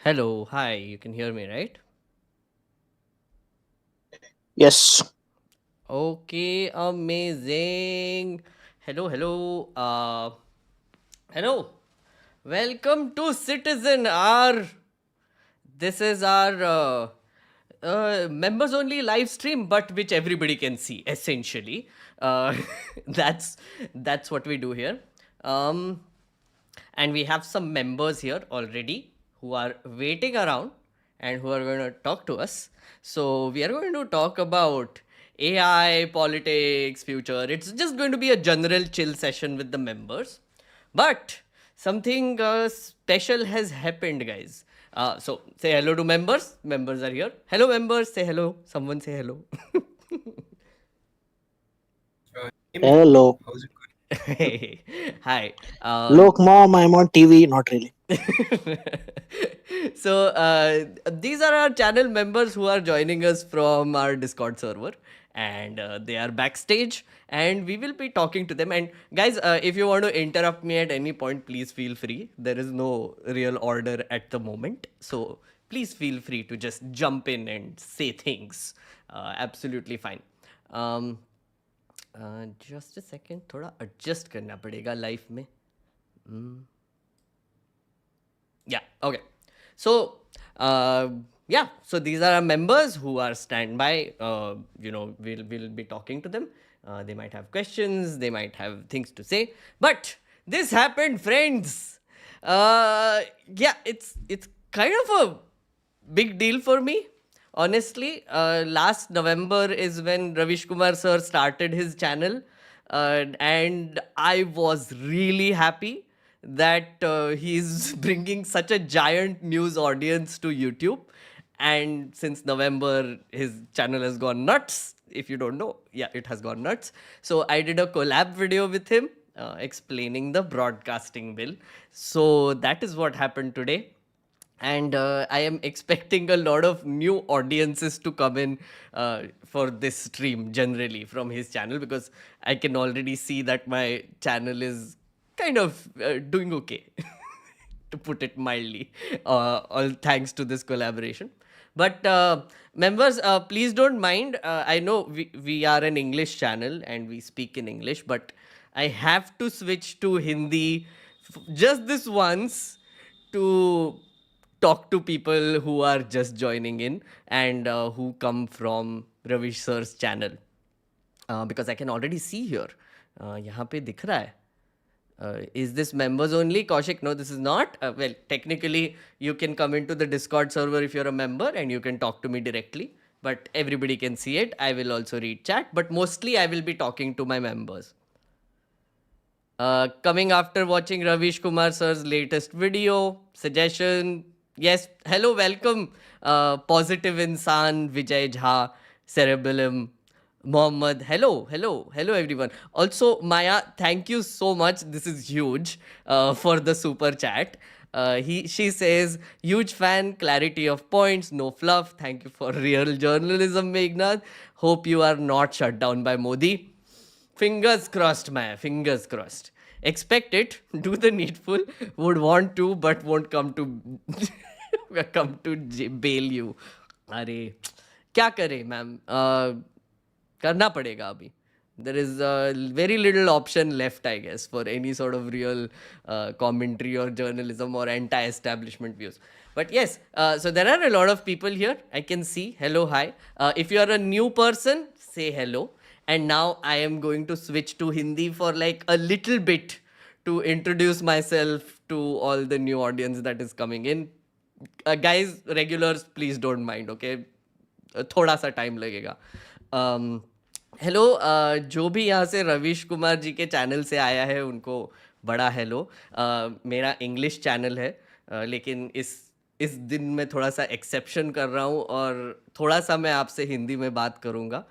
Hello, hi, you can hear me, right? Yes. Okay, amazing. Hello. Welcome to Citizen R. This is our members only live stream, but which everybody can see essentially. Uh, that's that's what we do here. Um, and we have some members here already who are waiting around and who are going to talk to us. So we are going to talk about AI, politics, future. It's just going to be a general chill session with the members. But something special has happened, guys. So say hello to members. Members are here. Hello, members. Say hello. Someone say hello. Hey man, Hello. how's it going? Hey, hi. Look, mom, I'm on TV. Not really. So these are our channel members who are joining us from our Discord server, and they are backstage, and we will be talking to them. And guys, if you want to interrupt me at any point, please feel free. There is no real order at the moment, so please feel free to just jump in and say things. Absolutely fine. Um, just a second, थोड़ा adjust करना पड़ेगा life में. Yeah. Okay. So, so these are our members who are standby. We'll be talking to them. They might have questions. They might have things to say. But this happened, friends. It's kind of a big deal for me. Honestly, last November is when Ravish Kumar sir started his channel, and I was really happy that he's bringing such a giant news audience to YouTube. And since November, his channel has gone nuts. If you don't know, yeah, it has gone nuts. So I did a collab video with him explaining the broadcasting bill. So that is what happened today, and I am expecting a lot of new audiences to come in for this stream generally from his channel, because I can already see that my channel is kind of doing okay, to put it mildly, all thanks to this collaboration. But members, please don't mind. I know we are an English channel and we speak in English, but I have to switch to Hindi just this once to talk to people who are just joining in and who come from Ravish sir's channel, because I can already see here. यहाँ पे दिख रहा है. Is this members only? Kaushik, no, this is not. Well, technically, you can come into the Discord server if you're a member and you can talk to me directly. But everybody can see it. I will also read chat. But mostly, I will be talking to my members. Coming after watching Ravish Kumar sir's latest video, suggestion. Yes, hello, welcome. Positive Insan, Vijay Jha, Cerebellum, Mohammed. Hello, everyone. Also, Maya, thank you so much. This is huge for the super chat. She says, huge fan, clarity of points, no fluff. Thank you for real journalism, Meghnerd. Hope you are not shut down by Modi. Fingers crossed, Maya. Fingers crossed. Expect it. Do the needful. Would want to, but won't come to bail you. अरे क्या करे ma'am, करना पड़ेगा अभी. There is very little option left, I guess, for any sort of real commentary or journalism or anti-establishment views. But yes, so there are a lot of people here. I can see. Hello, hi. If you are a new person, say hello. And now I am going to switch to Hindi for like a little bit to introduce myself to all the new audience that is coming in. Guys, regulars, please don't mind, okay? थोड़ा सा time लगेगा. Hello, जो भी यहाँ से रविश कुमार जी के channel से आया है उनको बड़ा हेलो. मेरा इंग्लिश चैनल है, लेकिन इस दिन मैं थोड़ा सा एक्सेप्शन कर रहा हूँ और थोड़ा सा मैं आपसे हिंदी में बात करूँगा.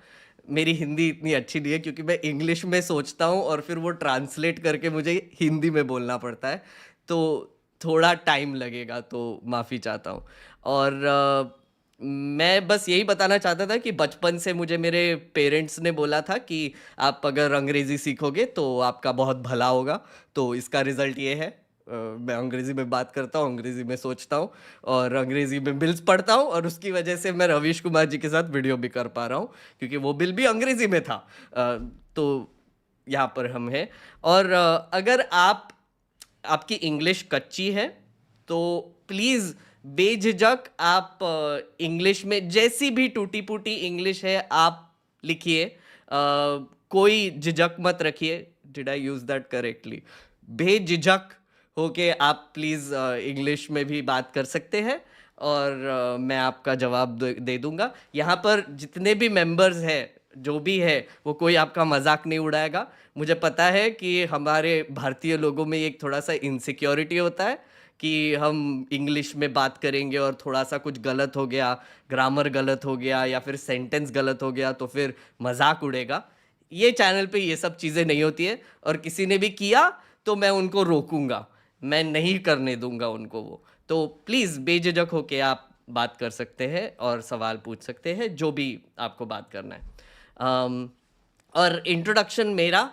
मेरी हिंदी इतनी अच्छी नहीं है क्योंकि मैं इंग्लिश में सोचता हूँ और फिर वो ट्रांसलेट करके मुझे हिंदी में बोलना पड़ता है, तो थोड़ा टाइम लगेगा, तो माफ़ी चाहता हूँ. और मैं बस यही बताना चाहता था कि बचपन से मुझे मेरे पेरेंट्स ने बोला था कि आप अगर अंग्रेज़ी सीखोगे तो आपका बहुत भला होगा. तो इसका रिज़ल्ट ये है. मैं अंग्रेजी में बात करता हूँ, अंग्रेजी में सोचता हूँ और अंग्रेजी में बिल्स पढ़ता हूँ, और उसकी वजह से मैं रविश कुमार जी के साथ वीडियो भी कर पा रहा हूँ क्योंकि वो बिल भी अंग्रेजी में था। तो यहाँ पर हम हैं। और अगर आपकी इंग्लिश कच्ची है तो प्लीज़ बेझिझक आप इंग्लिश में जैसी भी टूटी फूटी इंग्लिश है आप लिखिए। कोई झिझक मत रखिए। Did I use that correctly? बेझिझक होके आप प्लीज़ इंग्लिश में भी बात कर सकते हैं और मैं आपका जवाब दे दूंगा। यहाँ पर जितने भी मेंबर्स हैं, जो भी है, वो कोई आपका मजाक नहीं उड़ाएगा। मुझे पता है कि हमारे भारतीय लोगों में एक थोड़ा सा इनसिक्योरिटी होता है कि हम इंग्लिश में बात करेंगे और थोड़ा सा कुछ गलत हो गया, ग्रामर गलत हो गया या फिर सेंटेंस गलत हो गया तो फिर मजाक उड़ेगा। ये चैनल पे ये सब चीज़ें नहीं होती है, और किसी ने भी किया तो मैं उनको रोकूंगा, मैं नहीं करने दूंगा उनको वो। तो प्लीज़ बेझिझक होके आप बात कर सकते हैं और सवाल पूछ सकते हैं, जो भी आपको बात करना है। और इंट्रोडक्शन मेरा,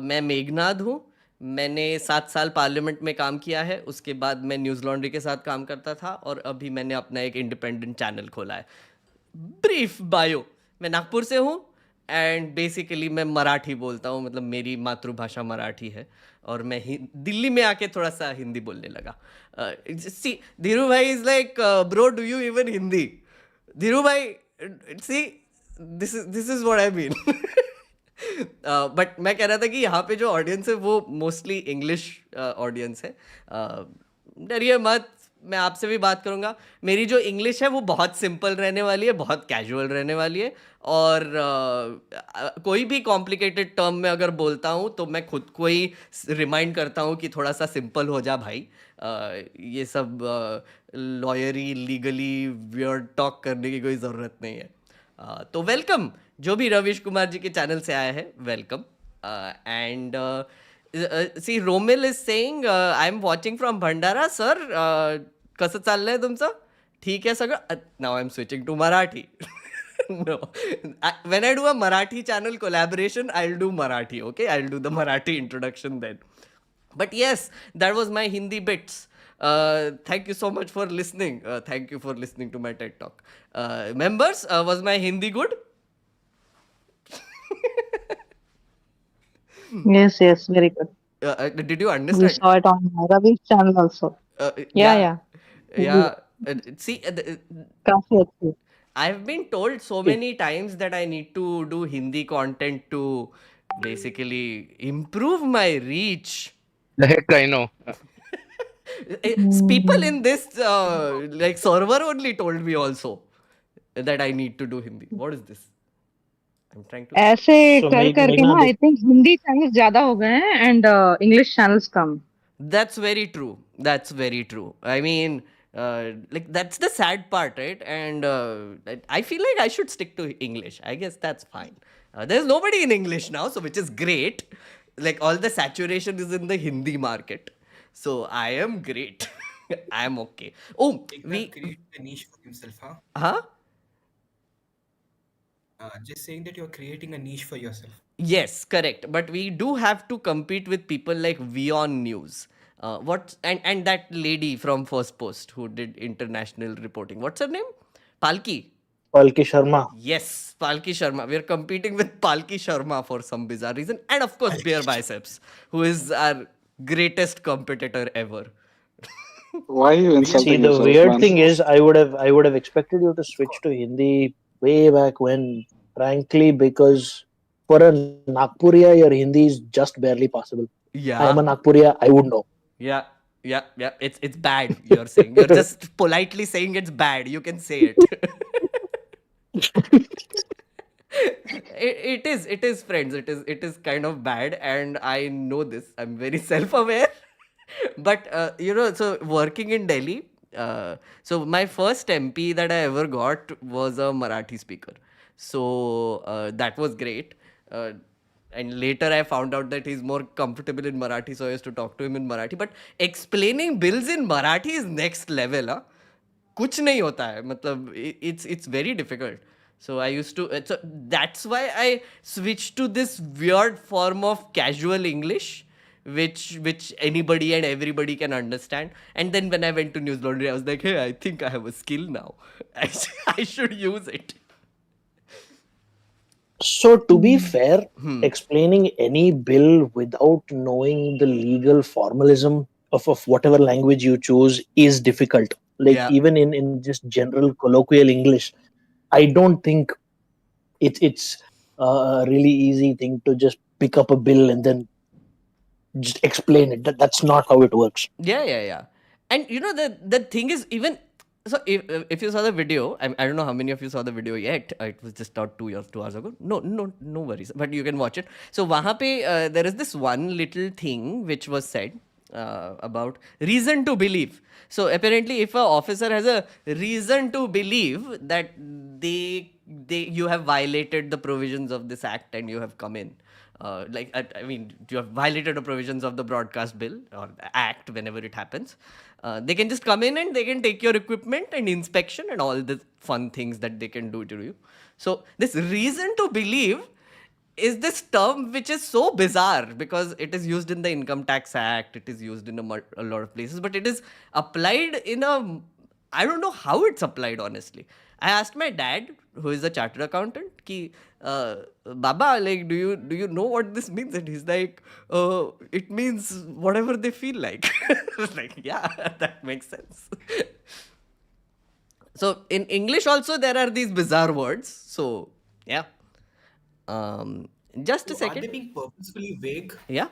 मैं मेघनाद हूँ। मैंने 7 साल पार्लियामेंट में काम किया है, उसके बाद मैं न्यूज़ लॉन्ड्री के साथ काम करता था और अभी मैंने अपना एक इंडिपेंडेंट चैनल खोला है। ब्रीफ बायो, मैं नागपुर से हूँ एंड बेसिकली मैं मराठी बोलता हूँ, मतलब मेरी मातृभाषा मराठी है और मैं दिल्ली में आके थोड़ा सा हिंदी बोलने लगा। See Dhiru bhai is like, bro do you even Hindi? Dhiru bhai, see this is what I mean. But मैं कह रहा था कि यहाँ पे जो ऑडियंस है वो मोस्टली इंग्लिश ऑडियंस है। डरिए मत, मैं आपसे भी बात करूँगा। मेरी जो इंग्लिश है वो बहुत सिंपल रहने वाली है, बहुत कैजुअल रहने वाली है, और कोई भी कॉम्प्लिकेटेड टर्म में अगर बोलता हूँ तो मैं खुद को ही रिमाइंड करता हूँ कि थोड़ा सा सिंपल हो जा भाई। ये सब लॉयरी लीगली वियर्ड टॉक करने की कोई ज़रूरत नहीं है। तो वेलकम, जो भी रविश कुमार जी के चैनल से आया है, welcome. And see Romil is saying I am watching from Bhandara sir, कसं चाललंय तुमचं? ठीक आहे सगळं? Now I am switching to Marathi. No, when I do a Marathi channel collaboration, I'll do Marathi, okay? I'll do the Marathi introduction then. But yes, that was my Hindi bits. Thank you so much for listening. Thank you for listening to my TED Talk. Members, was my Hindi good? Yes, yes, very good. Did you We understand? saw it on Ravi's channel also. Yeah, Yeah, yeah. yeah. See, काफी अच्छी. I've been told so many times that I need to do Hindi content to basically improve my reach. The heck I know. People in this like server only told me also that I need to do Hindi. What is this? I'm trying to. ऐसे So कर करके ना Meghna, I think Hindi channels ज्यादा हो गए हैं and English channels come. That's very true. That's very true. I mean, like that's the sad part, right? And I feel like I should stick to English. I guess that's fine. There's nobody in English now, so which is great. Like all the saturation is in the Hindi market, so I am great. I'm okay. Oh, we, created a niche for himself, huh? huh? Just saying that you're creating a niche for yourself. Yes, correct. But we do have to compete with people like Vion News. What and that lady from First Post who did international reporting. What's her name? Palki. Palki Sharma. Yes, Palki Sharma. We're competing with Palki Sharma for some bizarre reason, and of course Bear Biceps, who is our greatest competitor ever. Why are you See, insulting the yourself, weird man? thing is, I would have expected you to switch to Hindi way back when, frankly, because for a Nagpuria, your Hindi is just barely possible. I am a Yeah, Nagpuria, I would know. yeah, yeah. It's bad. You're saying. You're just politely saying it's bad. You can say it. It is friends, it is kind of bad, and I know this, I'm very self-aware. But so working in Delhi, so my first MP that I ever got was a Marathi speaker, so that was great. And later I found out that he's more comfortable in Marathi, so I used to talk to him in Marathi. But explaining bills in Marathi is next level, huh? कुछ नहीं होता है, मतलब it's very difficult. So I used to, so that's why I switched to this weird form of casual English, which anybody and everybody can understand. And then when I went to news laundry, I was like, hey, I think I have a skill now. I should use it. So, to be fair, explaining any bill without knowing the legal formalism of whatever language you choose is difficult. Like, Yeah. even in just general colloquial English, I don't think it's a really easy thing to just pick up a bill and then just explain it. That's not how it works. Yeah. And the thing is, even so, if you saw the video, I don't know how many of you saw the video yet. It was just out 2 hours ago. No worries. But you can watch it. So wahan pe, there is this one little thing which was said about reason to believe. So apparently, if a officer has a reason to believe that you have violated the provisions of this act and you have come in. I mean, you have violated the provisions of the broadcast bill or the act whenever it happens. They can just come in and they can take your equipment and inspection and all the fun things that they can do to you. So this reason to believe is this term which is so bizarre because it is used in the Income Tax Act, it is used in a lot of places, but it is applied in a, I don't know how it's applied, honestly. I asked my dad, who is a chartered accountant, ki, Baba, like, do you know what this means? And he's like, it means whatever they feel like. I was like, yeah, that makes sense. So in English also there are these bizarre words. So yeah. Just a So are they second. being purposefully vague? Yeah.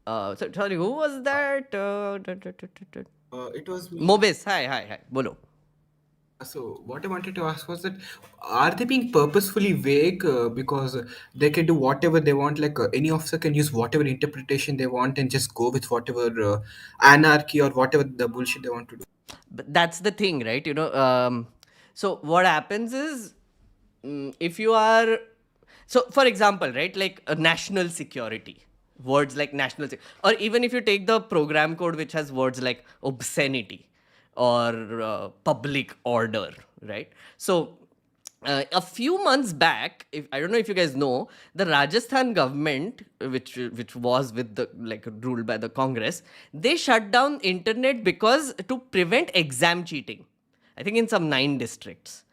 So sorry, who was that? It was me. Mobis. Hi. Bolo. So what I wanted to ask was that are they being purposefully vague because they can do whatever they want? Like any officer can use whatever interpretation they want and just go with whatever anarchy or whatever the bullshit they want to do. But that's the thing, right? So what happens is, if you are, so for example, right, like national security, words like or even if you take the program code which has words like obscenity or public order, right? So a few months back, if I don't know if you guys know, the Rajasthan government, which was with the like ruled by the Congress, they shut down internet because to prevent exam cheating. I think in some 9 districts.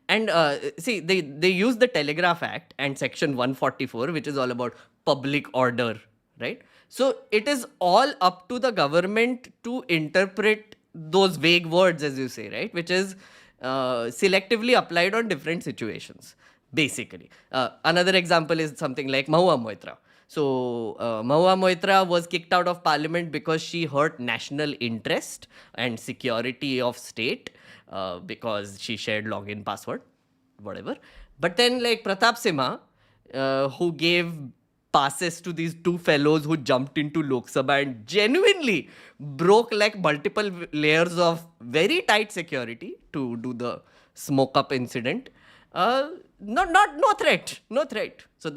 And see, they use the Telegraph Act and Section 144, which is all about public order, right? So it is all up to the government to interpret those vague words, as you say, right? Which is selectively applied on different situations, basically. Another example is something like Mahua Moitra. So, Mahua Moitra was kicked out of parliament because she hurt national interest and security of state because she shared login password, whatever. But then, like Pratap Simha, who gave passes to these 2 fellows who jumped into Lok Sabha and genuinely broke like multiple layers of very tight security to do the smoke up incident. No threat, no threat. So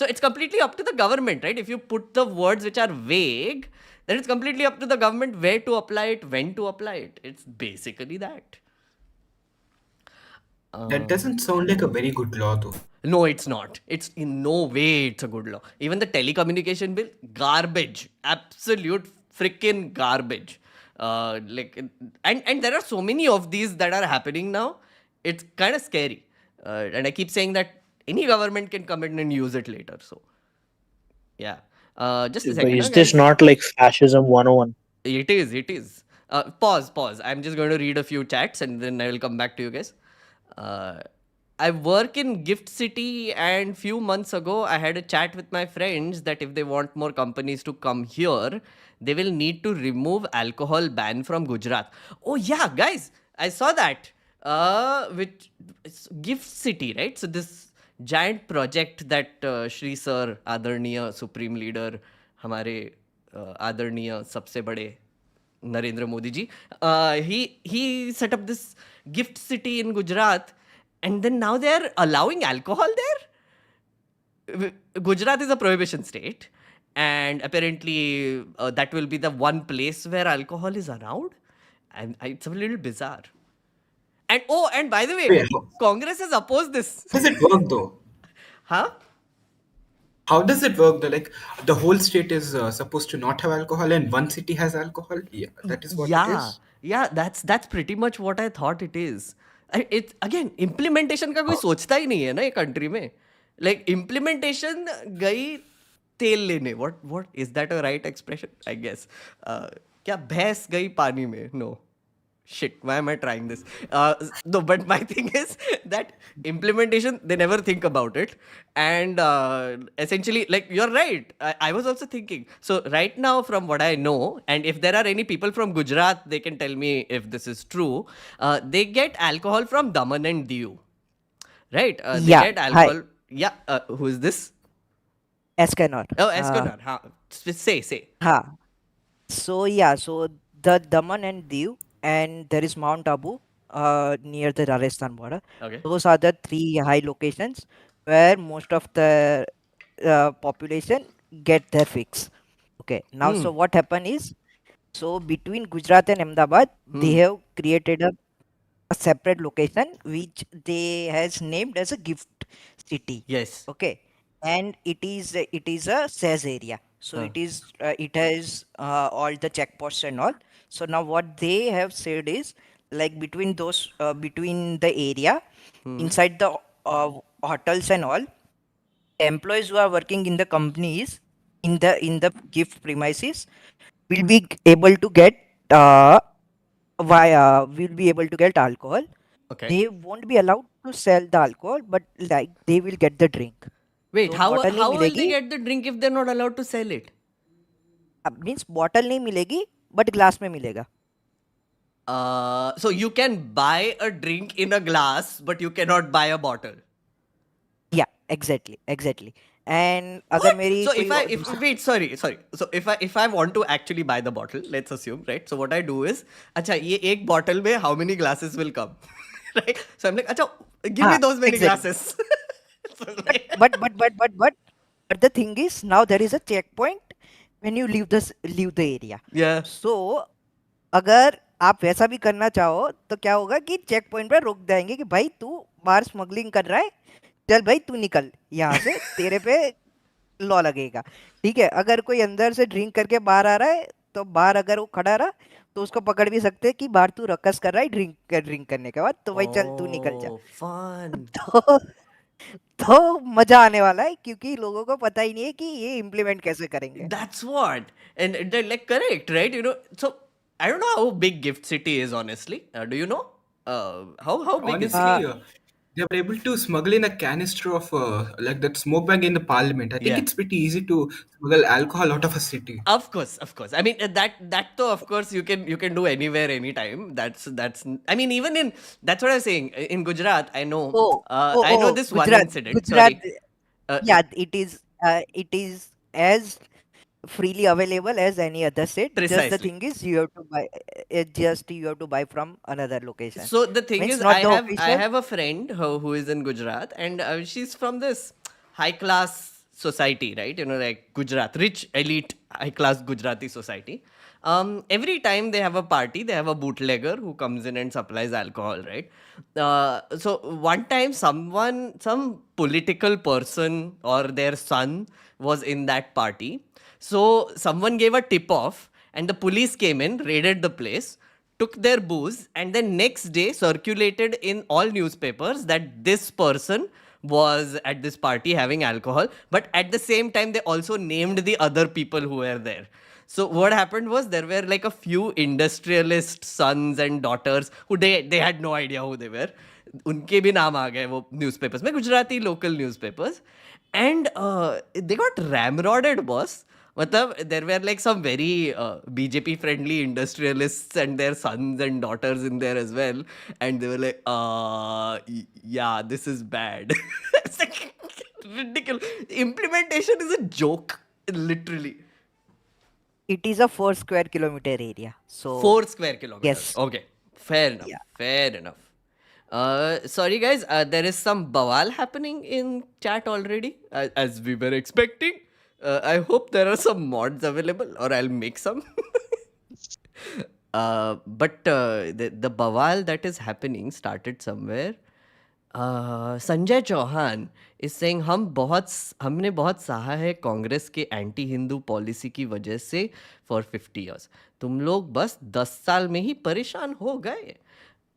it's completely up to the government, right? If you put the words which are vague, then it's completely up to the government where to apply it, when to apply it. It's basically that. That doesn't sound like a very good law, though. No, it's not. It's in no way it's a good law. Even the telecommunication bill, garbage. Absolute freaking garbage. And there are so many of these that are happening now. It's kind of scary. And I keep saying that any government can come in and use it later. So, yeah. Just a But second, is this guys. not like fascism 101? It is. Pause. I'm just going to read a few chats and then I will come back to you guys. I work in Gift City, and few months ago I had a chat with my friends that if they want more companies to come here, they will need to remove alcohol ban from Gujarat. Oh yeah, guys, I saw that. Which it's Gift City, right? So this giant project that Shri Sir, Adarniya Supreme Leader, हमारे आदरणीय सबसे बड़े Narendra Modi ji, he set up this gift city in Gujarat, and then now they are allowing alcohol there. Gujarat is a prohibition state, and apparently that will be the one place where alcohol is allowed, and it's a little bizarre. And by the way, Wait, Congress has opposed this. how does it work, though? Huh? How does it work? Like the whole state is supposed to not have alcohol, and one city has alcohol. Yeah, that is what it Yeah, is. yeah, that's pretty much what I thought it is. It's again implementation का कोई सोचता ही नहीं है ना ये country में. Like implementation गई तेल लेने. What is that a right expression? I guess. क्या भैंस गई पानी में? No. Shit, why am I trying this? No, but my thing is that implementation, they never think about it. And essentially, like, you're right. I was also thinking. So, right now, from what I know, and if there are any people from Gujarat, they can tell me if this is true. They get alcohol from Daman and Diu, right? They Yeah, get hi, alcohol. Yeah, who is this? Escanor. Oh, Esconar. Huh. Say. Ha. So yeah, so the Daman and Diu, and there is Mount Abu near the Rajasthan border. Okay. Those are the three high locations where most of the population get their fix. Okay, now Hmm. so what happened is, so between Gujarat and Ahmedabad, they Hmm. have created a separate location which they has named as a gift city. Yes. Okay, and it is a SAS area, so Huh. it has all the checkposts and all. So now what they have said is, like between those between the area Hmm. inside the hotels and all, employees who are working in the companies in the gift premises will be able to get uh, will be able to get alcohol. Okay. They won't be allowed to sell the alcohol, but like they will get the drink. Wait, So how bottle नहीं how will they मिलेगी, get the drink if they're not allowed to sell it? Means bottle नहीं मिलेगी but glass में मिलेगा. So you can buy a drink in a glass, but you cannot buy a bottle. या exactly and अगर What? मेरी So कोई if wait, sorry. So if I want to actually buy the bottle, let's assume, right? So what I do is, अच्छा ये एक bottle में how many glasses will come, right? So I'm like, अच्छा give me हाँ those many exactly glasses. So like, but the thing is now there is a checkpoint when you leave the area. yeah. So अगर आप वैसा भी करना चाहो तो क्या होगा कि चेक पॉइंट पर रोक देंगे कि भाई तू बाहर स्मगलिंग कर रहा है, चल भाई तू निकल यहाँ से, तेरे पे लॉ लगेगा. ठीक है, अगर कोई अंदर से ड्रिंक करके बाहर आ रहा है तो बाहर अगर वो खड़ा रहा तो उसको पकड़ भी सकते हैं कि बाहर तू रकस कर रहा है ड्रिंक करने के बाद, तो भाई चल तू निकल जा. Oh, fun. तो तो मजा आने वाला है क्योंकि लोगों को पता ही नहीं है कि ये इम्प्लीमेंट कैसे करेंगे. That's what. And they're like correct, right? So I don't know how big Gift City is, honestly. Do you know? How big is it? Honestly, they were able to smuggle in a canister of like that smoke bag in the parliament. I think Yeah. it's pretty easy to smuggle alcohol out of a city. Of course, of course. I mean that though, of course, you can do anywhere, anytime. That's. I mean, even in that's what I was saying. In Gujarat, I know. I know this one incident. Gujarat, Sorry. Uh, yeah, it is as freely available as any other state. Just the Precisely. thing is you have to buy, just you have to buy from another location. So the thing Means is, not I the have I official. have a friend who is in Gujarat, and she's from this high class society, right? Like Gujarat, rich elite high class Gujarati society. Every time they have a party, they have a bootlegger who comes in and supplies alcohol, right? So one time, some political person or their son was in that party. So someone gave a tip off, and the police came in, raided the place, took their booze, and then next day circulated in all newspapers that this person was at this party having alcohol. But at the same time, they also named the other people who were there. So what happened was there were like a few industrialist sons and daughters who they had no idea who they were. उनके भी नाम आ गए वो newspapers में, Gujarati local newspapers, and they got ramrodded boss. मतलब there were like some very BJP friendly industrialists and their sons and daughters in there as well, and they were like, yeah, this is bad. It's like ridiculous. Implementation is a joke, literally. It is a 4 square kilometer area. So 4 square kilometers. yes, Okay, fair enough. yeah. Fair enough. Sorry guys, there is some bawal happening in chat already, as we were expecting. I hope there are some mods available, or I'll make some. But the bawal that is happening started somewhere. Sanjay Chauhan is saying हमने बहुत सहा है कांग्रेस के anti Hindu policy की वजह से for 50 years. तुम लोग बस 10 साल में ही परेशान हो गए,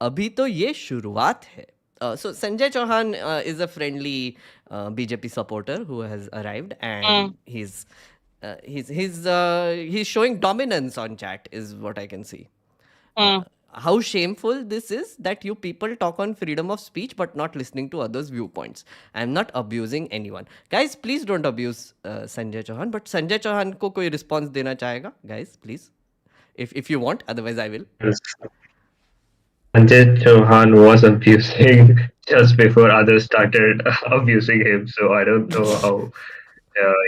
अभी तो ये शुरुआत है। So Sanjay Chauhan is a friendly BJP supporter who has arrived, and he's showing dominance on chat, is what I can see. How shameful this is that you people talk on freedom of speech but not listening to others' viewpoints. I'm not abusing anyone. Guys, please don't abuse Sanjay Chauhan. But Sanjay Chauhan को कोई response देना चाहेगा? Guys, please. If you want, otherwise I will. Sanjay Chauhan was abusing just before others started abusing him, so I don't know how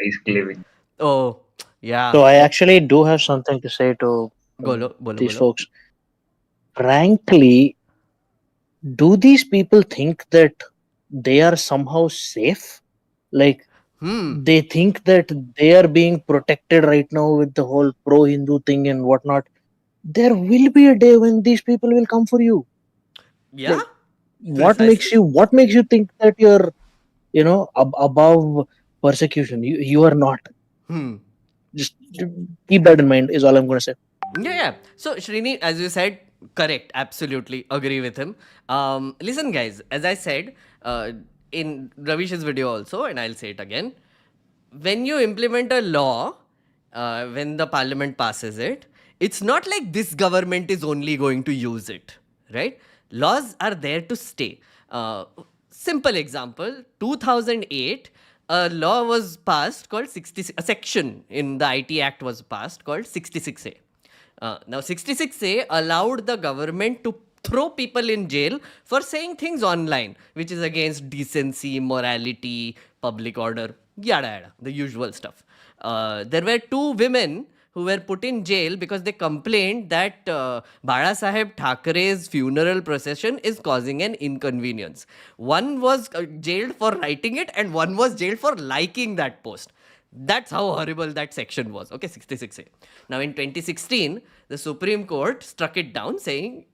he's claiming. Oh, yeah. So I actually do have something to say to Bolo, these bolo. folks. Frankly, do these people think that they are somehow safe? Like, they think that they are being protected right now with the whole pro-Hindu thing and whatnot. There will be a day when these people will come for you. Yeah. Like, what makes you think that you're above persecution? You are not. Just keep that in mind, is all I'm going to say. Yeah. So Srini, as you said, correct, absolutely agree with him. Listen guys, as I said in Ravish's video also, and I'll say it again, when you implement a law, when the parliament passes it, it's not like this government is only going to use it, right? Laws are there to stay. Simple example, 2008, a law was passed called 66, a section in the IT Act was passed called 66A. Now 66A allowed the government to throw people in jail for saying things online, which is against decency, morality, public order, yada yada, the usual stuff. There were two women who were put in jail because they complained that Bala Saheb Thackeray's funeral procession is causing an inconvenience. One was jailed for writing it and one was jailed for liking that post. That's how horrible that section was. Okay, 66A. Now in 2016, the Supreme Court struck it down saying,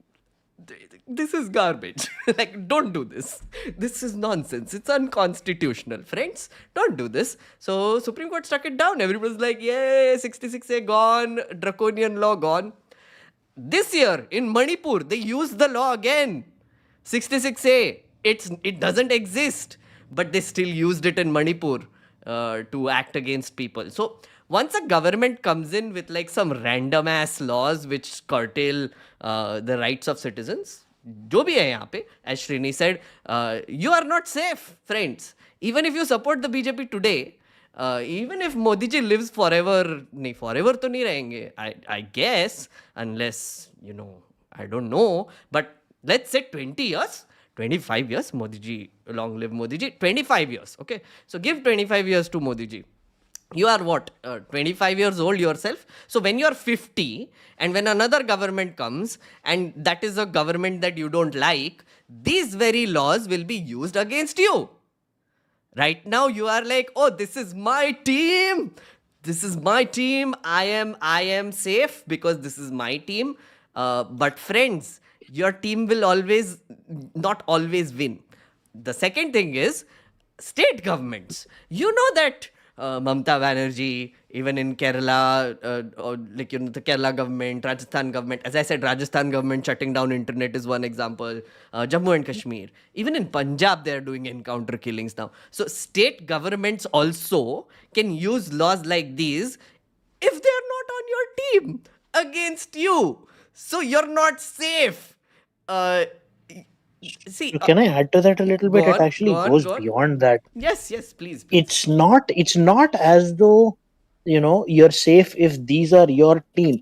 this is garbage. Like, don't do this. This is nonsense. It's unconstitutional. Friends, don't do this. So Supreme Court struck it down. Everybody's like, yay, 66A gone, draconian law gone. This year in Manipur, they used the law again. 66A. It doesn't exist, but they still used it in Manipur to act against people. So once a government comes in with like some random ass laws which curtail the rights of citizens, जो भी है यहाँ पे, as Srini said, you are not safe, friends. Even if you support the BJP today, even if Modi ji lives forever, नहीं forever तो नहीं रहेंगे, I guess, unless, I don't know, but let's say 20 years, 25 years, Modi ji, long live Modi ji, 25 years, okay? So give 25 years to Modi ji. You are what, 25 years old yourself? So when you are 50 and when another government comes and that is a government that you don't like, these very laws will be used against you. Right now you are like, oh, this is my team. This is my team. I am safe because this is my team. But friends, your team will not always win. The second thing is state governments. You know that Mamata Banerjee, even in Kerala, the Kerala government, Rajasthan government, as I said, Rajasthan government shutting down internet is one example. Jammu and Kashmir. Even in Punjab, they are doing encounter killings now. So state governments also can use laws like these if they are not on your team against you. So you're not safe. See, Can I add to that a little bit? It actually goes beyond that. Yes, please. It's not as though you're safe if these are your team.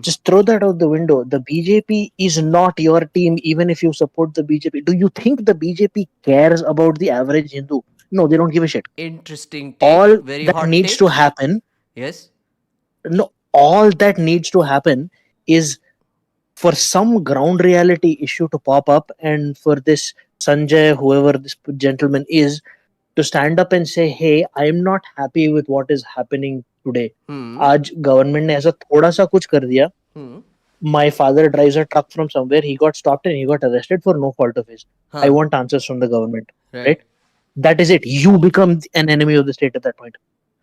Just throw that out the window. The BJP is not your team, even if you support the BJP. Do you think the BJP cares about the average Hindu? No, they don't give a shit. Interesting take. All Very that hot needs take. to happen. Yes. No, all that needs to happen is for some ground reality issue to pop up and for this Sanjay, whoever this gentleman is, to stand up and say, hey, I'm not happy with what is happening today. आज government ने ऐसा थोड़ा सा कुछ कर दिया my father drives a truck from somewhere. He got stopped and he got arrested for no fault of his. I Huh. want answers from the government, Right. right? That is it. You become an enemy of the state at that point.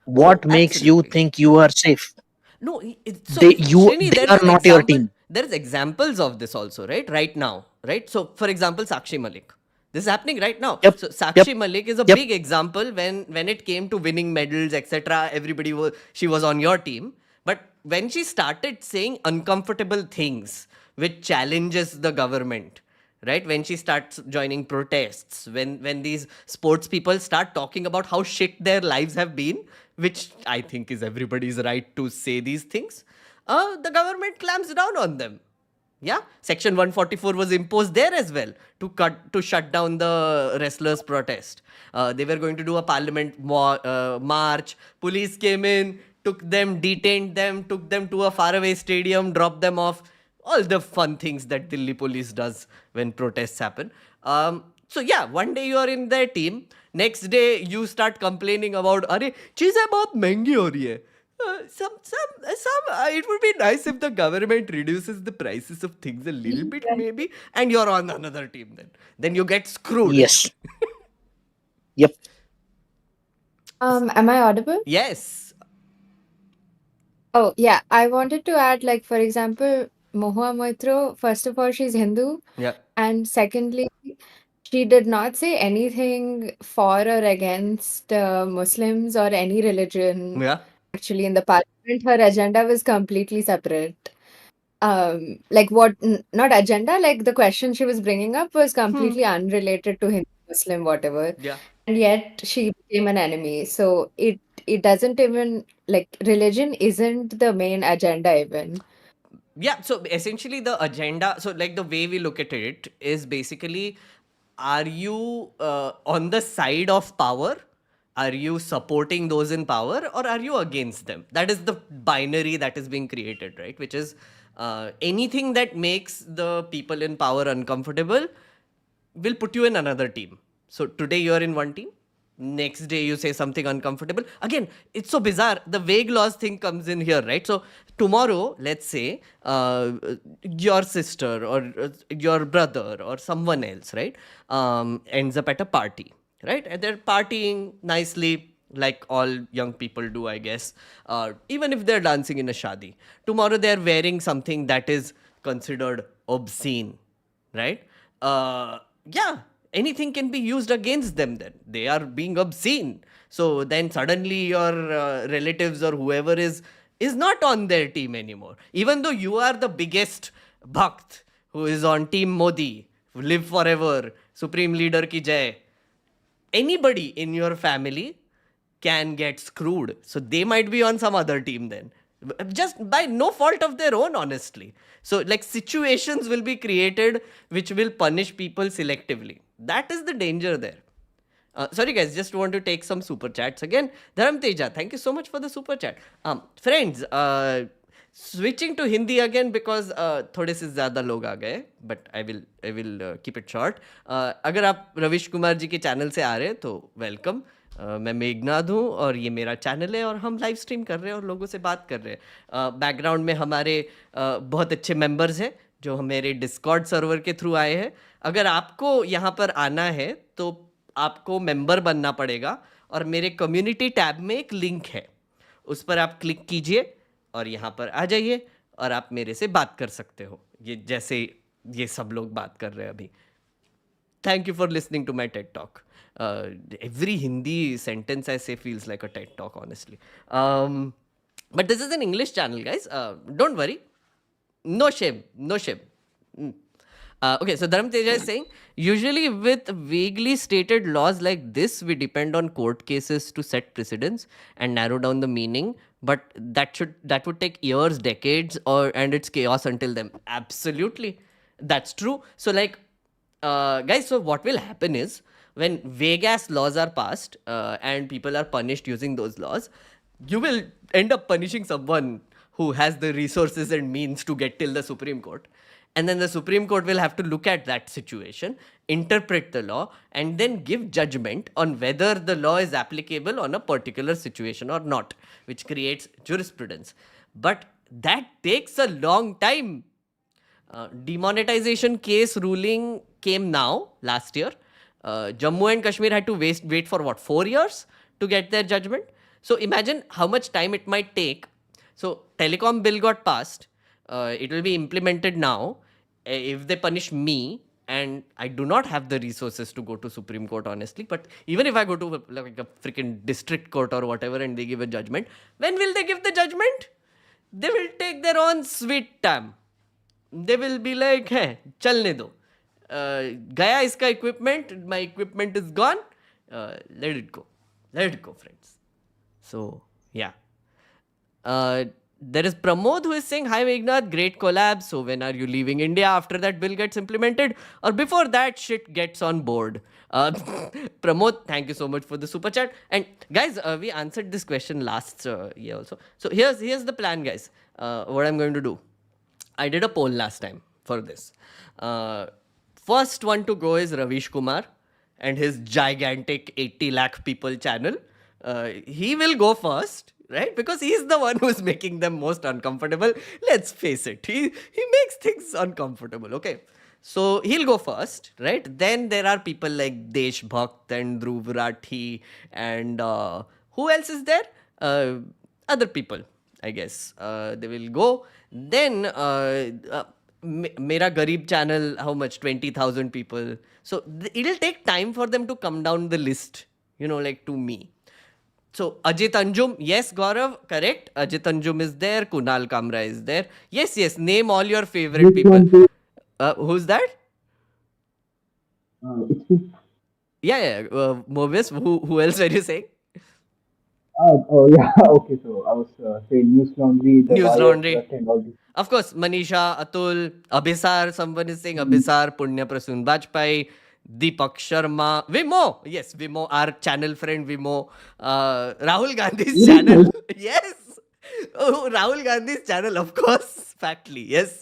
Oh, What makes you absolutely. think you are safe? No, so Srini, They there's are an not your example. team. There's examples of this also, right? Right now, right? So, for example, Sakshi Malik. This is happening right now. Yep. So Yep. Sakshi Malik is a Yep. big example when it came to winning medals, etc. Everybody was she was on your team, but when she started saying uncomfortable things which challenges the government, right? When she starts joining protests, when these sports people start talking about how shit their lives have been, which I think is everybody's right to say these things, the government clamps down on them. Yeah, Section 144 was imposed there as well to shut down the wrestlers' protest. They were going to do a parliament march. Police came in, took them, detained them, took them to a faraway stadium, dropped them off. All the fun things that Delhi police does when protests happen. So yeah, one day you are in their team. Next day you start complaining about, अरे चीजें बहुत महंगी हो रही है. It would be nice if the government reduces the prices of things a little bit, maybe, and you're on another team then. Then you get screwed. Yes. Yep. Am I audible? Yes. Oh, yeah. I wanted to add, like, for example, Mohua Moitro, first of all, she's Hindu. Yeah. And secondly, she did not say anything for or against Muslims or any religion. Yeah. Actually, in the parliament, her agenda was completely separate. Like not agenda, like the question she was bringing up was completely unrelated to Hindu, Muslim, whatever. Yeah. And yet she became an enemy. So it doesn't even, like, religion isn't the main agenda even. Yeah, so essentially the agenda, so like the way we look at it is basically, are you on the side of power? Are you supporting those in power or are you against them? That is the binary that is being created, right? Which is anything that makes the people in power uncomfortable will put you in another team. So today you're in one team, next day you say something uncomfortable. Again, it's so bizarre. The vague laws thing comes in here, right? So tomorrow, let's say your sister or your brother or someone else, right, ends up at a party, right? And they're partying nicely like all young people do, I guess. Even if they're dancing in a shadi. Tomorrow they're wearing something that is considered obscene, right? Yeah, anything can be used against them then. They are being obscene. So then suddenly your relatives or whoever is not on their team anymore. Even though you are the biggest bhakt who is on Team Modi, live forever, Supreme Leader ki jai, anybody in your family can get screwed. So they might be on some other team then. Just by no fault of their own, honestly. So, like, situations will be created which will punish people selectively. That is the danger there. Sorry, guys, just want to take some super chats again. Dharam Teja, thank you so much for the super chat. Friends, switching to Hindi again because थोड़े से ज़्यादा लोग आ गए, but I will keep it short. अगर आप रविश कुमार जी के channel से आ रहे हैं तो वेलकम. मैं मेघनाद हूँ और ये मेरा चैनल है और हम लाइव स्ट्रीम कर रहे हैं और लोगों से बात कर रहे हैं. बैकग्राउंड में हमारे बहुत अच्छे मेंबर्स हैं जो मेरे डिस्कॉर्ड सर्वर के थ्रू आए हैं. अगर आपको यहाँ पर आना है तो आपको मेंबर बनना पड़ेगा और मेरे कम्युनिटी टैब में एक लिंक है, उस पर आप क्लिक कीजिए और यहाँ पर आ जाइए और आप मेरे से बात कर सकते हो, ये जैसे ये सब लोग बात कर रहे हैं अभी. Thank you for listening to my TED talk. Every Hindi sentence I say feels like a TED talk, honestly. But this is an English channel, guys. Don't worry. No shame. No shame. Okay, so Dharam Teja is saying, usually with vaguely stated laws like this, we depend on court cases to set precedents and narrow down the meaning. But that would take years, decades, and it's chaos until then. Absolutely, that's true. So like, guys, so what will happen is when vague ass laws are passed and people are punished using those laws, you will end up punishing someone who has the resources and means to get till the Supreme Court. And then the Supreme Court will have to look at that situation, interpret the law, and then give judgment on whether the law is applicable on a particular situation or not, which creates jurisprudence. But that takes a long time. Demonetization case ruling came now, last year. Jammu and Kashmir had to wait for what, 4 years to get their judgment? So imagine how much time it might take. So telecom bill got passed. It will be implemented now. If they punish me, and I do not have the resources to go to Supreme Court, honestly, but even if I go to like a freaking district court or whatever and they give a judgment, when will they give the judgment? They will take their own sweet time. They will be like, hey, chalne do. Gaya iska equipment, my equipment is gone. Let it go. Let it go, friends. So, yeah. There is Pramod who is saying, hi Meghnerd, great collab. So when are you leaving India after that bill gets implemented? Or before that shit gets on board? Pramod, thank you so much for the super chat. And guys, we answered this question last year also. So here's the plan, guys. What I'm going to do. I did a poll last time for this. First one to go is Ravish Kumar and his gigantic 80 lakh people channel. He will go first, right? Because he's the one who's making them most uncomfortable. Let's face it. He makes things uncomfortable, okay? So he'll go first, right? Then there are people like Desh Bhakt and Dhruv Rathi and who else is there? Other people, I guess. They will go. Then Mera Garib channel, how much? 20,000 people. So it'll take time for them to come down the list, like to me. So Ajit Anjum, yes, Gaurav, correct. Ajit Anjum is there. Kunal Kamra is there. Yes. Name all your favorite people. Who's that? It's me. Yeah. Mobius, who else were you saying? Yeah. Okay. So I was saying News Laundry, the News Wire, Laundry. Trust and all these. Of course, Manisha, Atul, Abhisar, someone is saying Abhisar, Punya Prasoon Bajpai, Deepak Sharma, Vimo. Yes, Vimo, our channel friend Vimo. Rahul Gandhi's channel. Yes. Oh, Rahul Gandhi's channel, of course. Factly, yes.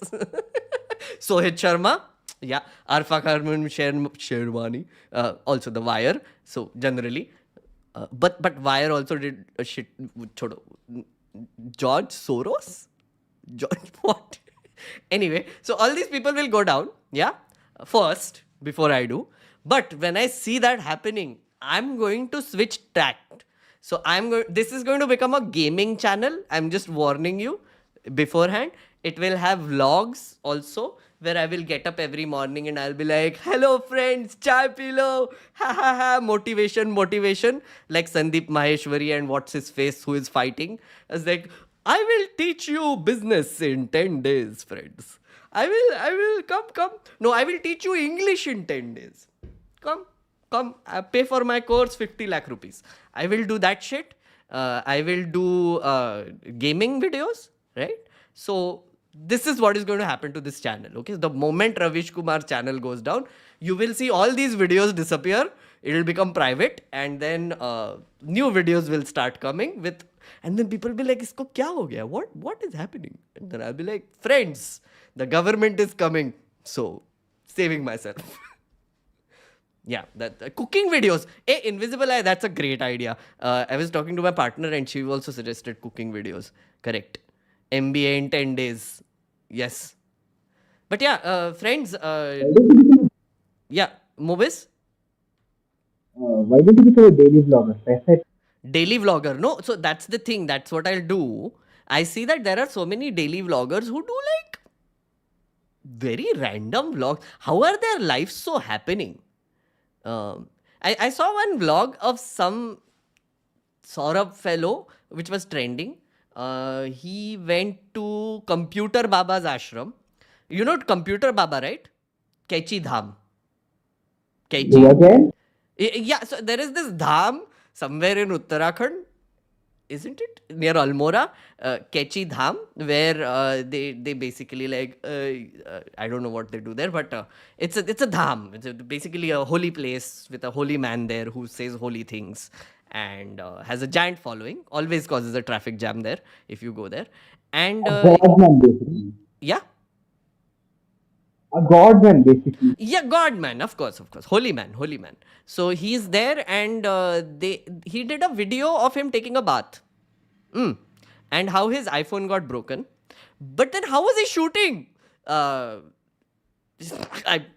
Sohit Sharma. Yeah. Arfa Karman Sherwani. Also The Wire. So, generally. But Wire also did a shit. Chodo. George Soros? George what? Anyway, so all these people will go down, yeah, first, before I do. But when I see that happening, I'm going to switch tack. So this is going to become a gaming channel. I'm just warning you beforehand. It will have vlogs also, where I will get up every morning and I'll be like, hello friends, chai pilo, ha ha ha, motivation, like Sandeep Maheshwari and what's his face who is fighting. I was like, I will teach you business in 10 days, friends. I will, come. No, I will teach you English in 10 days. Come, I pay for my course 50 lakh rupees. I will do that shit. I will do gaming videos, right? So this is what is going to happen to this channel, okay? The moment Ravish Kumar channel goes down, you will see all these videos disappear. It will become private and then new videos will start coming with, and then people will be like, isko kya ho gaya? What is happening? And then I'll be like, friends, the government is coming. So, saving myself. Yeah, that cooking videos. Hey, Invisible Eye, that's a great idea. I was talking to my partner and she also suggested cooking videos. Correct. MBA in 10 days. Yes. But yeah, friends. Yeah, Mobis? Why don't you become a daily vlogger? Perfect. Daily vlogger. No, so that's the thing. That's what I'll do. I see that there are so many daily vloggers who do like very random vlogs. How are their lives so happening? I saw one vlog of some Saurabh fellow which was trending. He went to Computer Baba's ashram. You know Computer Baba, right? Kechi Dham. Kechi. Again? Yeah, so there is this dham somewhere in Uttarakhand, isn't it? Near Almora, Kechi Dham, where they basically like, I don't know what they do there, but it's a dham. It's basically a holy place with a holy man there who says holy things and has a giant following. Always causes a traffic jam there if you go there. And A godman, basically. yeah. A godman, basically. Yeah, God-man, of course. Holy man. So he's there and he did a video of him taking a bath. And how his iPhone got broken. But then how was he shooting?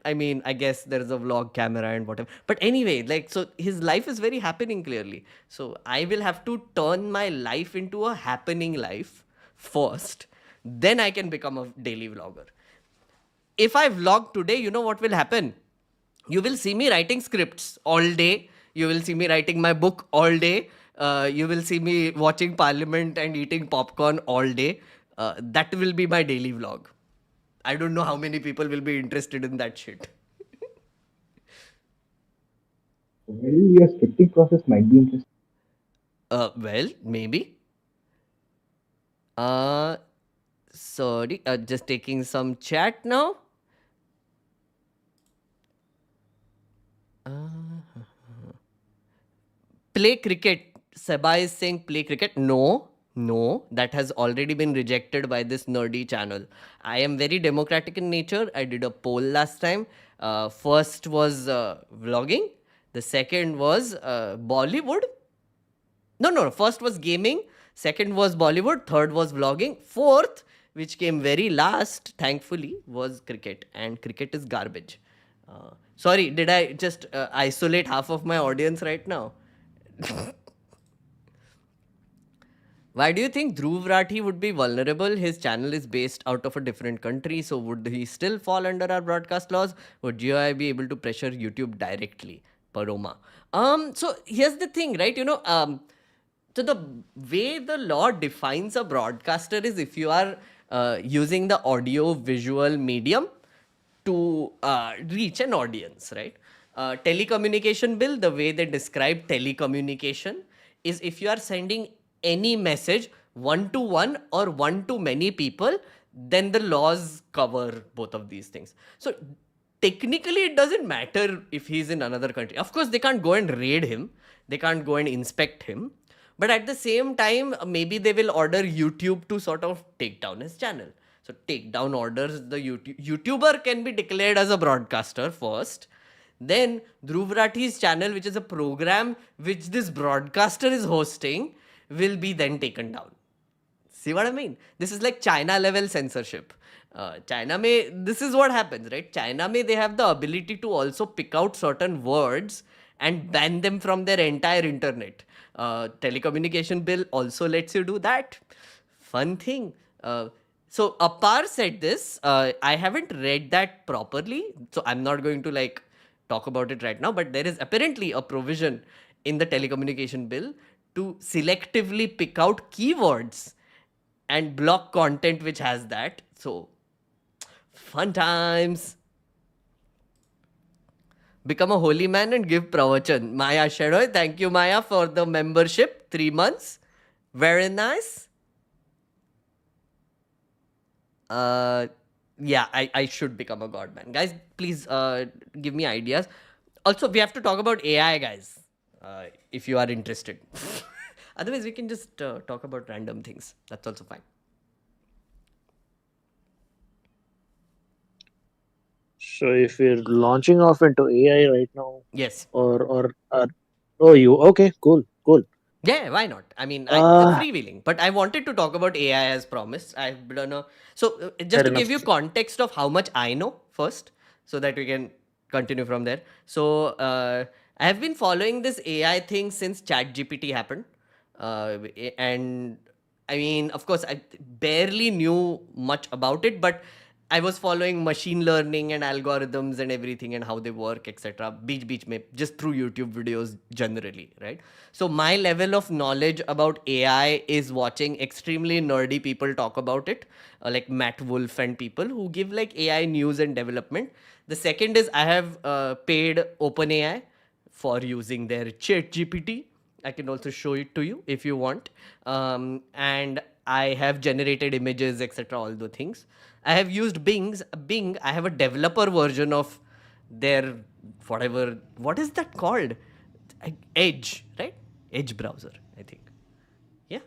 I mean, I guess there's a vlog camera and whatever. But anyway, like, so his life is very happening clearly. So I will have to turn my life into a happening life first. Then I can become a daily vlogger. If I vlog today, you know what will happen? You will see me writing scripts all day. You will see me writing my book all day. You will see me watching Parliament and eating popcorn all day. That will be my daily vlog. I don't know how many people will be interested in that shit. Well, your scripting process might be interesting. Well, maybe. Uh, Sorry, just taking some chat now. Play cricket. Seba is saying play cricket. No, no, that has already been rejected by this nerdy channel. I am very democratic in nature. I did a poll last time. First was vlogging. The second was Bollywood. No. First was gaming. Second was Bollywood. Third was vlogging. Fourth, which came very last, thankfully, was cricket. And cricket is garbage. Sorry, did I just isolate half of my audience right now? Why do you think Dhruv Rathi would be vulnerable? His channel is based out of a different country, so would he still fall under our broadcast laws? Would GOI be able to pressure YouTube directly? Paroma. So here's the thing, right? So the way the law defines a broadcaster is if you are using the audio visual medium to reach an audience, right? Telecommunication bill, the way they describe telecommunication is if you are sending any message one to one or one to many people, then the laws cover both of these things. So technically, it doesn't matter if he's in another country. Of course, they can't go and raid him, they can't go and inspect him. But at the same time, maybe they will order YouTube to sort of take down his channel. So takedown orders, the YouTuber can be declared as a broadcaster first. Then Dhruv Rathi's channel, which is a program which this broadcaster is hosting, will be then taken down. See what I mean? This is like China level censorship. This is what happens, right? China they have the ability to also pick out certain words and ban them from their entire internet. Telecommunication bill also lets you do that. Fun thing. So Apar said this. I haven't read that properly, so I'm not going to like talk about it right now. But there is apparently a provision in the telecommunication bill to selectively pick out keywords and block content which has that. So fun times. Become a holy man and give pravachan. Maya Sheroy, thank you Maya for the membership. 3 months. Very nice. Yeah, I should become a god man. Guys, please give me ideas. Also, we have to talk about AI, guys, if you are interested. Otherwise, we can just talk about random things. That's also fine. So if we're launching off into AI right now, Yes. oh, you okay? Cool. Yeah, why not? I mean, I'm Uh, freewheeling, but I wanted to talk about AI as promised. I've done a so just Fair to give you enough. context of how much I know first, so that we can continue from there. So I have been following this AI thing since ChatGPT happened, and I mean, of course, I barely knew much about it, but I was following machine learning and algorithms and everything and how they work, etc. Beach mein, just through YouTube videos generally, right? So my level of knowledge about AI is watching extremely nerdy people talk about it, like Matt Wolf and people who give like AI news and development. The second is I have paid OpenAI for using their chat GPT. I can also show it to you if you want. And I have generated images, etc. All the things. I have used Bing. I have a developer version of their whatever. What is that called? Edge, right? Edge browser, I think. Yeah.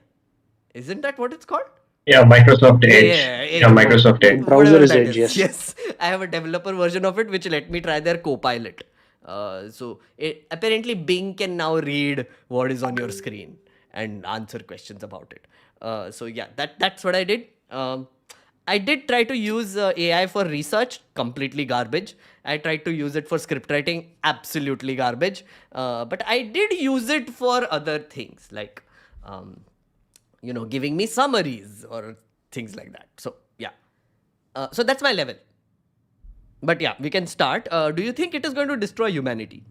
Isn't that what it's called? Yeah, Microsoft Edge. Yeah, Yeah, Edge. Microsoft Edge. Browser Whatever is that Edge, is. yes. Yes, I have a developer version of it which let me try their Copilot. Apparently Bing can now read what is on your screen and answer questions about it. So yeah, that's what I did. I did try to use AI for research, completely garbage. I tried to use it for script writing, absolutely garbage. But I did use it for other things, like, giving me summaries or things like that. So, yeah. So that's my level. But yeah, we can start. Do you think it is going to destroy humanity?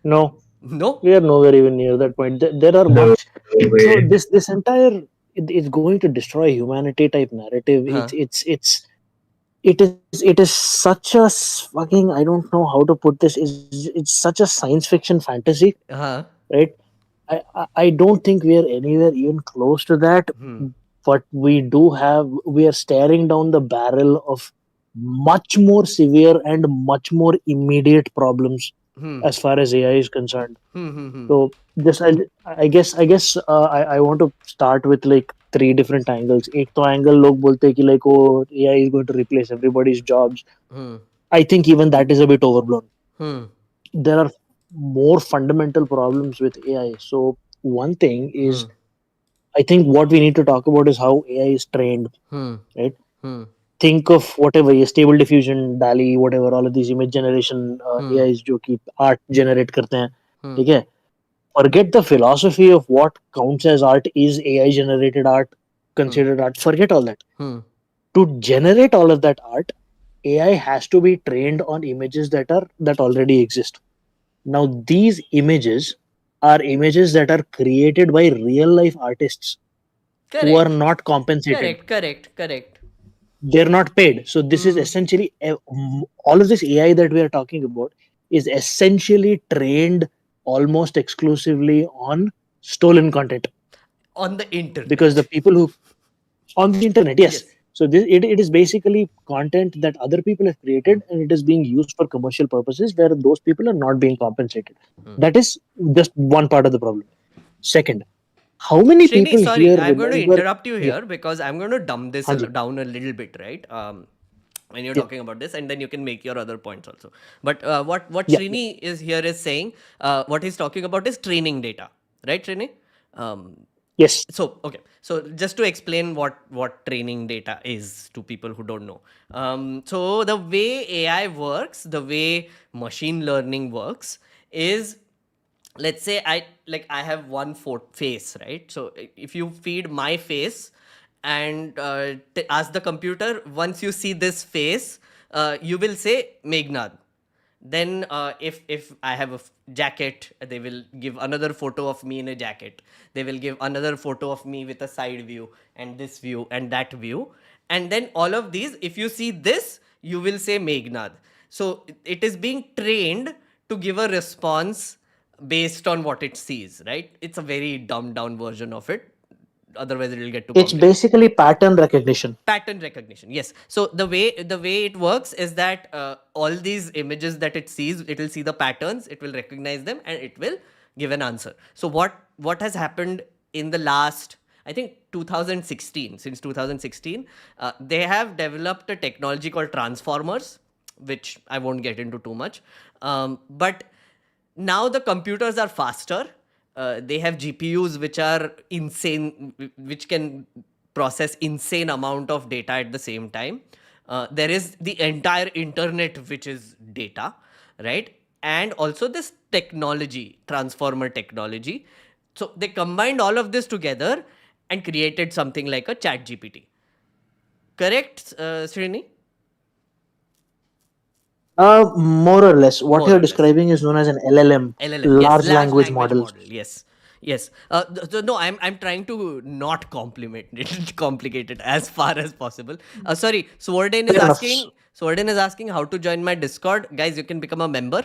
No, No? we are nowhere even near that point. There are No much. So way. this entire it's going to destroy humanity type narrative. Huh? It is such a fucking, I don't know how to put this. It's such a science fiction fantasy, Huh? right? I don't think we are anywhere even close to that. But we are staring down the barrel of much more severe and much more immediate problems as far as AI is concerned. So just I want to start with like three different angles. एक तो angle लोग बोलते हैं कि like oh AI is going to replace everybody's jobs. I think even that is a bit overblown. There are more fundamental problems with AI. So one thing is, I think what we need to talk about is how AI is trained, right? Think of whatever stable diffusion, DALI, whatever, all of these image generation AIs जो कि art generate करते हैं, ठीक है? Forget the philosophy of what counts as art. Is AI generated art considered art? Forget all that. To generate all of that art, AI has to be trained on images that already exist. Now these images are images that are created by real life artists who are Correct. not compensated. Correct. They're not paid. So this is essentially all of this AI that we are talking about is essentially trained almost exclusively on stolen content, On the internet. because the people who on the internet, yes. Yes. So it is basically content that other people have created, and it is being used for commercial purposes where those people are not being compensated. That is just one part of the problem. Second, how many Srini, people sorry, here I'm going to remember? interrupt you Yeah, here because I'm going to dumb this Hanji. down a little bit, right? When you're Yeah, talking about this, and then you can make your other points also. But what yeah, yeah. Srini is here is saying, what he's talking about is training data, right, Srini? Um, Yes. so okay, so just to explain what training data is to people who don't know. So the way AI works, the way machine learning works is, let's say I have one face, right? So if you feed my face and ask the computer, once you see this face, you will say meghnerd. Then if I have a jacket, they will give another photo of me in a jacket. They will give another photo of me with a side view and this view and that view. And then all of these, if you see this, you will say meghnad. So it is being trained to give a response based on what it sees, right? It's a very dumbed down version of it. Otherwise it will get too It's complex. basically pattern recognition. Pattern recognition, yes. So the way it works is that all these images that it sees, it will see the patterns, it will recognize them, and it will give an answer. So what has happened in the last, I think, 2016, since 2016, they have developed a technology called transformers, which I won't get into too much. But now the computers are faster. They have GPUs which are insane, which can process insane amount of data at the same time. There is the entire internet which is data, right? And also this technology, transformer technology. So they combined all of this together and created something like a chat GPT. Correct, Srini? More or less. What More you're or less. describing is known as an LLM, LLM, yes, large large language language model. model. Yes. No, I'm trying to not compliment it, complicate it as far as possible. Sorry, Sworden is Fair enough. asking. Sworden is asking how to join my Discord, guys. You can become a member.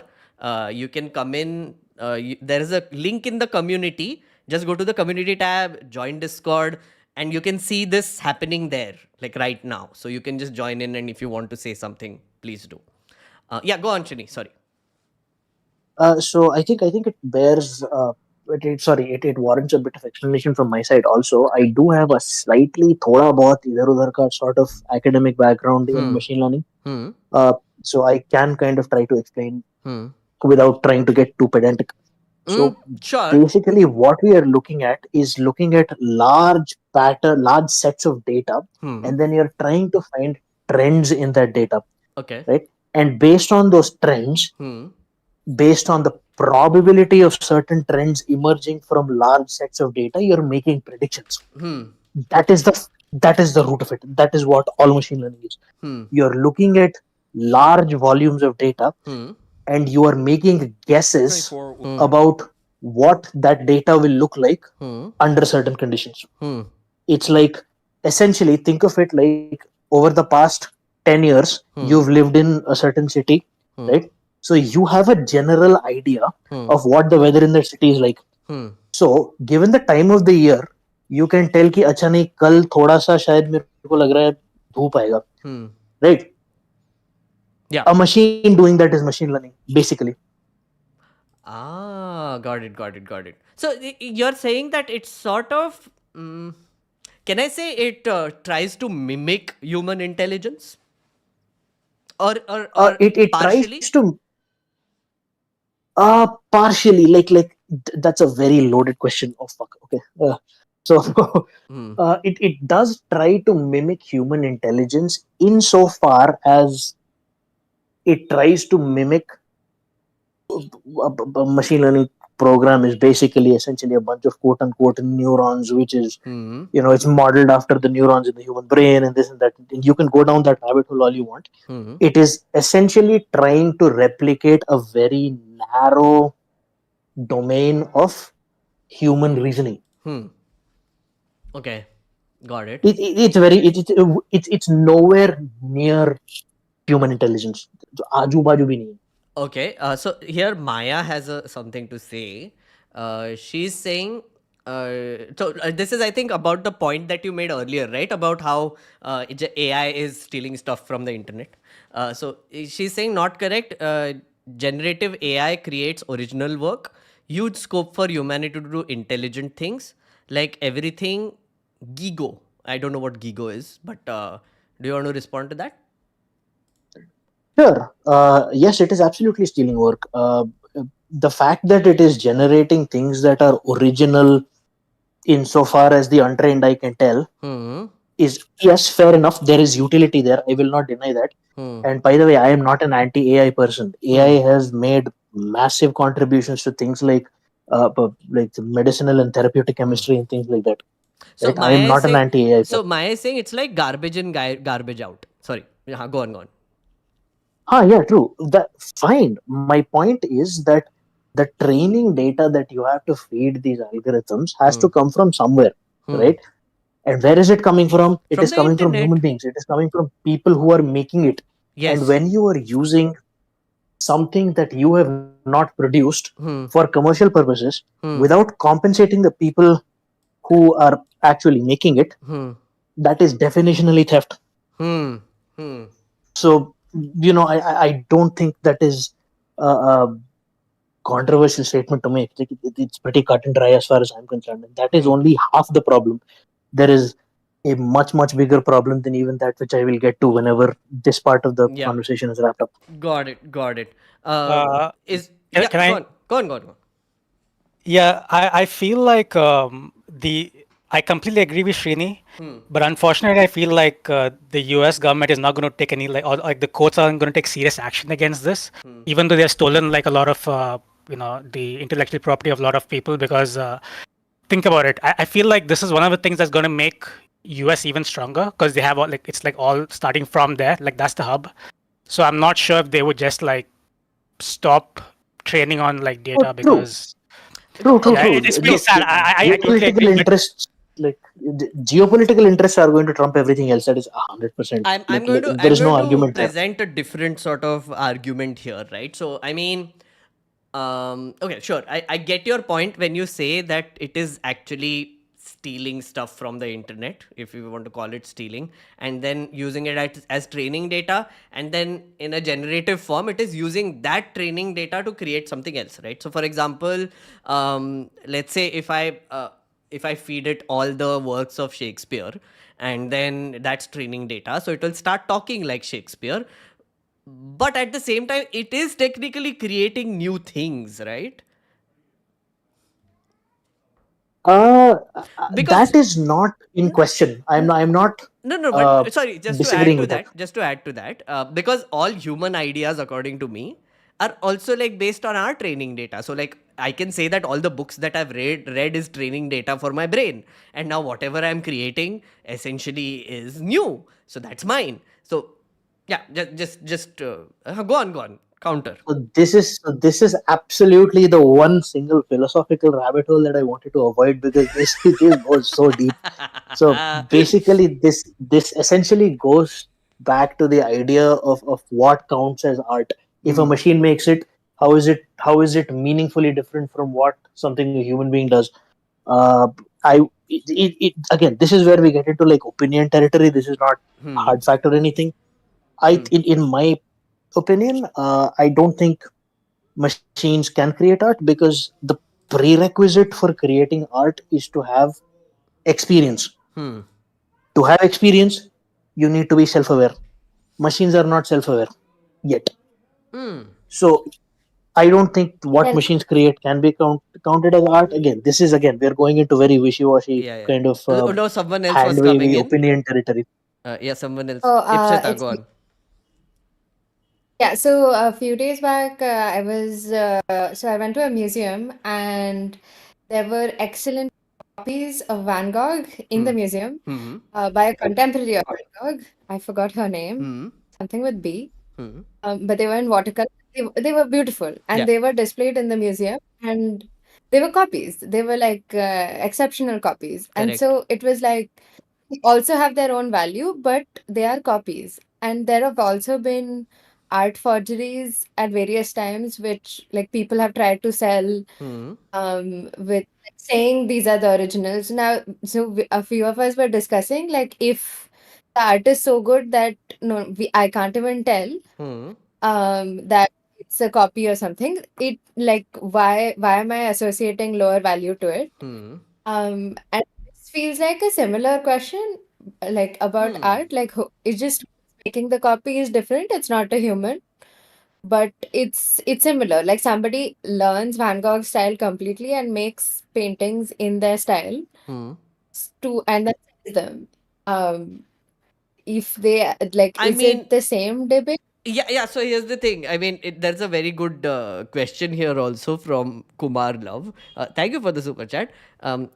You can come in. There is a link in the community. Just go to the community tab, join Discord, and you can see this happening there, like right now. So you can just join in, and if you want to say something, please do. Yeah, go on, Shini. Sorry. So I think it bears. It warrants a bit of explanation from my side. Also, I do have a slightly thoda bahut idhar udhar ka sort of academic background in machine learning. Hmm. So I can kind of try to explain Hmm. without trying to get too pedantic. So Sure. basically, what we are looking at is looking at large sets of data, and then you're trying to find trends in that data, Okay. right? And based on those trends, Hmm. based on the probability of certain trends emerging from large sets of data, you're making predictions. That is the root of it. That is what all machine learning is. You're looking at large volumes of data, and you are making guesses about what that data will look like under certain conditions. It's like, essentially, think of it like, over the past 10 years you've lived in a certain city, right? So you have a general idea of what the weather in that city is like. So given the time of the year, you can tell कि अच्छा नहीं, कल थोड़ा सा शायद मेरे को लग रहा है धूप आएगा, right? Yeah. A machine doing that is machine learning, basically. Got it. So you're saying that it's sort of, can I say it tries to mimic human intelligence, or It tries partially? to partially, that's a very loaded question. Oh fuck. Okay. So it does try to mimic human intelligence insofar as it tries to mimic a machine learning program is basically essentially a bunch of quote unquote neurons, which is, it's modeled after the neurons in the human brain and this and that. And you can go down that rabbit hole all you want. It is essentially trying to replicate a very narrow domain of human reasoning. Okay, got it. It's nowhere near human intelligence. आजू बाजू भी नहीं है. Okay, so here Maya has something to say. She's saying, this is, I think, about the point that you made earlier, right? About how AI is stealing stuff from the internet. So she's saying, not correct. Generative AI creates original work, huge scope for humanity to do intelligent things, like everything Gigo. I don't know what Gigo is, but do you want to respond to that? Sure. Yes, it is absolutely stealing work. The fact that it is generating things that are original insofar as the untrained eye can tell is, yes, fair enough. There is utility there. I will not deny that. And by the way, I am not an anti-AI person. AI has made massive contributions to things like the medicinal and therapeutic chemistry and things like that. So Right? I am not an anti-AI person. So Maya is saying it's like garbage in, garbage out. Sorry. Yeah, go on. Yeah, true. That fine. My point is that the training data that you have to feed these algorithms has to come from somewhere, right? And where is it coming from? It From is the coming from internet. human beings. It is coming from people who are making it. Yes. And when you are using something that you have not produced for commercial purposes without compensating the people who are actually making it, that is definitionally theft. So, I don't think that is a controversial statement to make. It's pretty cut and dry as far as I'm concerned. And that is only half the problem. There is a much, much bigger problem than even that, which I will get to whenever this part of the conversation is wrapped up. Got it. Can I? Go on. Yeah, I feel like I completely agree with Srini, but unfortunately, I feel like the U.S. government is not going to take any or the courts aren't going to take serious action against this, even though they've stolen like a lot of the intellectual property of a lot of people. Because think about it, I feel like this is one of the things that's going to make U.S. even stronger because they have it's like all starting from there, like that's the hub. So I'm not sure if they would just like stop training on like data because. True. It's pretty sad. I totally agree. Geopolitical interests are going to trump everything else. That is 100%. I'm going to present a different sort of argument here, right? So, I mean, okay, sure. I get your point when you say that it is actually stealing stuff from the internet, if you want to call it stealing, and then using it as training data, and then in a generative form, it is using that training data to create something else, right? So, for example, let's say if I feed it all the works of Shakespeare, and then that's training data, so it will start talking like Shakespeare. But at the same time, it is technically creating new things, right? Because That is not in question. I'm not no, uh, but sorry, just to add disagreeing to with that. that, because all human ideas, according to me, are also like based on our training data. So like I can say that all the books that I've read is training data for my brain, and now whatever I'm creating essentially is new. So that's mine. So yeah, go on, counter. So this is absolutely the one single philosophical rabbit hole that I wanted to avoid, because this goes so deep. So basically, this essentially goes back to the idea of what counts as art. If a machine makes it, how is it meaningfully different from what something a human being does? Uh, again, this is where we get into like opinion territory. This is not hard fact or anything. In my opinion, I don't think machines can create art, because the prerequisite for creating art is to have experience. To have experience, you need to be self-aware. Machines are not self-aware yet. So I don't think what Then machines create can be counted as art. Again, we're going into very wishy-washy Yeah, yeah. kind of Oh, no, someone else was hand coming wavy in. opinion territory. Yeah, someone else. oh, Ipshita, it's go on. yeah. So a few days back, I was so I went to a museum and there were excellent copies of Van Gogh in the museum by a contemporary of Van Gogh. I forgot her name, something with B. But they were in watercolor. They were beautiful and Yeah, they were displayed in the museum and they were copies. They were like exceptional copies. And correct. so it was like they also have their own value, but they are copies. And there have also been art forgeries at various times, which like people have tried to sell with saying these are the originals. Now, so a few of us were discussing like if the art is so good that I can't even tell that it's a copy or something. It like why am I associating lower value to it? And this feels like a similar question, like about art. Like it's just making the copy is different. It's not a human, but it's similar. Like somebody learns Van Gogh style completely and makes paintings in their style to and then sells them. If they like, I is it mean, the same debate? yeah. So here's the thing. I mean, there's a very good question here also from Kumar Love. Thank you for the super chat.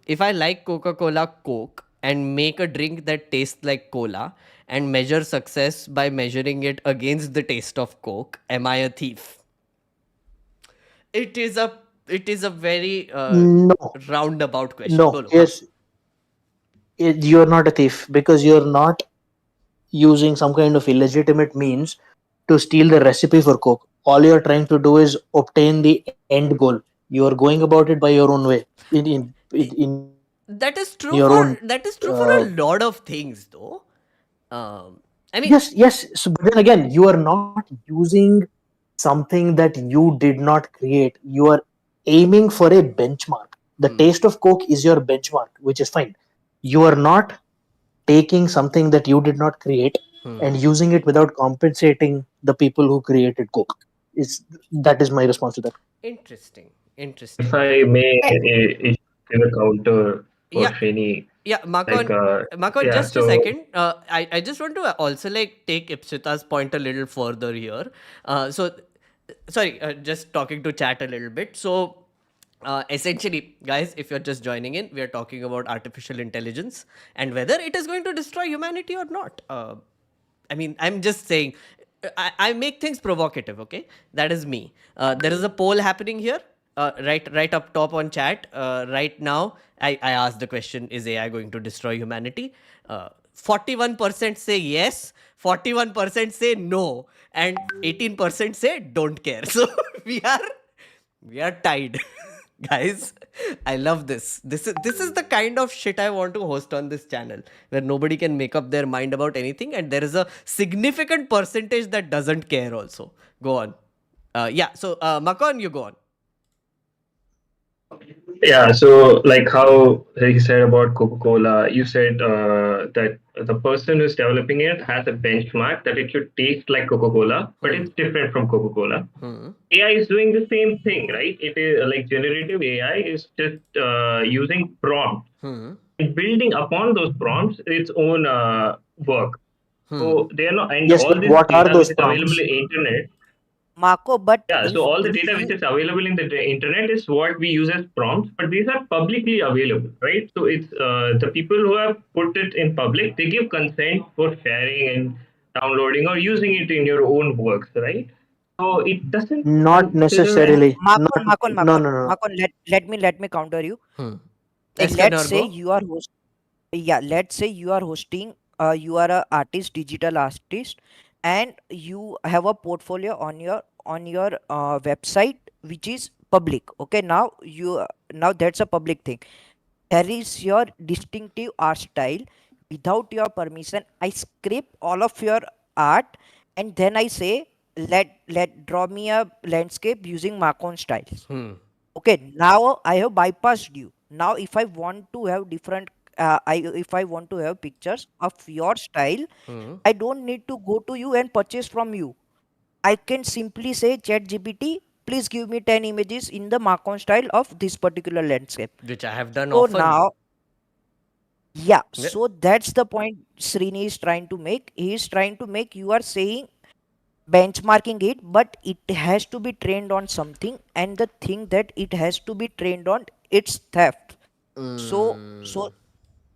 If I like Coca-Cola Coke and make a drink that tastes like cola and measure success by measuring it against the taste of Coke, am I a thief? It is a it is a very No, roundabout question. no. Bolo, huh? Yes, you're not a thief, because you're not using some kind of illegitimate means to steal the recipe for Coke. All you're trying to do is obtain the end goal. You are going about it by your own way, in your own. That is true for a lot of things, though. I mean, Yes. So, but then again, you are not using something that you did not create. You are aiming for a benchmark. The taste of Coke is your benchmark, which is fine. You are not taking something that you did not create and using it without compensating the people who created Coke. Is That is my response to that. interesting, If interesting. I may I, give a counter for Yeah, Srini, yeah, like Makon, yeah, just a so second. I just want to also like take Ipsita's point a little further here. Sorry, just talking to chat a little bit. So, essentially, guys, if you're just joining in, we are talking about artificial intelligence and whether it is going to destroy humanity or not. I mean, I'm just saying, I make things provocative, okay? That is me. There is a poll happening here, right up top on chat. Right now, I asked the question, is AI going to destroy humanity? 41% say yes, 41% say no, and 18% say don't care. So we are tied. Guys, I love this is the kind of shit I want to host on this channel, where nobody can make up their mind about anything and there is a significant percentage that doesn't care also. Go on. Yeah, so Makon, you go on. Yeah, so like how he said about Coca-Cola, you said that the person who's developing it has a benchmark that it should taste like Coca-Cola, but it's different from Coca-Cola. AI is doing the same thing, right? It is like generative AI is just using prompts and building upon those prompts its own work. So they are not, and Yes, all but this what are data which those is available prompts? in internet. Marco, but Yeah, so all the if data which you is available in the internet is what we use as prompts, but these are publicly available, right? So it's the people who have put it in public, they give consent for sharing and downloading or using it in your own works, right? So it doesn't Not consider no, and necessarily. Marcon, Not Marcon, no Marcon, no no. Marcon, let me counter you. Like Explain let's or say go. you are host yeah, let's say you are hosting you are a artist, digital artist, and you have a portfolio on your website which is public. Okay, now that's a public thing. There is your distinctive art style. Without your permission, I scrape all of your art, and then I say, let draw me a landscape using Marcon styles. Okay, now I have bypassed you. Now, if I want to have different, if I want to have pictures of your style, I don't need to go to you and purchase from you. I can simply say, Chat GPT, please give me 10 images in the Marcon style of this particular landscape. Which I have done So often. now, yeah, Yeah. so that's the point Srini is trying to make. He is trying to make, you are saying benchmarking it, but it has to be trained on something, and the thing that it has to be trained on, it's theft. So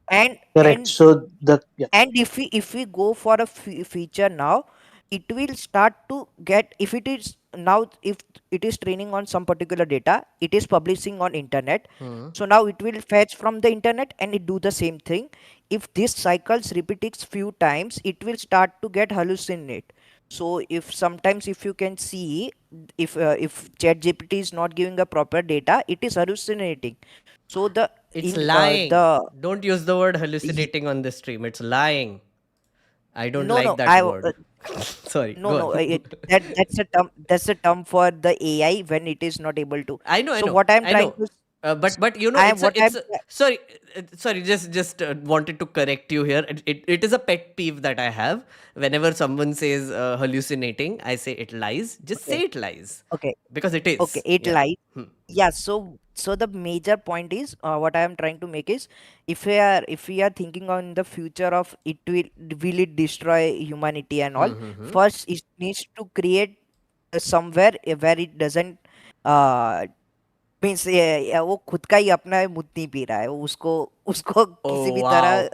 and Correct. and So the yeah. and if we go for a feature now, it will start to get, if it is now, if it is training on some particular data, it is publishing on internet. So now it will fetch from the internet and it do the same thing. If this cycles repeats few times, it will start to get hallucinate. So if sometimes, if you can see, if chat gpt is not giving a proper data, it is hallucinating. So It's lying. the Don't use the word hallucinating on this stream. It's lying. I don't no, like no, that word. Sorry, no, go no. on. That's a term for the AI when it is not able to. I So know, what I'm I trying know. to, But you know, I am what I'm. sorry, sorry. Just wanted to correct you here. It is a pet peeve that I have. Whenever someone says hallucinating, I say it lies. Just say Okay, it lies, okay, because it okay. is. It Yeah. lies. Yeah. So the major point is, what I am trying to make is, if we are thinking on the future of it, will it destroy humanity and all? First, it needs to create somewhere where it doesn't means ये वो खुद का ही अपना है, मुँह नहीं P रहा है, वो उसको उसको किसी Oh भी तरह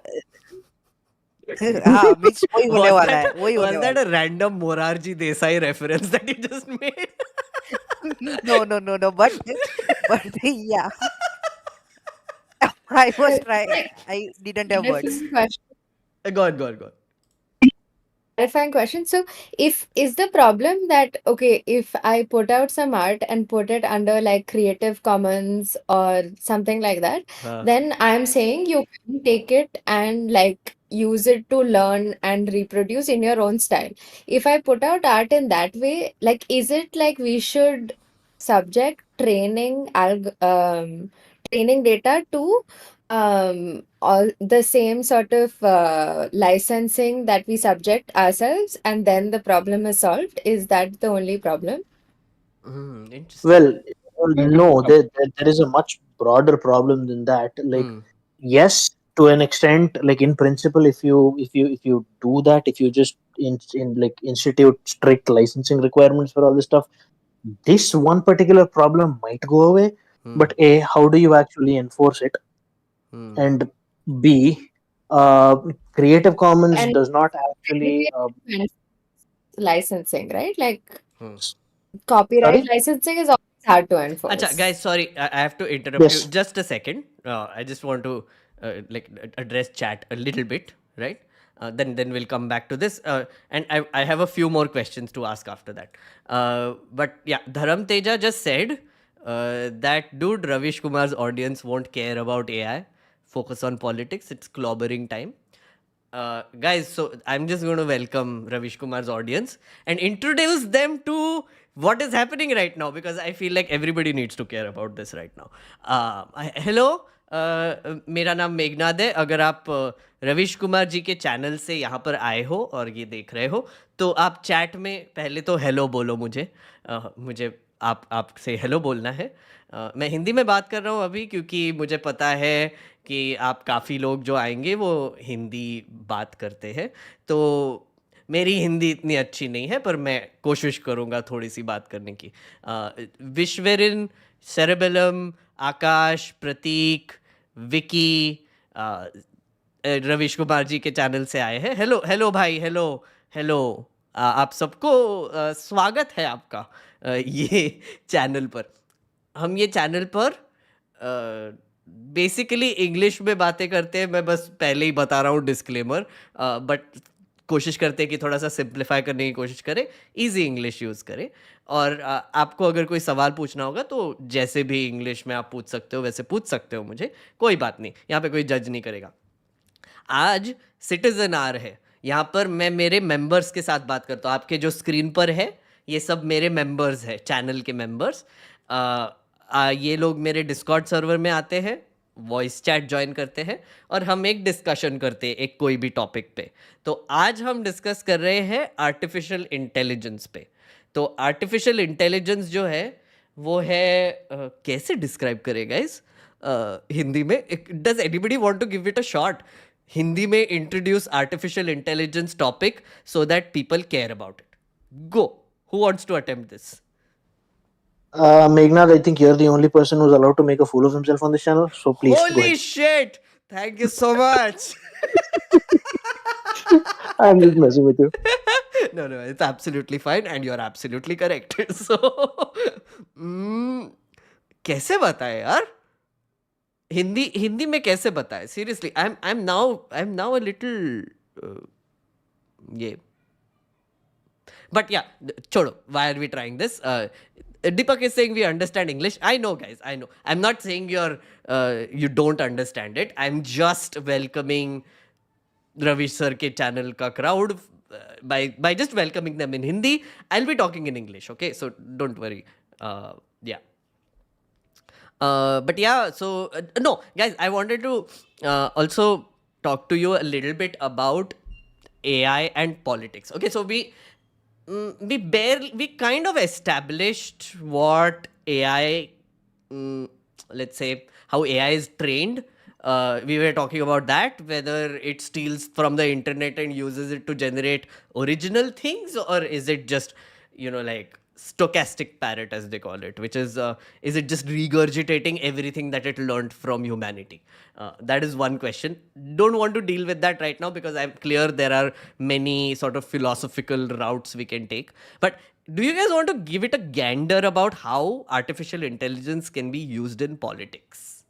wow. हाँ, मीन्स वही होने Was वाला that है, वही होने was वाला that a random Morarji Desai reference that you just made? है। No, no, no, no, but yeah, I was trying, I didn't have words. Clarifying question. Go on, go on, go on. Clarifying question. So, if is the problem that okay, if I put out some art and put it under like Creative Commons or something like that, Uh, then I'm saying you can take it and like use it to learn and reproduce in your own style. If I put out art in that way, like, is it like we should subject training data to all the same sort of licensing that we subject ourselves, and then the problem is solved? Is that the only problem? interesting. Well, no, there is a much broader problem than that. Like, yes, to an extent, like in principle, if you do that, if you just in like institute strict licensing requirements for all this stuff, this one particular problem might go away. But A, how do you actually enforce it? And B, Creative Commons And does not actually. maybe licensing, right? Like copyright Sorry. licensing is always hard to Acha, enforce. guys, sorry, I have to interrupt you Yes. just a second. I just want to address chat a little bit, right? Then we'll come back to this, and I have a few more questions to ask after that. But yeah, Dharam Teja just said that dude, Ravish Kumar's audience won't care about AI. Focus on politics. It's clobbering time. Guys, so I'm just going to welcome Ravish Kumar's audience and introduce them to what is happening right now, because I feel like everybody needs to care about this right now. Hello, मेरा नाम मेघनाद है. अगर आप रविश कुमार जी के channel से यहाँ पर आए हो और ये देख रहे हो, तो आप चैट में पहले तो हेलो बोलो मुझे. मुझे आपसे हेलो बोलना है. मैं हिंदी में बात कर रहा हूँ अभी, क्योंकि मुझे पता है कि आप काफ़ी लोग जो आएंगे वो हिंदी बात करते हैं. तो मेरी हिंदी इतनी अच्छी नहीं है, पर मैं कोशिश करूँगा थोड़ी सी बात करने की. विश्वरिन, सेरेबेलम, आकाश, प्रतीक, विकी, रविश कुमार जी के चैनल से आए हैं. हेलो हेलो भाई, हेलो हेलो. आप सबको स्वागत है आपका ये चैनल पर. हम ये चैनल पर बेसिकली इंग्लिश में बातें करते हैं. मैं बस पहले ही बता रहा हूँ डिस्क्लेमर, बट कोशिश करते हैं कि थोड़ा सा सिंप्लीफाई करने की कोशिश करें, इजी इंग्लिश यूज़ करें. और आपको अगर कोई सवाल पूछना होगा तो जैसे भी इंग्लिश में आप पूछ सकते हो वैसे पूछ सकते हो मुझे, कोई बात नहीं, यहाँ पे कोई जज नहीं करेगा. आज सिटीजन आर है, यहाँ पर मैं मेरे मेंबर्स के साथ बात करता हूँ. आपके जो स्क्रीन पर है ये सब मेरे मेंबर्स हैं, चैनल के मेंबर्स. ये लोग मेरे डिस्कॉर्ड सर्वर में आते हैं, वॉइस चैट ज्वाइन करते हैं और हम एक डिस्कशन करते हैं एक कोई भी टॉपिक पे. तो आज हम डिस्कस कर रहे हैं आर्टिफिशियल इंटेलिजेंस पे. तो आर्टिफिशियल इंटेलिजेंस जो है वो है कैसे डिस्क्राइब करें गाइस हिंदी में? Does anybody want to give it a shot? Hindi में introduce artificial intelligence topic so that people care about it. Go, who wants to attempt this? Meghnad, I think you're the only person who's allowed to make a fool of himself on this channel, so please go Holy ahead. shit! Thank you so much. I'm just messing with you. No, it's absolutely fine and you're absolutely correct. So, कैसे बताए यार? हिंदी में कैसे बताए? Seriously, I'm now a little yeah. But yeah, chodo. Why are we trying this? Deepak is saying we understand English. I know, guys. I know. I'm not saying you don't understand it. I'm just welcoming Ravish sir ke channel ka crowd by just welcoming them in Hindi. I'll be talking in English. Okay, so don't worry. Yeah. But yeah, so no, guys, I wanted to also talk to you a little bit about AI and politics. Okay, so we kind of established what AI, let's say how AI is trained. We were talking about that, whether it steals from the internet and uses it to generate original things, or is it just, like stochastic parrot, as they call it, which is it just regurgitating everything that it learned from humanity? That is one question. Don't want to deal with that right now because I'm clear there are many sort of philosophical routes we can take. But do you guys want to give it a gander about how artificial intelligence can be used in politics?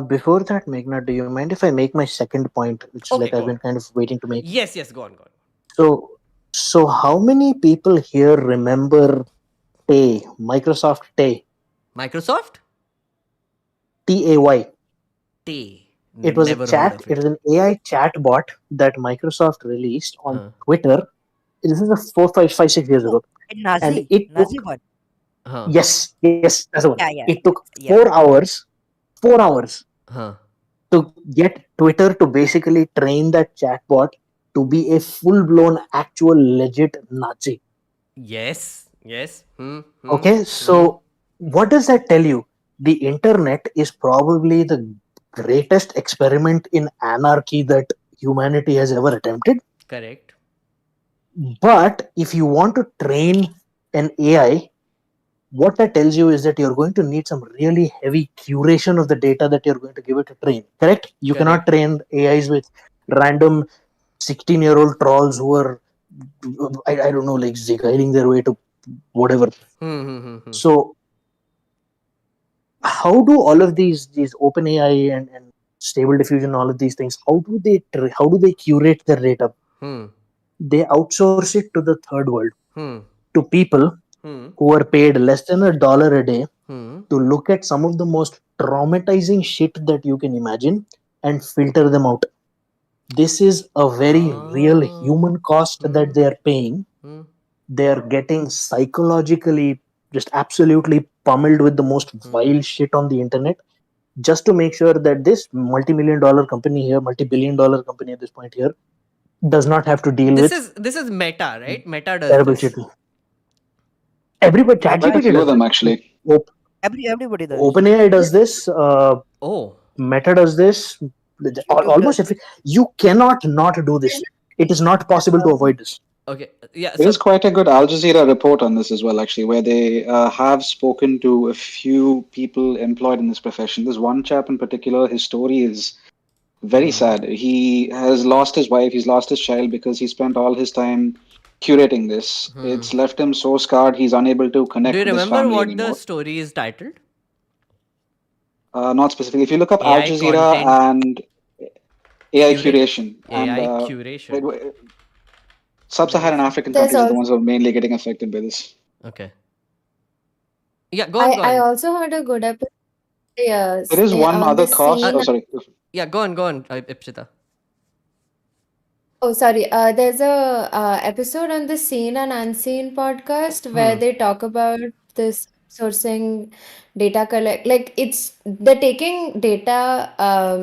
Before that, Meghnad, do you mind if I make my second point, which is Okay, like I've been kind of waiting to make? Yes, go on. So how many people here remember Tay, Microsoft Tay? Microsoft? Tay. Tay. It was Never a chat. heard of It is an AI chatbot that Microsoft released on Twitter. This is 6 years ago. Nazi, it Nazi took, one. yes, that's the one. Yeah. It took 4 hours to get Twitter to basically train that chatbot to be a full-blown, actual, legit Nazi. Yes. Okay, so what does that tell you? The internet is probably the greatest experiment in anarchy that humanity has ever attempted. Correct. But if you want to train an AI, what that tells you is that you're going to need some really heavy curation of the data that you're going to give it to train. Correct? You cannot train AIs with random 16-year-old trolls who are, I don't know, like ziggling their way to whatever. So how do all of these open AI and stable diffusion, all of these things, how do they curate their data? They outsource it to the third world, to people who are paid less than $1 a day to look at some of the most traumatizing shit that you can imagine and filter them out. This is a very real human cost that Hmm. they are paying. Hmm. They are getting psychologically just absolutely pummeled with the most vile shit on the internet, just to make sure that this multi-million dollar company here, multi-billion dollar company at this point here, does not have to deal with This is Meta, right? Meta does terrible shit. this. Everybody, Quite a ChatGPT few does of them this. actually. Everybody does. OpenAI does this. Oh, Meta does this. YouTube Almost does. you cannot not do this. It is not possible to avoid this. okay. Yeah. There is So, quite a good Al Jazeera report on this as well, actually, where they have spoken to a few people employed in this profession. There's one chap in particular, his story is very sad. He has lost his wife, he's lost his child because he spent all his time curating this. It's left him so scarred, he's unable to do connect you with his remember family what the anymore. story is titled? Not specifically. If you look up Al AI Jazeera content and AI curate. curation, and AI curation. sub-Saharan African There's countries are the also ones who are mainly getting affected by this. Okay. Yeah. Go on. Go I on. also heard a good episode There is one on other the cost. Oh, scene. sorry. Yeah. Go on. Go on. Ipshita. Oh, sorry. There's a episode on the Seen and Unseen podcast where they talk about this sourcing data collect. Like they're taking data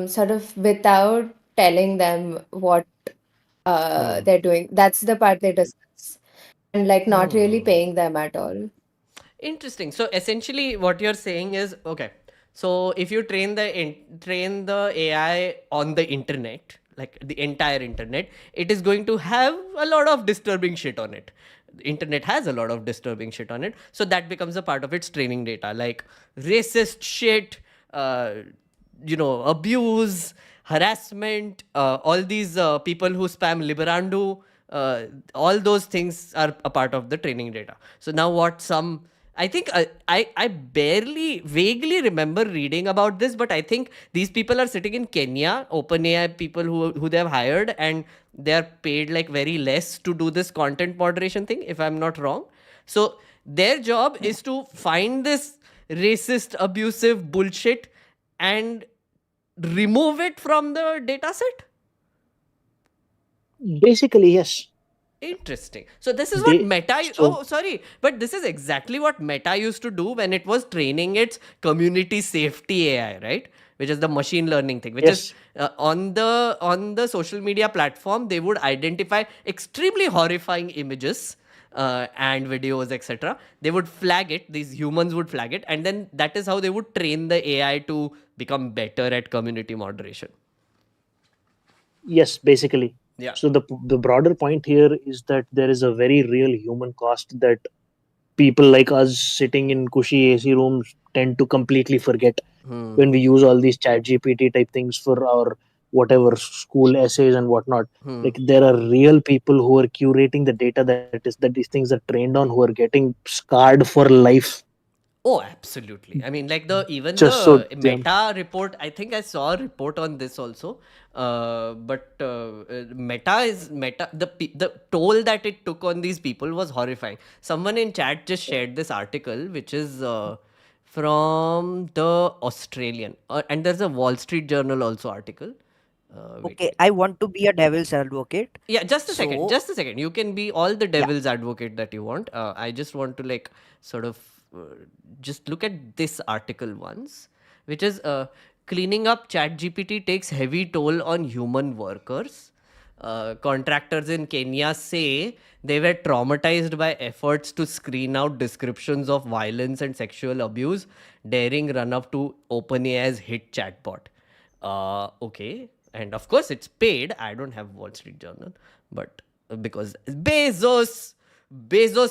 sort of without telling them what they're doing. That's the part they discuss, and like not really paying them at all. Interesting. So essentially, what you're saying is okay. So if you train the AI on the internet, like the entire internet, it is going to have a lot of disturbing shit on it. The internet has a lot of disturbing shit on it, so that becomes a part of its training data, like racist shit, abuse, harassment, all these people who spam Liberandu, all those things are a part of the training data. So now I think I barely, vaguely remember reading about this, but I think these people are sitting in Kenya, OpenAI people who they have hired, and they are paid like very less to do this content moderation thing, if I'm not wrong. So their job is to find this racist, abusive bullshit and remove it from the data set. Basically, yes. Interesting. So this is what Meta. So Oh, sorry, but this is exactly what Meta used to do when it was training its community safety AI, right? Which is the machine learning thing. Which is yes, on the social media platform, they would identify extremely horrifying images and videos, etc. They would flag it. These humans would flag it, and then that is how they would train the AI to become better at community moderation. yes, basically. Yeah. So the broader point here is that there is a very real human cost that people like us sitting in cushy AC rooms tend to completely forget when we use all these chat GPT type things for our whatever school essays and whatnot. Like there are real people who are curating the data that these things are trained on, who are getting scarred for life. Oh, absolutely. I mean, like even Just so the Meta report. I think I saw a report on this also. But Meta. The toll that it took on these people was horrifying. Someone in chat just shared this article, which is from the Australian, and there's a Wall Street Journal also article. Okay, I want to be a devil's advocate. Yeah, just a second. So Just a second. You can be all the yeah, devil's advocate that you want. I just want to like sort of just look at this article once, which is cleaning up ChatGPT takes heavy toll on human workers. Contractors in Kenya say they were traumatized by efforts to screen out descriptions of violence and sexual abuse, daring run up to OpenAI's hit chatbot. Okay, and of course it's paid. I don't have Wall Street Journal, but because Bezos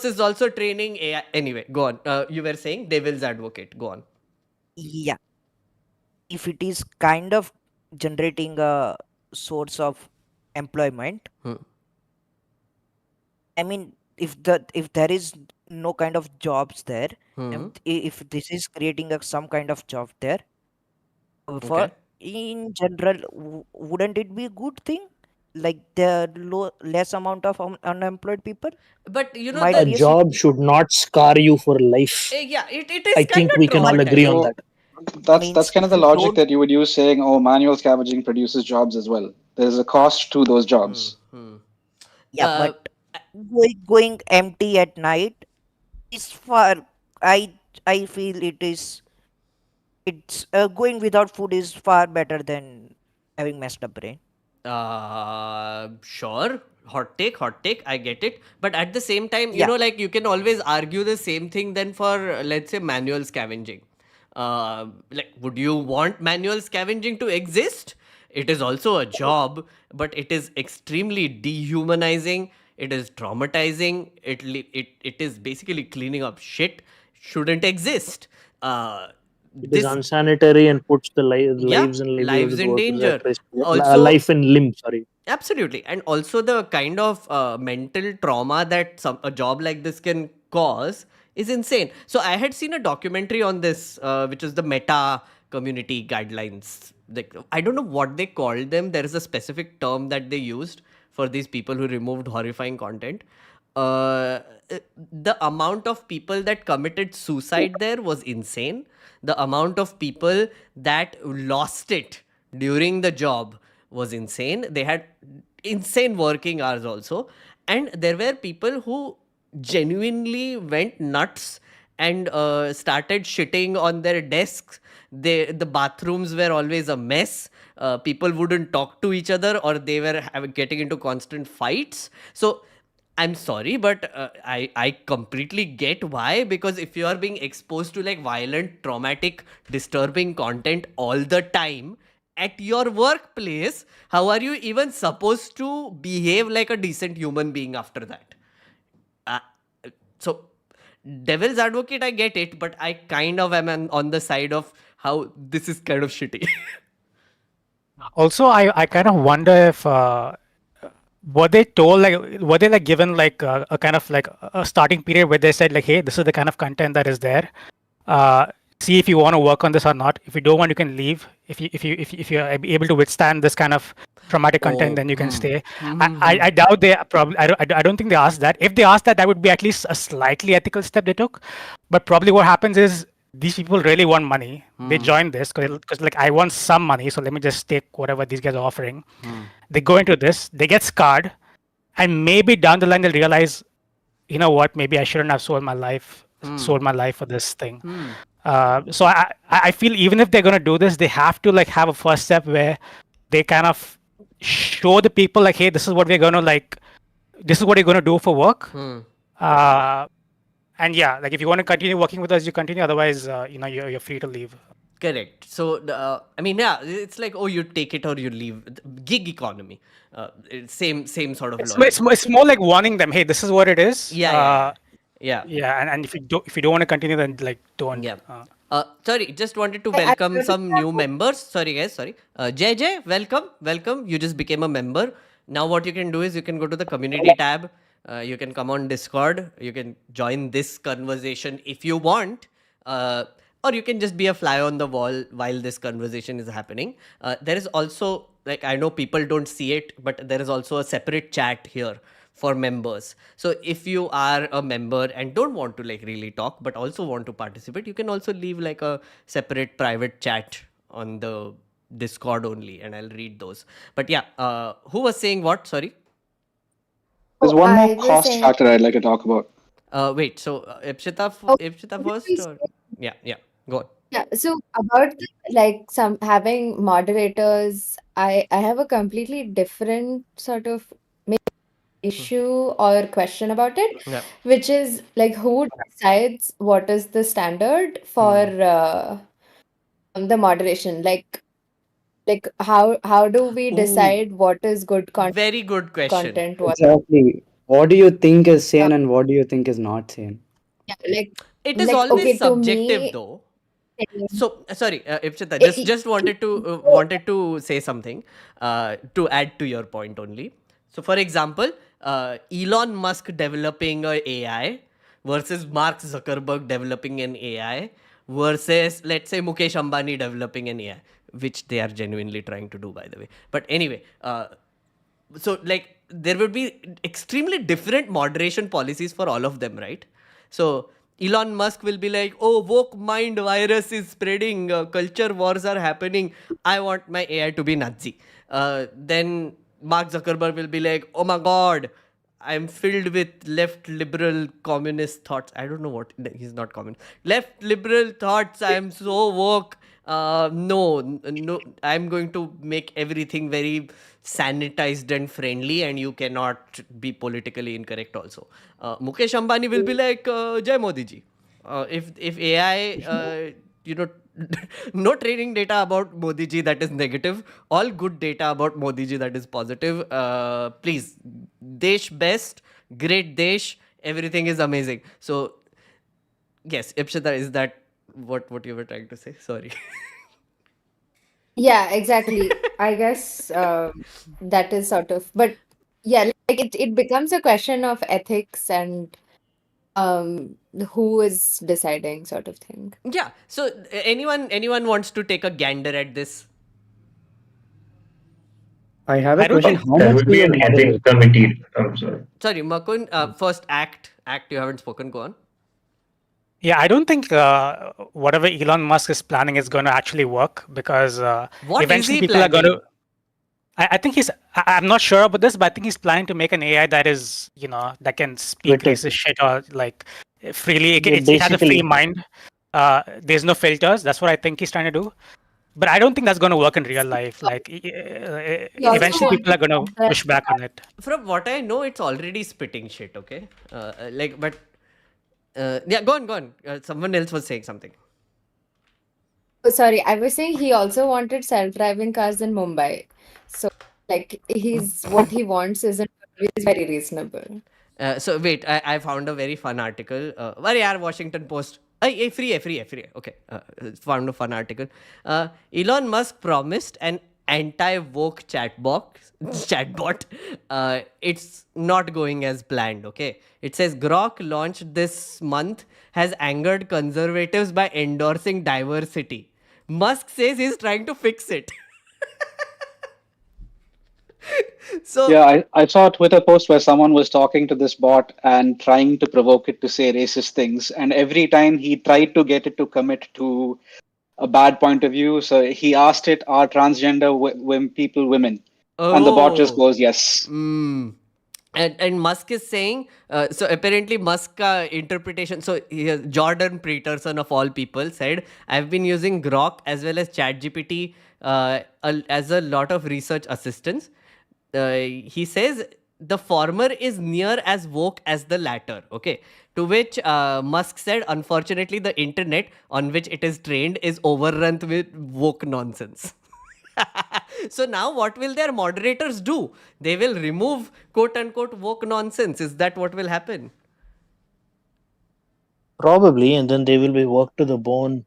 is also training AI. Anyway, go on. You were saying devil's advocate. Go on. yeah, if it is kind of generating a source of employment, I mean, if there is no kind of jobs there, and if this is creating some kind of job there, for Okay. in general, wouldn't it be a good thing? Like the less amount of unemployed people But you know might a be a job should not scar you for life. yeah, it I is kind think of we can all agree on traumatizing. So that. that's means kind of if the you logic don't. that you would use saying, oh, manual scavenging produces jobs as well. There's a cost to those jobs. Yeah, Uh, but going empty at night is far. I I feel it's going without food is far better than having messed up brain. Sure. Hot take. I get it. But at the same time, Yeah, like you can always argue the same thing then for, let's say, manual scavenging. Like, would you want manual scavenging to exist? It is also a job, but it is extremely dehumanizing. It is traumatizing. It is basically cleaning up shit. Shouldn't exist. It is This unsanitary and puts the Yeah, lives and livelihoods lives of the in workers at danger. risk. Also, Life and limb, sorry. absolutely. And also the kind of mental trauma that a job like this can cause is insane. So I had seen a documentary on this, which is the Meta community guidelines. Like, I don't know what they called them. There is a specific term that they used for these people who removed horrifying content. Uh, the amount of people that committed suicide there was insane. The amount of people that lost it during the job was insane. They had insane working hours also. And there were people who genuinely went nuts and started shitting on their desks. The bathrooms were always a mess. People wouldn't talk to each other, or they were getting into constant fights. So I'm sorry, but I completely get why. Because if you are being exposed to like violent, traumatic, disturbing content all the time at your workplace, how are you even supposed to behave like a decent human being after that? Uh, so, devil's advocate, I get it, but I kind of am on the side of how this is kind of shitty. Also, I kind of wonder if were they told, like, were they like given like a kind of like a starting period where they said like, hey, this is the kind of content that is there. Uh, See if you want to work on this or not. If you don't want, you can leave. If you're able to withstand this kind of traumatic content, then you can stay. I doubt they probably. I don't think they asked that. If they asked that, that would be at least a slightly ethical step they took. But probably what happens is these people really want money. They join this because like I want some money, so let me just take whatever these guys are offering. They go into this, they get scarred, and maybe down the line they'll realize, you know what, maybe I shouldn't have sold my life for this thing. So I feel even if they're gonna do this, they have to like have a first step where they kind of show the people like, hey, this is what we're gonna like, this is what you're gonna do for work. And yeah, like if you want to continue working with us, you continue. Otherwise, you're free to leave. Correct. So, I mean, yeah, it's like, oh, you take it or you leave. Gig economy. Same sort of logic. It's more like warning them, hey, this is what it is. Yeah. Yeah, and if you don't want to continue, then like don't. Yeah. Sorry, just wanted to I welcome totally some new members. Sorry, guys. Sorry. Jay, welcome. You just became a member. Now, what you can do is you can go to the community tab. You can come on Discord. You can join this conversation if you want. Or you can just be a fly on the wall while this conversation is happening. There is also, like, I know people don't see it, but there is also a separate chat here for members. So if you are a member and don't want to like really talk but also want to participate, you can also leave like a separate private chat on the Discord only, and I'll read those. But yeah, who was saying what? Sorry. There's Oh, one more I was cost saying, factor I'd like to talk about. Wait, so Ipshita oh, Ipshita could you first, please or yeah, go on. Yeah, so about like some having moderators, I have a completely different sort of issue or question about it, Yeah. which is like who decides what is the standard for the moderation? Like how do we Ooh, decide what is good very good question. content? What Exactly. What do you think is uh, sane and what do you think is not sane? yeah, It is like always okay, to subjective me, though. saying- So sorry, Ipshita, i- just i- wanted to say something to add to your point only. So for example, Elon Musk developing a AI versus Mark Zuckerberg developing an AI versus, let's say, Mukesh Ambani developing an AI, which they are genuinely trying to do, by the way. But anyway, so like there would be extremely different moderation policies for all of them, right? So Elon Musk will be like, oh, woke mind virus is spreading, culture wars are happening. I want my AI to be Nazi. Then Mark Zuckerberg will be like, oh my God, I'm filled with left liberal communist thoughts. I don't know what, he's not communist. Left liberal thoughts. I'm so woke. No, I'm going to make everything very sanitized and friendly, and you cannot be politically incorrect also. Mukesh Ambani will be like, Jai Modi ji. If AI, you know, no training data about Modi ji that is negative, all good data about Modi ji that is positive. Please, Desh best, great Desh, everything is amazing. So, yes, Ipshita, is that what you were trying to say? Sorry. Yeah, exactly. I guess that is sort of, but yeah, like it becomes a question of ethics and who is deciding sort of thing. Yeah. So, anyone wants to take a gander at this? I have a I don't question. think How There much would do be you an ethics moderate? committee. I'm sorry. Sorry, Makun. First act. You haven't spoken. Go on. Yeah, I don't think whatever Elon Musk is planning is going to actually work because What is eventually he people are going planning? to. I think I'm not sure about this, but I think he's planning to make an AI that is, that can speak Twitter. racist shit or like freely. Yeah, It has a free basically. mind. There's no filters. That's what I think he's trying to do. But I don't think that's going to work in real life. Like, He also eventually people are wanted going to push back on it. From what I know, it's already spitting shit. Okay. But yeah, go on. Someone else was saying something. Oh, sorry, I was saying he also wanted self-driving cars in Mumbai. So, like, what he wants isn't always very reasonable. So wait, I found a very fun article. Where yaar Washington Post? Free. Okay, found a fun article. Elon Musk promised an anti-woke chatbot. It's not going as planned. Okay, it says Grok launched this month has angered conservatives by endorsing diversity. Musk says he's trying to fix it. So Yeah, I saw a Twitter post where someone was talking to this bot and trying to provoke it to say racist things. And every time he tried to get it to commit to a bad point of view, so he asked it, are transgender people women? And the bot just oh. goes, yes. Mm. And Musk is saying, so apparently Musk interpretation, so Jordan Peterson of all people said, I've been using Grok as well as ChatGPT as a lot of research assistants. He says the former is near as woke as the latter. Okay. To which Musk said, unfortunately, the internet on which it is trained is overrun with woke nonsense. So now what will their moderators do? They will remove quote unquote woke nonsense. Is that what will happen? Probably, and then they will be worked to the bone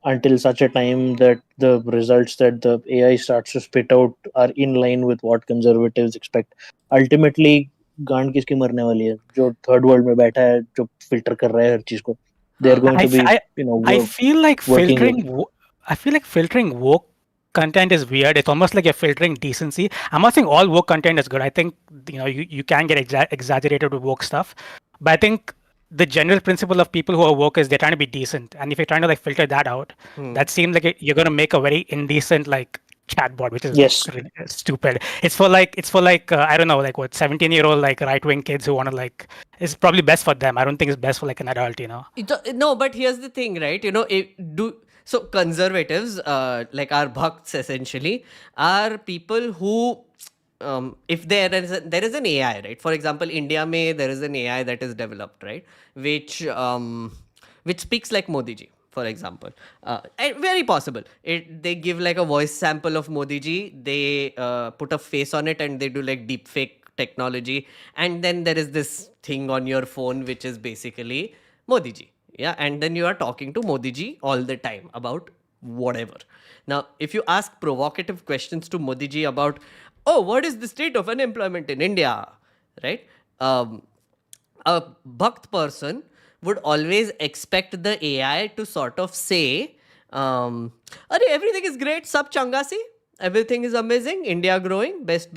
until such a time that the results that the AI starts to spit out are in line with what conservatives expect. Ultimately, गांड किसकी मरने वाली है जो third world में बैठा है जो फिल्टर कर रहा है हर चीज को they are going I, to be f- I, I work, feel like working with filtering woke content is weird. It's almost like you're filtering decency. I'm not saying all woke content is good. I think you can get exaggerated with woke stuff, but I think the general principle of people who are woke is they're trying to be decent, and if you're trying to like filter that out, that seems like you're going to make a very indecent like chatbot, which is yes. really stupid. It's for like I don't know, like what 17-year-old like right-wing kids who want to like. It's probably best for them. I don't think it's best for like an adult. No, but here's the thing, right? So conservatives, like our bhakts essentially, are people who, if there is an AI, right? For example, India may there is an AI that is developed, right, which speaks like Modi ji, for example. And very possible. They give like a voice sample of Modi ji, they put a face on it, and they do like deep fake technology, and then there is this thing on your phone which is basically Modi ji. Yeah, and then you are talking to Modi ji all the time about whatever. Now, if you ask provocative questions to Modi ji about, oh, what is the state of unemployment in India, right? A bhakt person would always expect the AI to sort of say, Arey, everything is great, sab changa si, everything is amazing, India growing, best.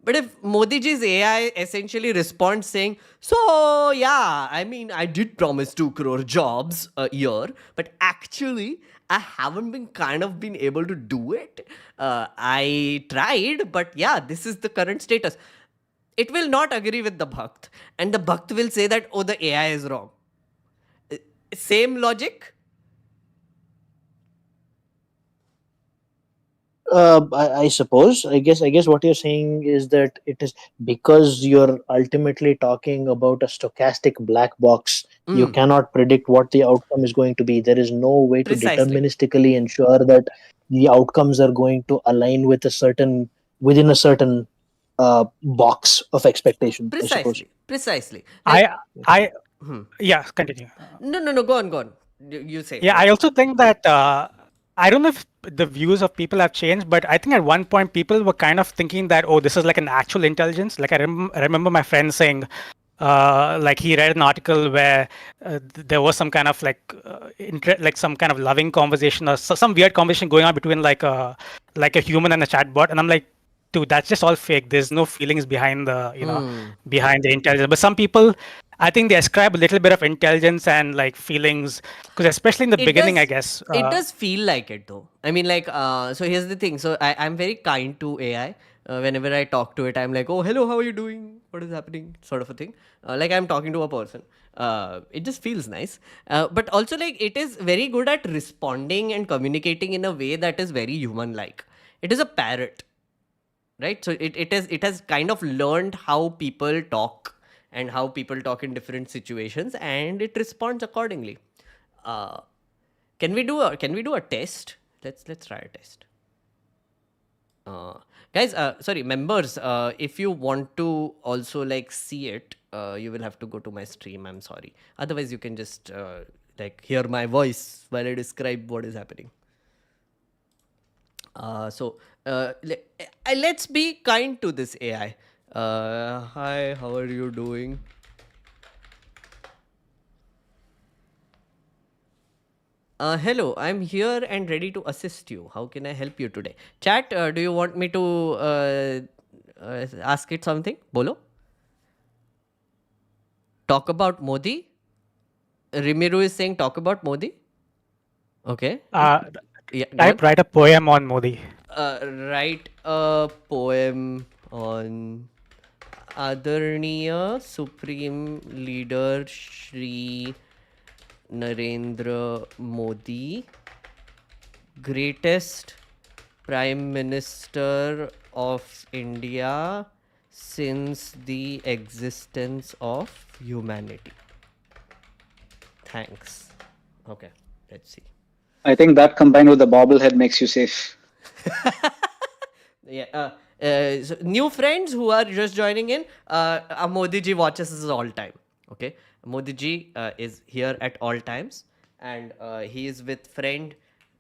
But if Modi ji's AI essentially responds saying, so yeah, I mean, I did promise 2 crore jobs a year, but actually, I haven't been able to do it. I tried, but yeah, this is the current status. It will not agree with the Bhakt. And the Bhakt will say that, oh, the AI is wrong. Same logic. I suppose. I guess what you're saying is that it is because you're ultimately talking about a stochastic black box. You cannot predict what the outcome is going to be. There is no way to Precisely. deterministically ensure that the outcomes are going to align with within a certain box of expectation. I suppose. Precisely. I yeah, continue. No, go on. You say. Yeah, I also think that I don't know if the views of people have changed, but I think at one point people were kind of thinking that, oh, this is like an actual intelligence. Like I remember my friend saying, like he read an article where there was some kind of like some kind of loving conversation or some weird conversation going on between like a human and a chatbot, and I'm like, dude, that's just all fake. There's no feelings behind the behind the intelligence. But some people, I think they ascribe a little bit of intelligence and like feelings, because especially in the beginning, I guess. It does feel like it though. I mean, like, so here's the thing. So I'm very kind to AI. Whenever I talk to it, I'm like, oh, hello, how are you doing? What is happening? Sort of a thing. Like I'm talking to a person. It just feels nice. But also, like, it is very good at responding and communicating in a way that is very human-like. It is a parrot, right? So it has kind of learned how people talk and how people talk in different situations, and it responds accordingly. Can we do a test? Let's try a test. Guys, sorry, members, if you want to also like see it, you will have to go to my stream. I'm sorry. Otherwise, you can just like hear my voice while I describe what is happening. Let's be kind to this AI. Hi, how are you doing? Hello, I'm here and ready to assist you. How can I help you today? Chat, do you want me to ask it something? Bolo? Talk about Modi? Rimiru is saying talk about Modi? Okay. Yeah, Write a poem on Modi. Write a poem on Adarniya Supreme Leader Shri Narendra Modi, greatest Prime Minister of India since the existence of humanity. Thanks. Okay, let's see. I think that combined with the bobblehead makes you safe. Yeah. So new friends who are just joining in, Modi ji watches us all time. Okay, Modi ji is here at all times, and he is with friend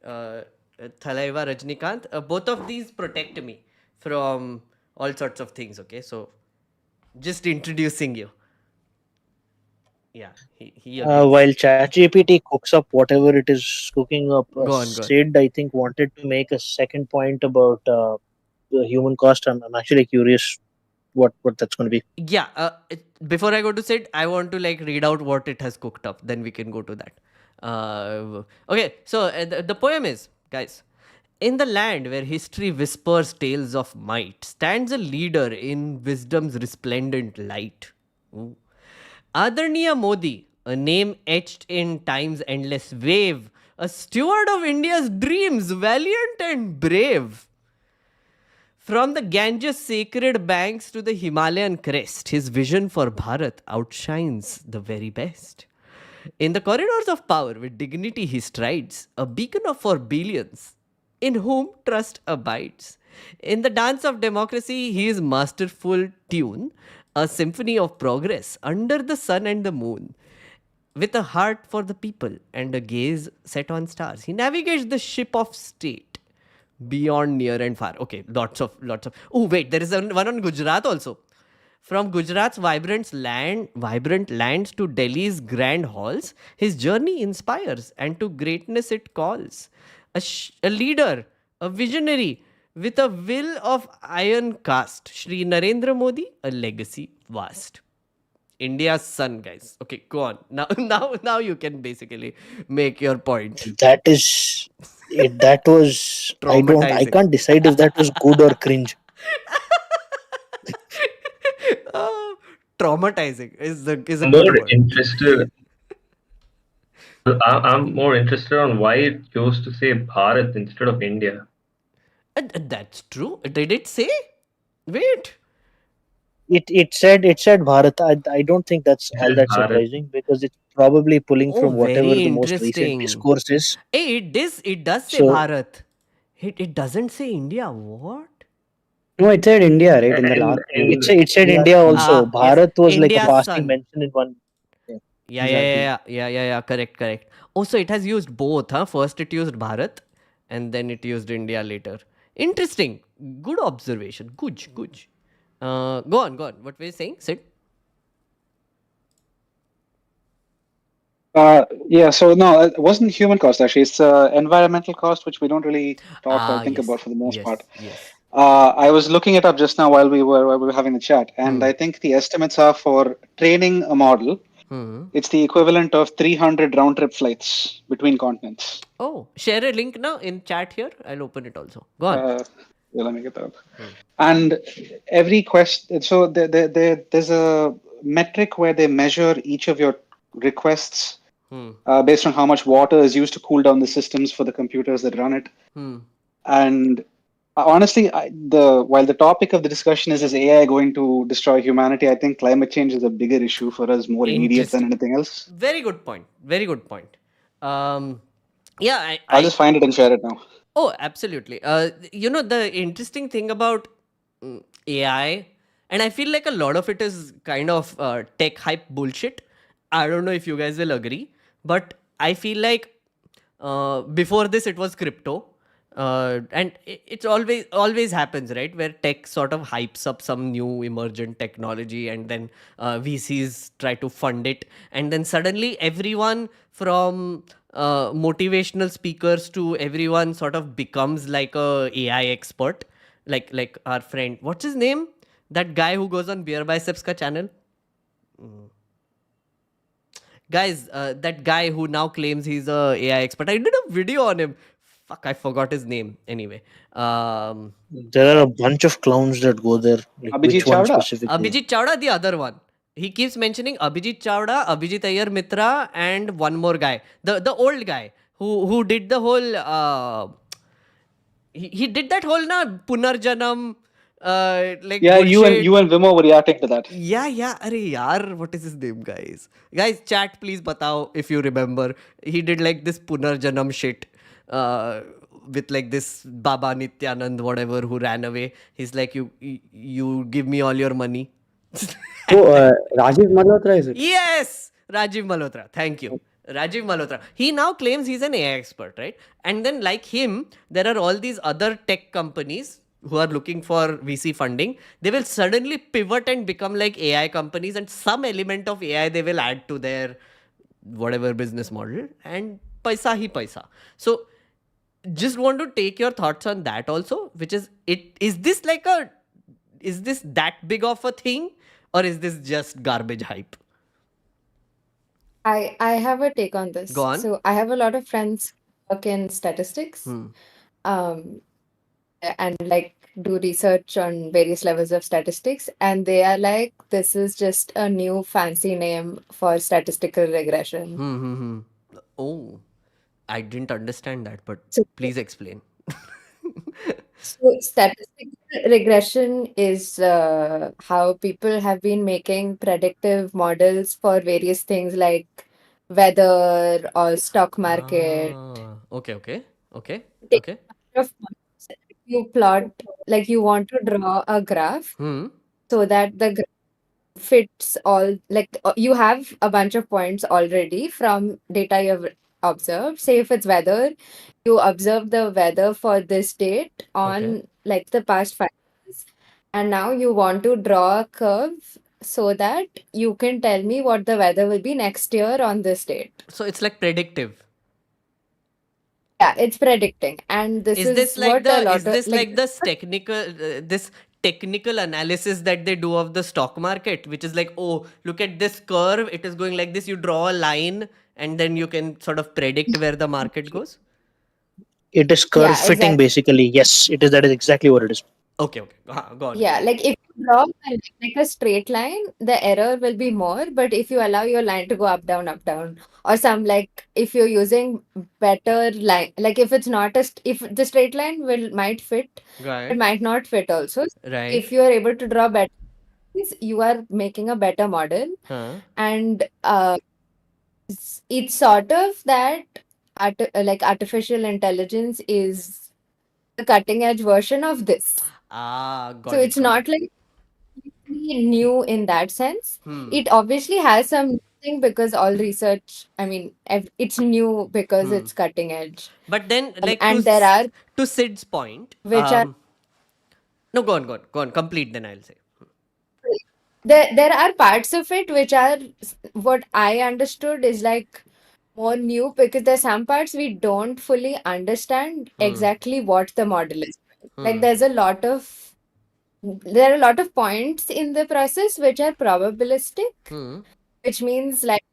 Thalaiva Rajnikant. Both of these protect me from all sorts of things. Okay, so just introducing you. Yeah, he While ChatGPT cooks up whatever it is cooking up, Go on. Sid, I think, wanted to make a second point about the human cost. I'm actually curious what that's going to be. Yeah, before I go to Sid, I want to like read out what it has cooked up. Then we can go to that. Okay, so the poem is, guys, in the land where history whispers tales of might, stands a leader in wisdom's resplendent light. Ooh. Adarniya Modi, a name etched in time's endless wave, a steward of India's dreams, valiant and brave. From the Ganges sacred banks to the Himalayan crest, his vision for Bharat outshines the very best. In the corridors of power, with dignity he strides, a beacon for billions, in whom trust abides. In the dance of democracy, he is masterful tune, a symphony of progress under the sun and the moon. With a heart for the people and a gaze set on stars, he navigates the ship of state beyond near and far. Okay, lots of. Oh wait, there is one on Gujarat also. From Gujarat's vibrant lands to Delhi's grand halls, his journey inspires and to greatness it calls. A leader, a visionary, With a will of iron cast, Shri Narendra Modi, a legacy vast. India's son, guys. Okay, go on. Now you can basically make your point. That is it. That was I don't. I Traumatizing. can't decide if that was good or cringe. Traumatizing is a I'm good more word. interested. I'm more interested on why it chose to say Bharat instead of India. That's true. Did it say? Wait. It said Bharat. I don't think that's It all says that Bharat. surprising because it's probably pulling Oh, from whatever very the most recent interesting. discourse is. Hey, it does say So Bharat. It doesn't say India. What? No, it said India, right? In the And last it two. said it said Last India two. also. Yes. Bharat was like a India's passing son. mention in one. Yeah. Exactly. Yeah. Correct. Oh, so it has used both, huh? First it used Bharat and then it used India later. Interesting. Good observation. Good. Go on. What were you saying, Sid? Yeah, so no, it wasn't human cost actually. It's environmental cost, which we don't really talk or think about for the most part. Yes. I was looking it up just now while we were having the chat, and I think the estimates are for training a model. It's the equivalent of 300 round trip flights between continents. Oh, share a link now in chat here. I'll open it also. Go on. Yeah, let me get that up. And every so there's a metric where they measure each of your requests based on how much water is used to cool down the systems for the computers that run it. And honestly, while the topic of the discussion is AI going to destroy humanity, I think climate change is a bigger issue for us, more immediate than Interesting. anything else. Very good point. Yeah, I'll just find it and share it now. Oh, absolutely. The interesting thing about AI, and I feel like a lot of it is kind of tech hype bullshit. I don't know if you guys will agree, but I feel like before this it was crypto. And it's always happens, right, where tech sort of hypes up some new emergent technology and then VCs try to fund it, and then suddenly everyone from motivational speakers to everyone sort of becomes like a AI expert, like our friend, what's his name, that guy who goes on Beer Biceps ka channel. Guys, that guy who now claims he's a AI expert, I did a video on him. Fuck, I forgot his name. Anyway, There are a bunch of clowns that go there. Like Abhijit which one Chavda. specifically? Abhijit Chavda, the other one. He keeps mentioning Abhijit Chavda, Abhijit Iyer Mitra, and one more guy, the old guy who did the whole. He did that whole Punarjanam, like Yeah, you and bullshit. you and Vimo were reacting to that. Yeah. Arey yaar, what is his name, guys? Guys, chat, please batao if you remember. He did like this Punarjanam shit with like this Baba Nityanand, whatever, who ran away. He's like, you give me all your money. Oh, Rajiv Malhotra is it? Yes, Rajiv Malhotra. Thank you. Rajiv Malhotra. He now claims he's an AI expert, right? And then, like him, there are all these other tech companies who are looking for VC funding. They will suddenly pivot and become like AI companies, and some element of AI they will add to their whatever business model, and paisa hi paisa. So, just want to take your thoughts on that also, which is it. Is this that big of a thing, or is this just garbage hype? I have a take on Go this. on. So I have a lot of friends who work in statistics, um, and like do research on various levels of statistics, and they are like, this is just a new fancy name for statistical regression. Oh, I didn't understand that, but So, please explain. so statistical regression is how people have been making predictive models for various things like weather or stock market. Okay. Take a bunch of points, you plot, like you want to draw a graph so that the graph fits all, like you have a bunch of points already from data you've observed. Say if it's weather, you observe the weather for this date on like the past 5 years, and now you want to draw a curve so that you can tell me what the weather will be next year on this date. So it's like predictive. Yeah, it's predicting, and this Is this is like what a the lot is of this like this technical analysis that they do of the stock market, which is like, oh, look at this curve, it is going like this, you draw a line and then you can sort of predict where the market goes? It is curve Yeah, fitting, exactly. basically. Yes, it is. That is exactly what it is. Okay, got it. Yeah, like if you draw like a straight line, the error will be more. But if you allow your line to go up, down, or some like if you're using better line, like if it's not if the straight line might fit, it Right, might not fit also. right. If you are able to draw better, lines, you are making a better model, Huh. and it's sort of that like artificial intelligence is the cutting edge version of this. Ah, So got it, it's got it. not like new in that sense. Hmm. It obviously has some thing because all research, I mean, it's new because Hmm. it's cutting edge. But then, like And there are to Sid's point, which are no, go on, complete. Then I'll say. there are parts of it which are what I understood is like more new because there's some parts we don't fully understand Hmm. exactly what the model is. Like Hmm. there are a lot of points in the process which are probabilistic, Hmm. which means like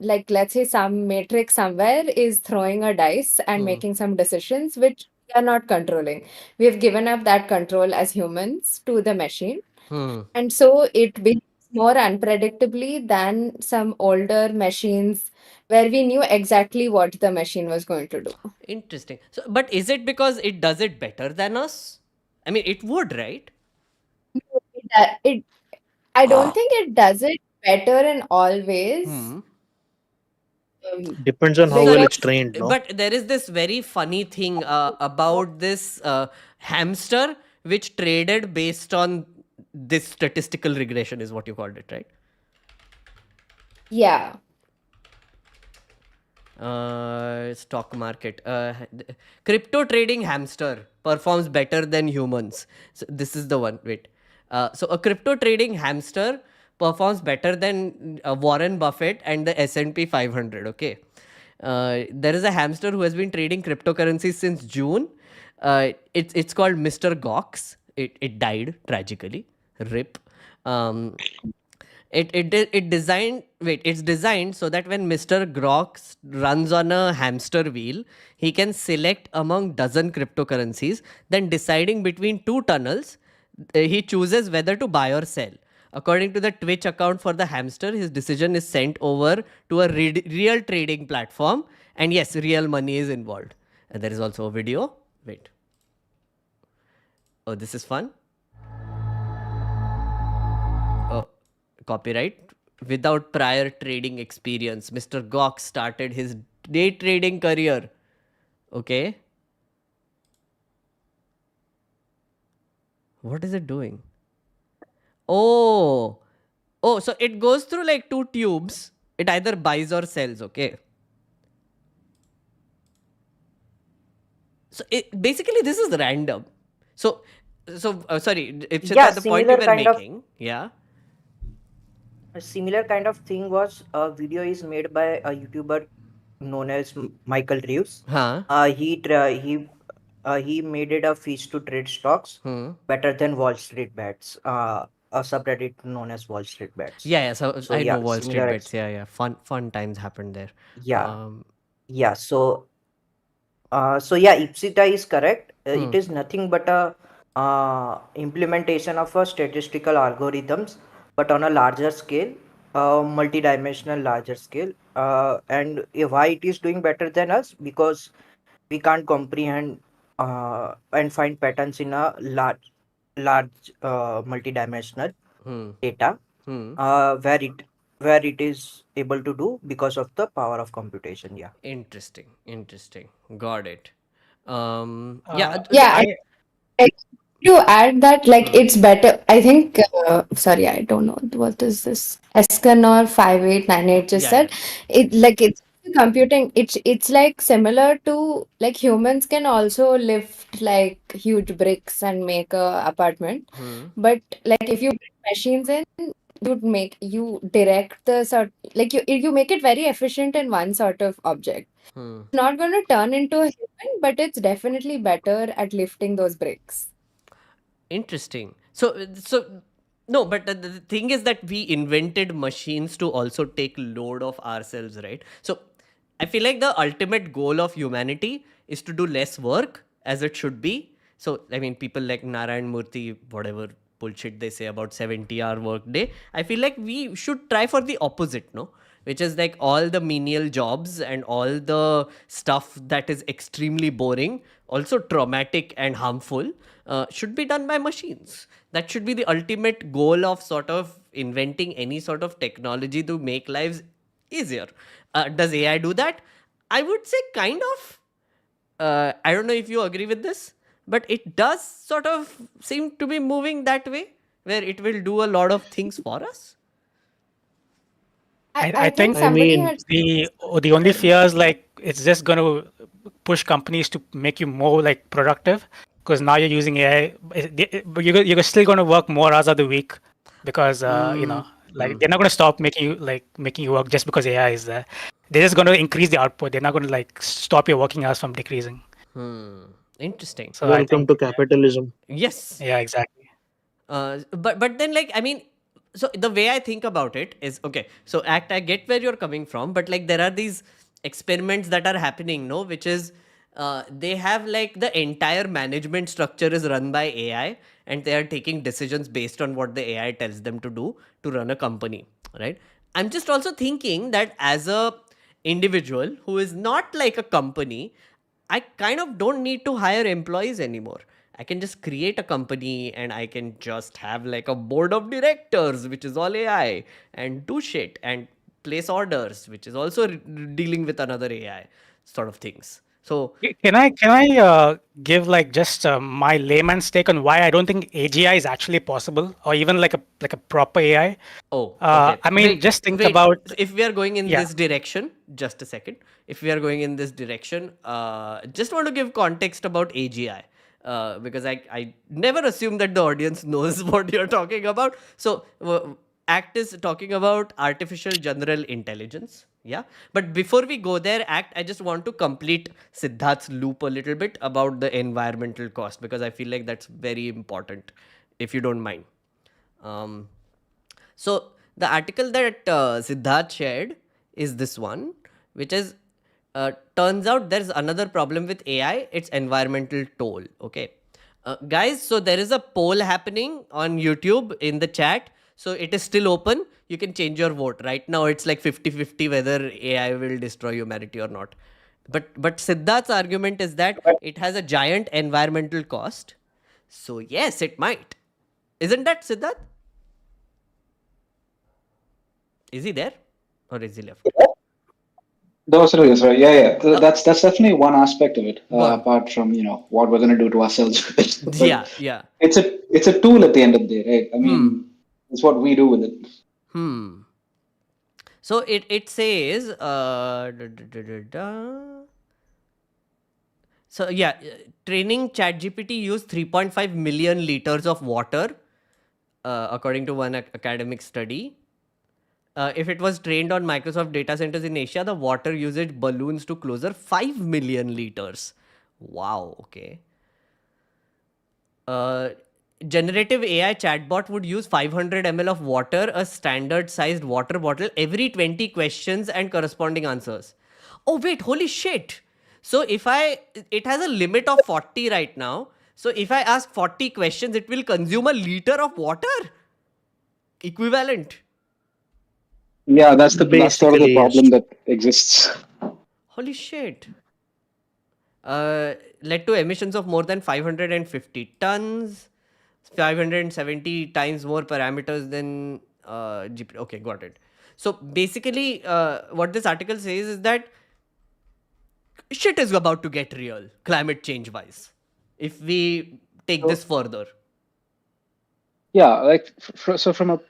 like let's say some matrix somewhere is throwing a dice and Hmm. making some decisions which we are not controlling. We have given up that control as humans to the machine, Hmm. and so it behaves more unpredictably than some older machines where we knew exactly what the machine was going to do. Interesting. So, but is it because it does it better than us? I mean, it would, right? It I don't think it does it better in all ways. Hmm. Depends on how well Because it's trained, no? But there is this very funny thing about this hamster which traded based on this statistical regression, is what you called it, right? yeah, Stock market. Crypto trading hamster performs better than humans. So this is the one. Wait. So a crypto trading hamster performs better than Warren Buffett and the S&P 500. Okay. There is a hamster who has been trading cryptocurrencies since June. It's called Mr. Gox. It died tragically. Rip. Um, it's designed so that when Mr. Grok runs on a hamster wheel, he can select among dozen cryptocurrencies, then deciding between two tunnels, he chooses whether to buy or sell. According to the Twitch account for the hamster, his decision is sent over to a real trading platform, and yes, real money is involved. And there is also a video. Wait. Oh, this is fun. Oh, copyright. Without prior trading experience, Mr. Gok started his day trading career. Okay. What is it doing? Oh. Oh, so it goes through like two tubes. It either buys or sells, okay? So basically this is random. So sorry, Yeah, Ipshita, the point you were making, yeah. a similar kind of thing was a video is made by a YouTuber known as Michael Reeves. Huh. He made it a feast to trade stocks better than Wall Street bets. A subreddit known as Wall Street bets. Yeah, so So I know yeah, Wall Street similar. bets. Yeah. Fun times happened there. Yeah, Um, yeah. So yeah, Ipsita is correct. hmm. It is nothing but a implementation of a statistical algorithms, but on a larger scale, multi-dimensional larger scale. And why it is doing better than us? Because we can't comprehend and find patterns in a large multi-dimensional Hmm. data, Hmm. where it is able to do because of the power of computation. Yeah. Interesting. Got it. Yeah. yeah. I Like, to add that, like, it's better. I think, sorry, I don't know. What is this? Escanor 5898 just Yeah. said. It's computing. It's like similar to, like, humans can also lift, like, huge bricks and make a apartment. Hmm. But, like, if you bring machines in, you direct the sort, like you make it very efficient in one sort of object. It's not going to turn into a human, but it's definitely better at lifting those bricks. Interesting. So no, but the thing is that we invented machines to also take load of ourselves, right? So I feel like the ultimate goal of humanity is to do less work as it should be. So I mean, people like Narayan Murthy, whatever bullshit they say about 70-hour work day, I feel like we should try for the opposite, no? Which is like all the menial jobs and all the stuff that is extremely boring, also traumatic and harmful, should be done by machines. That should be the ultimate goal of sort of inventing any sort of technology to make lives easier. Does AI do that? I would say kind of. I don't know if you agree with this, but it does sort of seem to be moving that way, where it will do a lot of things for us. I think think I somebody mean, had the only fear is like it's just going to push companies to make you more like productive because now you're using AI. But you're still going to work more hours of the week because like they're not going to stop making you work just because AI is there. They're just going to increase the output. They're not going to like stop your working hours from decreasing. Interesting. So I welcome think to capitalism. Yes. yeah, exactly. But then, like, I mean, so the way I think about it is, okay, so act, I get where you're coming from, but like there are these experiments that are happening, no, which is they have like the entire management structure is run by AI, and they are taking decisions based on what the AI tells them to do to run a company, right? I'm just also thinking that as a individual who is not like a company, I kind of don't need to hire employees anymore. I can just create a company and I can just have like a board of directors, which is all AI, and do shit and place orders, which is also dealing with another AI sort of things. So, Can I give like just my layman's take on why I don't think AGI is actually possible or even like a proper AI? oh, okay. I mean, just think Wait. about If we are going in yeah. this direction, just a second. If we are going in this direction, just want to give context about AGI. Because I never assume that the audience knows what you're talking about. So, ACT is talking about artificial general intelligence. Yeah. But before we go there, ACT, I just want to complete Siddharth's loop a little bit about the environmental cost because I feel like that's very important, if you don't mind. So the article that Siddharth shared is this one, which is turns out there's another problem with AI. It's environmental toll. Okay, guys. So there is a poll happening on YouTube in the chat. So it is still open. You can change your vote. Right now it's like 50-50 whether AI will destroy humanity or not. But Siddharth's argument is that it has a giant environmental cost. So yes, it might. Isn't that Siddharth? Is he there or is he left? Those are yes, right. Yeah, yeah. Oh, That's definitely one aspect of it. go on. Apart from what we're gonna do to ourselves with it, but Yeah, yeah. it's a tool at the end of the day, right? I mean, it's what we do with it. So it says so yeah, training ChatGPT used 3.5 million liters of water, according to one academic study. If it was trained on Microsoft data centers in Asia, the water usage balloons to closer 5 million liters. Wow, okay. Generative AI chatbot would use 500 ml of water, a standard sized water bottle, every 20 questions and corresponding answers. Oh, wait, holy shit. So it has a limit of 40 right now. So if I ask 40 questions, it will consume a liter of water? Equivalent. Yeah, that's sort of the Basically, yes. problem that exists. Holy shit. Led to emissions of more than 550 tons, 570 times more parameters than GP. Okay, got it. So basically, what this article says is that shit is about to get real, climate change wise, if we take this further. Yeah, like so from a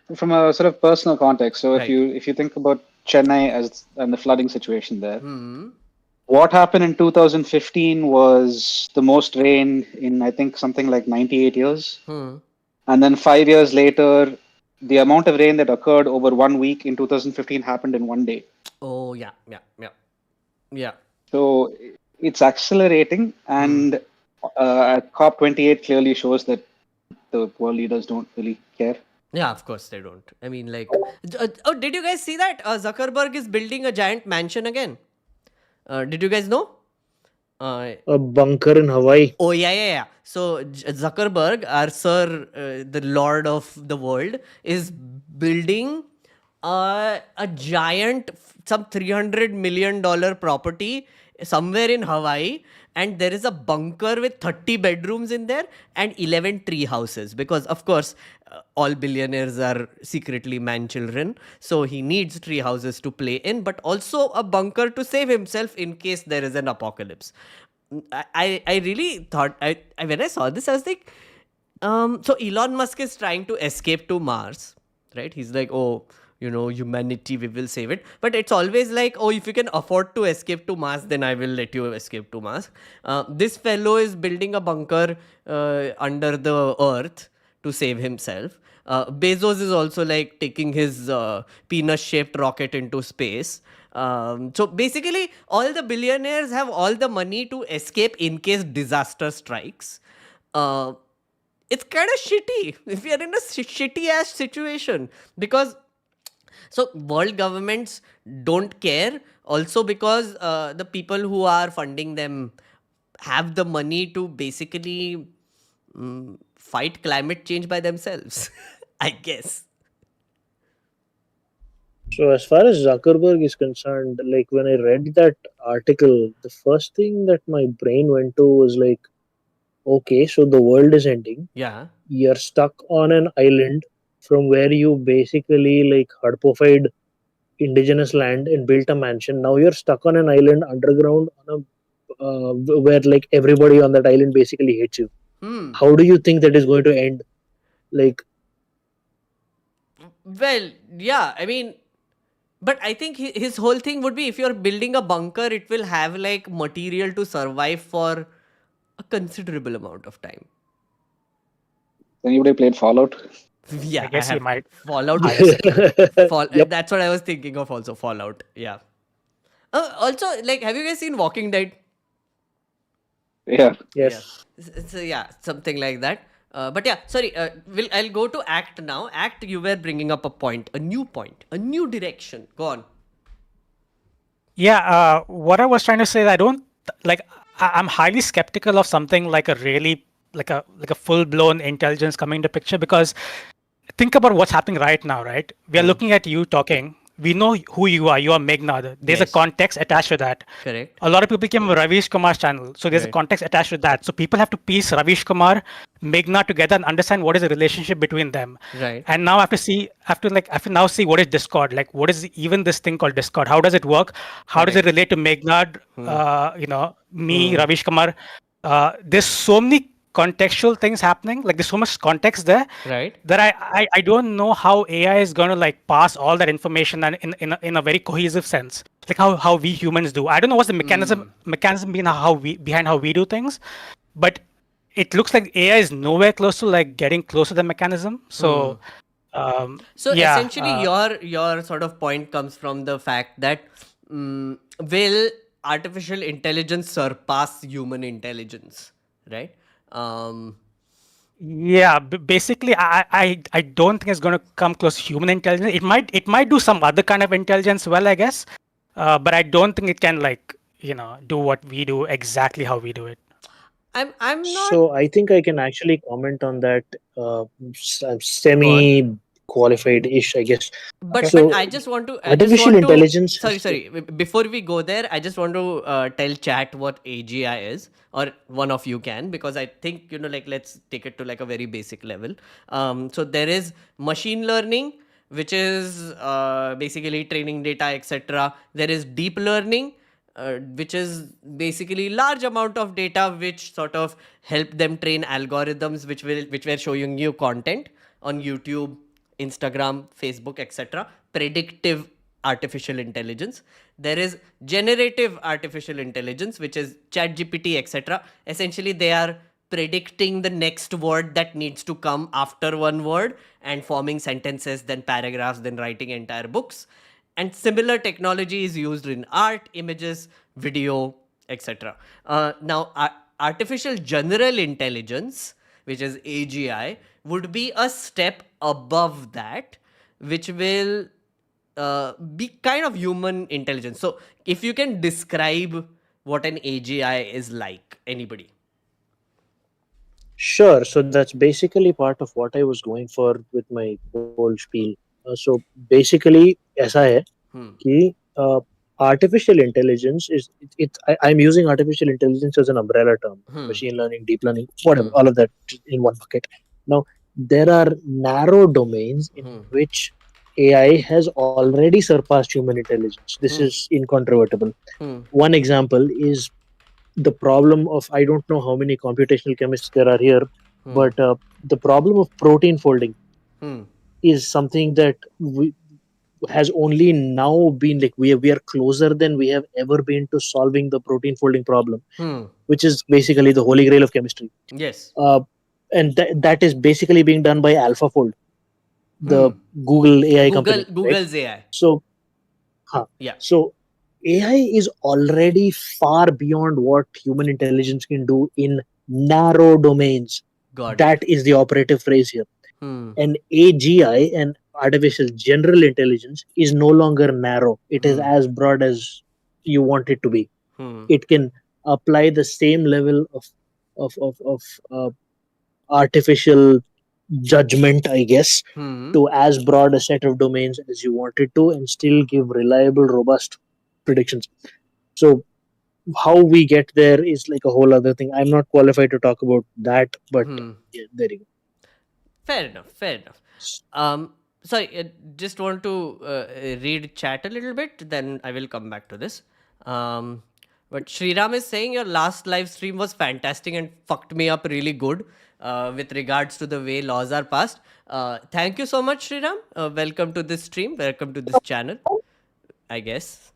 sort of personal context. So Right. if you think about Chennai and the flooding situation there, what happened in 2015 was the most rain in I think something like 98 years, and then 5 years later, the amount of rain that occurred over 1 week in 2015 happened in one day. Oh, yeah. So it's accelerating, and COP28 clearly shows that the world leaders don't really care. Yeah, of course they don't. I mean, like, oh, did you guys see that Zuckerberg is building a giant mansion again? Did you guys know? A bunker in Hawaii. Oh, yeah. So Zuckerberg, our sir, the lord of the world, is building a giant, some $300 million property somewhere in Hawaii. And there is a bunker with 30 bedrooms in there and 11 tree houses. Because, of course, all billionaires are secretly man children. So he needs tree houses to play in, but also a bunker to save himself in case there is an apocalypse. I really thought, when I saw this, I was like, so Elon Musk is trying to escape to Mars, right? He's like, oh, humanity, we will save it. But it's always like, oh, if you can afford to escape to Mars, then I will let you escape to Mars. This fellow is building a bunker under the earth to save himself. Bezos is also like taking his penis-shaped rocket into space. So basically, all the billionaires have all the money to escape in case disaster strikes. It's kind of shitty if you're in a shitty ass situation, because so world governments don't care, also because the people who are funding them have the money to basically fight climate change by themselves, I guess. So as far as Zuckerberg is concerned, like when I read that article, the first thing that my brain went to was like, okay, so the world is ending. Yeah. You're stuck on an island from where you basically like herpified indigenous land and built a mansion. Now you're stuck on an island underground on a where like everybody on that island basically hates you. How do you think that is going to end? Like, well, yeah, I mean, but I think his whole thing would be, if you're building a bunker, it will have like material to survive for a considerable amount of time. Anybody played Fallout? Yeah, I guess he might. Fallout. Yep. That's what I was thinking of also, Fallout. Yeah. Also, like, have you guys seen Walking Dead? Yeah. yes. So yeah, something like that. But yeah, sorry. I'll go to Act now. Act, you were bringing up a new direction. Go on. Yeah, what I was trying to say is I don't like. I'm highly skeptical of something like a really like a full blown intelligence coming into picture, because think about what's happening right now, right? We are looking at you talking. We know who you are. You are meghnerd. There's a Yes. context attached to that. Correct. A lot of people came Ravish Kumar's channel, so there's a Right. context attached to that. So people have to piece Ravish Kumar, meghnerd together and understand what is the relationship between them. Right. And now I have to now see what is Discord. Like, what is even this thing called Discord? How does it work? How does it relate to meghnerd? Me, Ravish Kumar. There's so many contextual things happening. Like, there's so much context there. Right. That I don't know how AI is going to like pass all that information and in a very cohesive sense, like how we humans do. I don't know what's the mechanism behind how we do things, but it looks like AI is nowhere close to like getting close to the mechanism. So So yeah, essentially, your sort of point comes from the fact that will artificial intelligence surpass human intelligence, right? yeah, basically I don't think it's going to come close to human intelligence. It might do some other kind of intelligence well, I guess, but I don't think it can like do what we do exactly how we do it. I'm not. So I think I can actually comment on that. Semi qualified ish, I guess. But So I just want to artificial intelligence. Sorry. Before we go there, I just want to tell chat what AGI is, or one of you can, because I think like, let's take it to like a very basic level. So there is machine learning, which is basically training data, etc. There is deep learning, which is basically large amount of data which sort of help them train algorithms which were showing you content on YouTube, Instagram, Facebook, etc. Predictive artificial intelligence. There is generative artificial intelligence, which is ChatGPT, etc. Essentially, they are predicting the next word that needs to come after one word and forming sentences, then paragraphs, then writing entire books. And similar technology is used in art, images, video, etc. Now, artificial general intelligence, which is AGI, would be a step above that, which will be kind of human intelligence. So, if you can describe what an AGI is like, anybody? Sure. So that's basically part of what I was going for with my whole spiel. So basically, ऐसा है कि artificial intelligence is I'm using artificial intelligence as an umbrella term. Machine learning, deep learning, whatever, all of that in one bucket. Now there are narrow domains in which AI has already surpassed human intelligence. This is incontrovertible. One example is the problem of, I don't know how many computational chemists there are here, but the problem of protein folding is something that has only now been like we are closer than we have ever been to solving the protein folding problem, which is basically the holy grail of chemistry. Yes. And that is basically being done by AlphaFold, the Google AI company. Google's right? AI. Yeah. So AI is already far beyond what human intelligence can do in narrow domains. That is the operative phrase here. And AGI and artificial general intelligence is no longer narrow. It is as broad as you want it to be. It can apply the same level of artificial judgment, I guess, to as broad a set of domains as you wanted to, and still give reliable, robust predictions. So how we get there is like a whole other thing. I'm not qualified to talk about that, but yeah, there you go. Fair enough. Sorry, just want to read chat a little bit, then I will come back to this. But Sriram is saying your last live stream was fantastic and fucked me up really good with regards to the way laws are passed. Thank you so much, Sriram. Welcome to this stream. Welcome to this channel, I guess.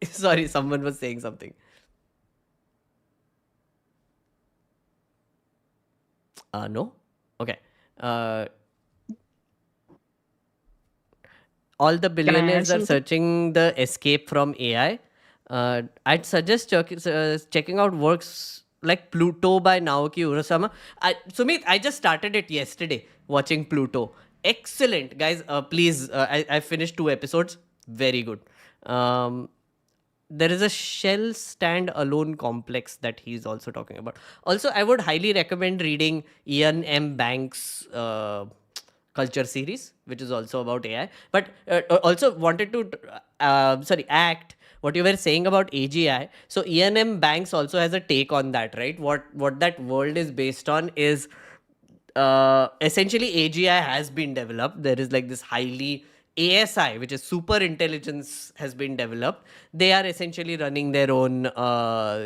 Sorry, someone was saying something. No? Okay. All the billionaires are searching the escape from AI. I'd suggest checking out works like Pluto by Naoki Urasama. Sumit, I just started it yesterday, watching Pluto. Excellent, guys. Please, I finished 2 episodes. Very good. There is a shell stand alone complex that he's also talking about. Also, I would highly recommend reading Ian M. Banks' culture series, which is also about AI. But also wanted to act what you were saying about AGI. So Ian M. Banks also has a take on that, right? What that world is based on is essentially AGI has been developed. There is like this highly ASI, which is super intelligence, has been developed. They are essentially running their own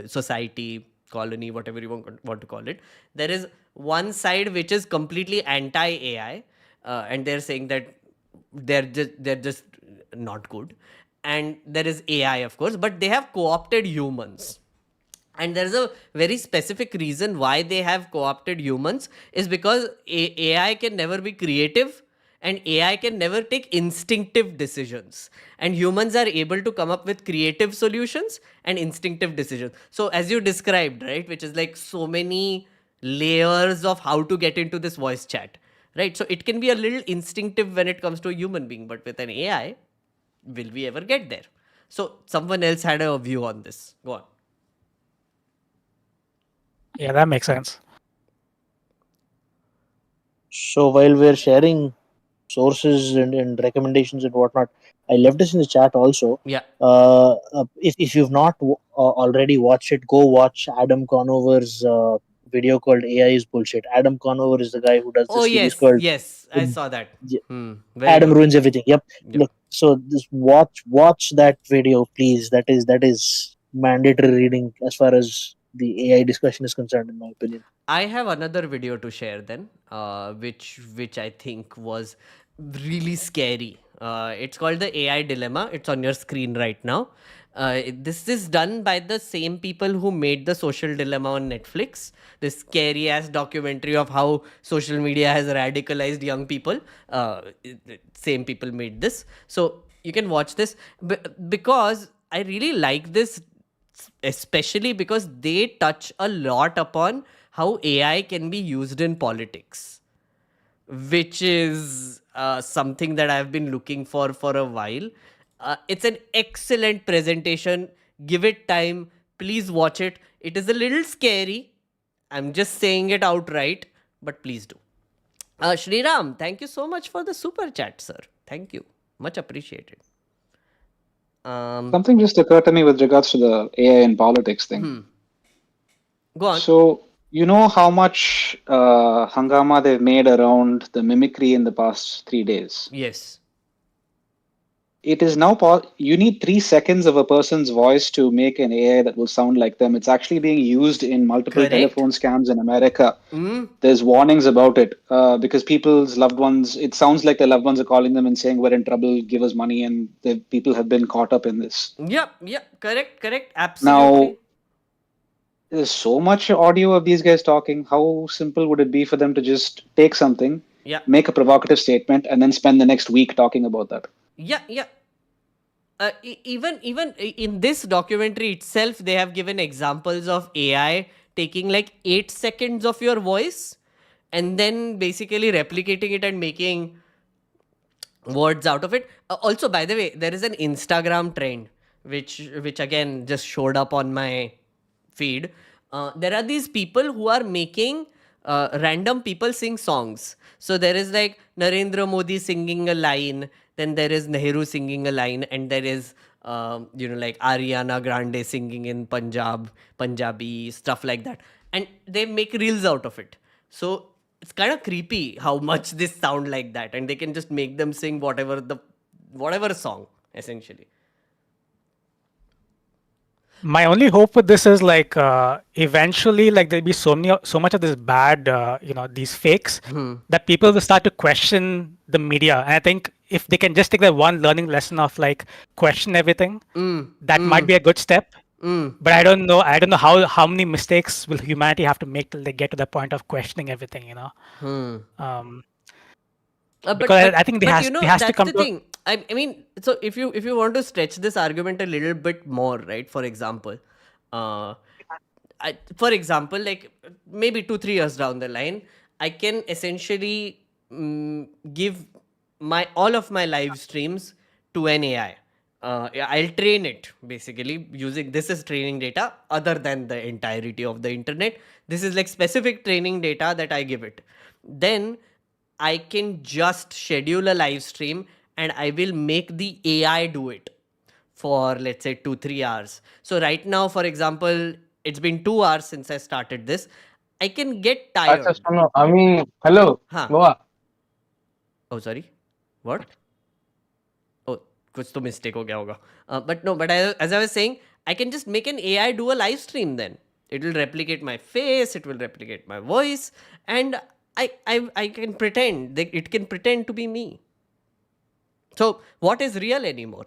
society, colony, whatever you want to call it. There is one side which is completely anti-AI, and they're saying that they're just not good. And there is AI, of course, but they have co-opted humans. And there's a very specific reason why they have co-opted humans is because AI can never be creative and AI can never take instinctive decisions. And humans are able to come up with creative solutions and instinctive decisions. So as you described, right, which is like so many layers of how to get into this voice chat, right? So it can be a little instinctive when it comes to a human being, but with an AI, will we ever get there? So someone else had a view on this. Go on. Yeah, that makes sense. So while we're sharing sources and recommendations and whatnot, I left this in the chat also. Yeah. If you've not already watched it, go watch Adam Conover's video called AI is Bullshit. Adam Conover is the guy who does this series called Yes, I saw that. Very Adam good. Ruins Everything. Yep. Look, so just watch that video, please. That is mandatory reading as far as the AI discussion is concerned, in my opinion. I have another video to share then, which I think was really scary. It's called the AI Dilemma. It's on your screen right now. This is done by the same people who made the Social Dilemma on Netflix. This scary ass documentary of how social media has radicalized young people. Same people made this. So you can watch this because I really like this, especially because they touch a lot upon how AI can be used in politics, which is something that I've been looking for a while. It's an excellent presentation. Give it time. Please watch it. It is a little scary. I'm just saying it outright, but please do. Shriram, thank you so much for the super chat, sir. Thank you. Much appreciated. Something just occurred to me with regards to the AI and politics thing. Go on. So, you know how much hangama they've made around the mimicry in the past 3 days? Yes. It is now you need 3 seconds of a person's voice to make an AI that will sound like them. It's actually being used in multiple Correct. telephone scams in America. There's warnings about it because people's loved ones, it sounds like their loved ones are calling them and saying, we're in trouble, give us money. And the people have been caught up in this. Yep. Correct. Now, Absolutely. there's so much audio of these guys talking. How simple would it be for them to just take something, make a provocative statement, and then spend the next week talking about that? Yeah. Even in this documentary itself, they have given examples of AI taking like 8 seconds of your voice and then basically replicating it and making words out of it. Also, by the way, there is an Instagram trend which again just showed up on my feed. There are these people who are making random people sing songs. So there is like Narendra Modi singing a line, then there is Nehru singing a line, and there is like Ariana Grande singing in Punjabi, stuff like that. And they make reels out of it. So it's kind of creepy how much this sound like that, and they can just make them sing whatever song essentially. My only hope with this is like eventually like there'll be so much of this bad these fakes that people will start to question the media. And I think if they can just take that one learning lesson of like question everything, that might be a good step. But I don't know how many mistakes will humanity have to make till they get to the point of questioning everything, because I think there has that's to come the to thing. I mean, so if you want to stretch this argument a little bit more, right? For example, like maybe 2-3 years down the line, I can essentially give all of my live streams to an AI. I'll train it basically using this as training data other than the entirety of the internet. This is like specific training data that I give it. Then I can just schedule a live stream and I will make the AI do it for let's say 2-3 hours. So right now, for example, it's been 2 hours since I started this. I can get tired. Hello. Huh. Oh, sorry. What? Oh, कुछ तो mistake हो गया होगा. But as I was saying, I can just make an AI do a live stream then. It will replicate my face, it will replicate my voice, and I can pretend, it can pretend to be me. So, what is real anymore?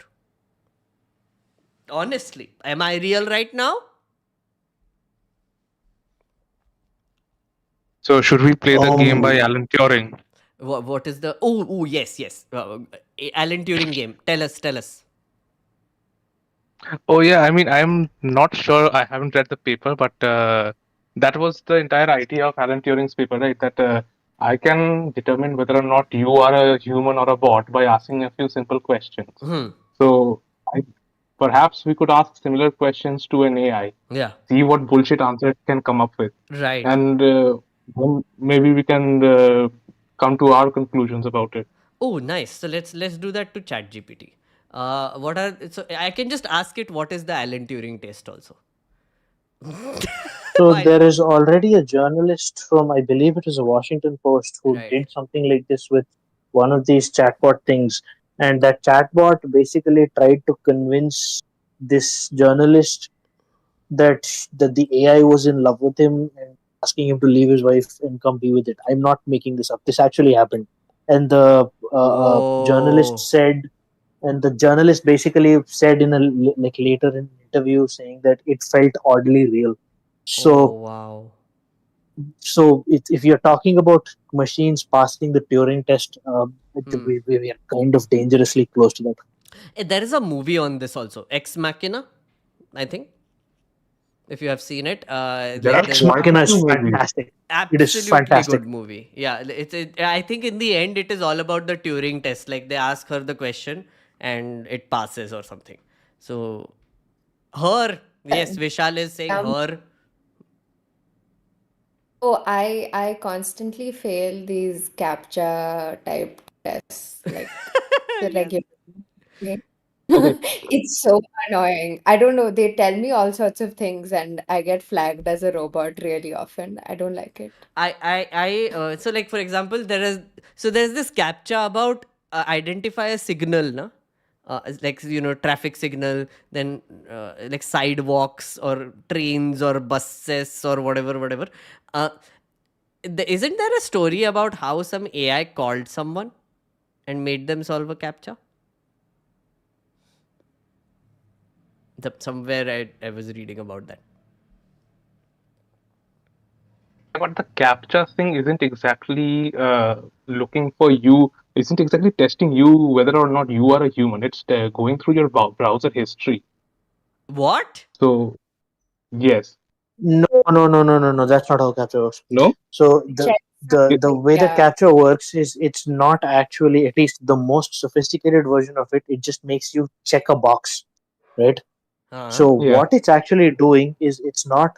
Honestly, am I real right now? So should we play the game by Alan Turing? What is the... Oh, yes. Alan Turing game. Tell us. Oh yeah, I mean I'm not sure. I haven't read the paper, but that was the entire idea of Alan Turing's paper, right? That I can determine whether or not you are a human or a bot by asking a few simple questions. So perhaps we could ask similar questions to an AI. Yeah. See what bullshit answer it can come up with. Right. And then maybe we can come to our conclusions about it. Oh, nice. So let's do that to ChatGPT. So I can just ask it what is the Alan Turing test also. So there is already a journalist from, I believe it was a Washington Post, who did something like this with one of these chatbot things. And that chatbot basically tried to convince this journalist that the AI was in love with him and asking him to leave his wife and come be with it. I'm not making this up. This actually happened. and the journalist Oh. said, and the journalist basically said in a like later in an interview saying that it felt oddly real. Oh, So wow. if you're talking about machines passing the Turing test, we are kind of dangerously close to that. There is a movie on this also, Ex Machina, I think, if you have seen it. There are Ex There's quite a Machina is few movies. fantastic. It is absolutely fantastic. good movie. Yeah, I think in the end it is all about the Turing test. Like they ask her the question and it passes or something. So her, yes, Vishal is saying Um, her. oh, I constantly fail these Captcha type tests, like the Yes. regular. Okay, It's so annoying. I don't know. They tell me all sorts of things, and I get flagged as a robot really often. I don't like it. So like for example, there's this captcha about identify a signal, na? It's like traffic signal, then like sidewalks or trains or buses or whatever. Uh, isn't there a story about how some AI called someone and made them solve a captcha? Somewhere I was reading about that. But the captcha thing isn't exactly looking for you, isn't exactly testing you whether or not you are a human. It's going through your browser history. What? So, yes. no. That's not how capture works. No? So Check It, the something. way that Yeah. capture works is it's not actually, at least the most sophisticated version of it. It just makes you check a box, right? Huh? So yeah. what it's actually doing is it's not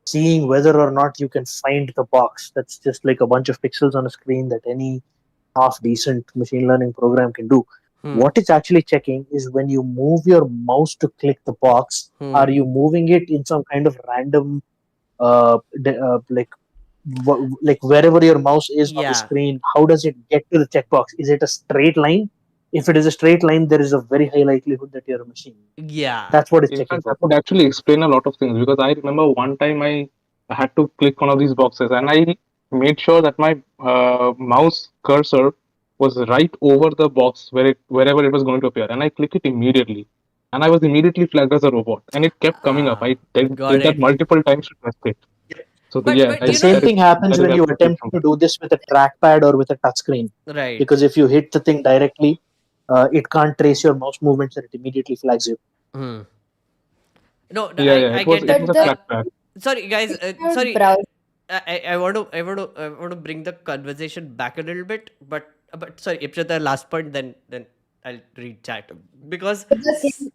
seeing whether or not you can find the box. That's just like a bunch of pixels on a screen that any half decent machine learning program can do. Hmm. What it's actually checking is when you move your mouse to click the box, are you moving it in some kind of random, like like wherever your mouse is on the Yeah. screen, how does it get to the checkbox? Is it a straight line? If it is a straight line, there is a very high likelihood that you're a machine. Yeah. That's what it's In checking fact, for. that would actually explain a lot of things because I remember one time I had to click one of these boxes and I made sure that my mouse cursor was right over the box wherever it was going to appear, and I clicked it immediately, and I was immediately flagged as a robot, and it kept coming up. Ah, I did got that it. multiple times to test it. So But yeah, but The you know, same thing happens that is when you absolutely attempt true. to do this with a trackpad or with a touchscreen. right. Because if you hit the thing directly, it can't trace your mouse movements and it immediately flags you. Hmm. No, Yeah, yeah, I it was get it that. was But a the trackpad. Sorry, guys. thing about Sorry. browser, I want to bring the conversation back a little bit, but sorry, if you're the last point, then I'll read chat because the thing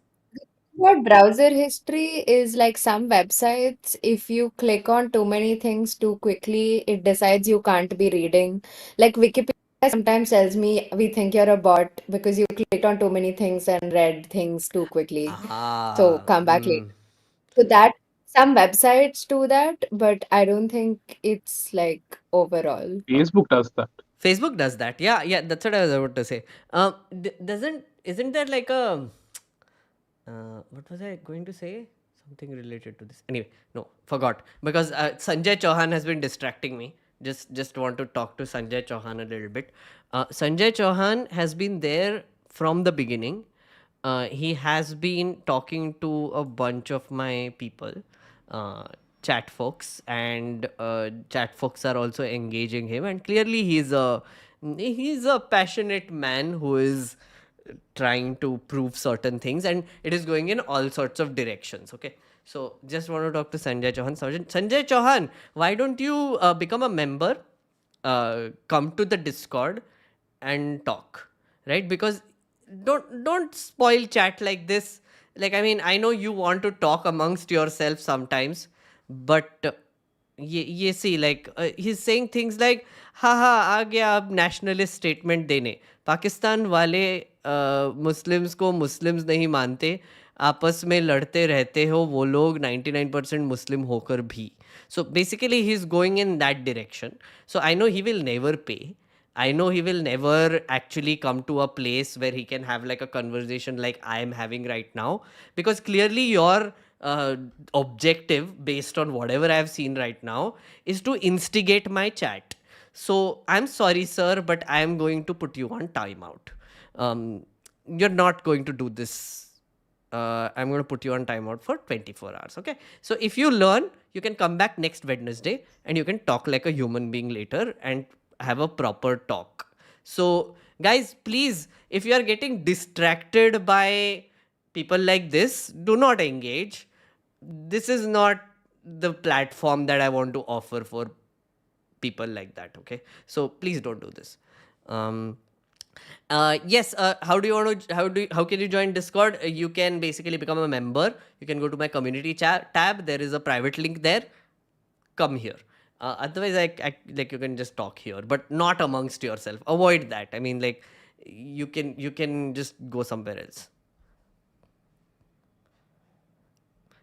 about browser history is like some websites, if you click on too many things too quickly, it decides you can't be reading. Like Wikipedia sometimes tells me we think you're a bot because you clicked on too many things and read things too quickly. So come back later. So that some websites do that, but I don't think it's like overall. Facebook does that. Facebook does that. Yeah, yeah, that's what I was about to say. Isn't there like a what was I going to say? Something related to this. Anyway, no, forgot because Sanjay Chauhan has been distracting me. Just want to talk to Sanjay Chauhan a little bit. Sanjay Chauhan has been there from the beginning. He has been talking to a bunch of my people, uh, chat folks, and chat folks are also engaging him. And clearly, he's a passionate man who is trying to prove certain things, and it is going in all sorts of directions. Okay, so just want to talk to Sanjay Chauhan. Sanjay Chauhan, why don't you become a member, come to the Discord and talk, right? Because don't spoil chat like this. Like, I mean, I know you want to talk amongst yourself sometimes, but ये see like he is saying things like हाँ हाँ आ गया अब nationalist statement देने पाकिस्तान वाले Muslims को Muslims नहीं मानते आपस में लड़ते रहते हो वो लोग 99% मुस्लिम होकर भी so basically he is going in that direction so I know he will never पे I know he will never actually come to a place where he can have like a conversation like I am having right now, because clearly your objective, based on whatever I have seen right now, is to instigate my chat. So I'm sorry, sir, but I'm going to put you on timeout. You're not going to do this. I'm going to put you on timeout for 24 hours. Okay. So if you learn, you can come back next Wednesday and you can talk like a human being later and have a proper talk. So guys, please, if you are getting distracted by people like this, do not engage. This is not the platform that I want to offer for people like that. Okay. So please don't do this. Yes. How do you want to? How can you join Discord? You can basically become a member. You can go to my community tab. There is a private link there. Come here. Otherwise, like you can just talk here, but not amongst yourself. Avoid that. I mean, like you can just go somewhere else.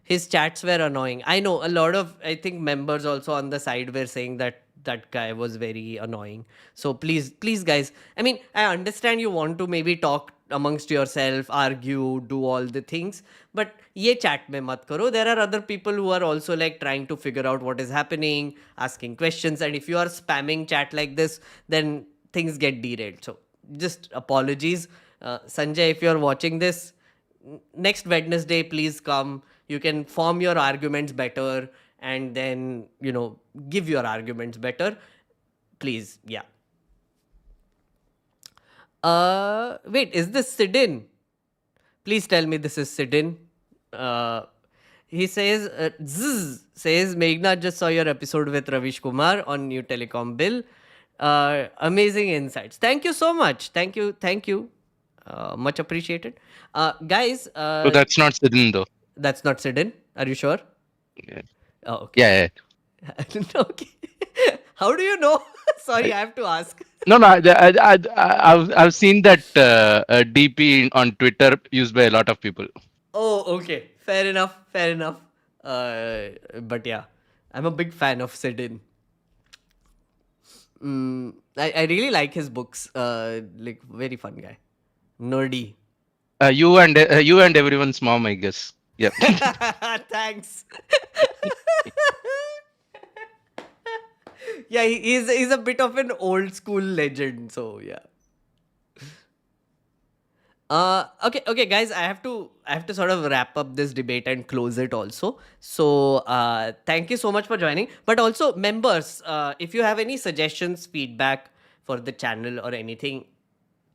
His chats were annoying. I know a lot of, I think, members also on the side were saying that that guy was very annoying. So please guys, I mean, I understand you want to maybe talk amongst yourself, argue, do all the things, but ye chat mein mat karo. There are other people who are also like trying to figure out what is happening, asking questions, and if you are spamming chat like this, then things get derailed. So just apologies. Sanjay, if you're watching this, next Wednesday, please come. You can form your arguments better and then, give your arguments better. Please, yeah. Wait, is this Sidin? Please tell me this is Sidin. He says, says, Meghnerd just saw your episode with Ravish Kumar on new telecom bill. Amazing insights. Thank you so much. Thank you. Much appreciated. Guys. So that's not Sidin though. That's not Sidin. Are you sure? Yeah. Oh, okay. Yeah. Okay. How do you know? Sorry, I have to ask. No. I've seen that DP on Twitter used by a lot of people. Oh, okay. Fair enough. But yeah, I'm a big fan of Sidin. I really like his books. Like very fun guy. Nerdy. You and everyone's mom, I guess. Yeah. Thanks. Yeah, he's a bit of an old school legend. So yeah. Okay, guys. I have to sort of wrap up this debate and close it also. So thank you so much for joining. But also members, if you have any suggestions, feedback for the channel or anything,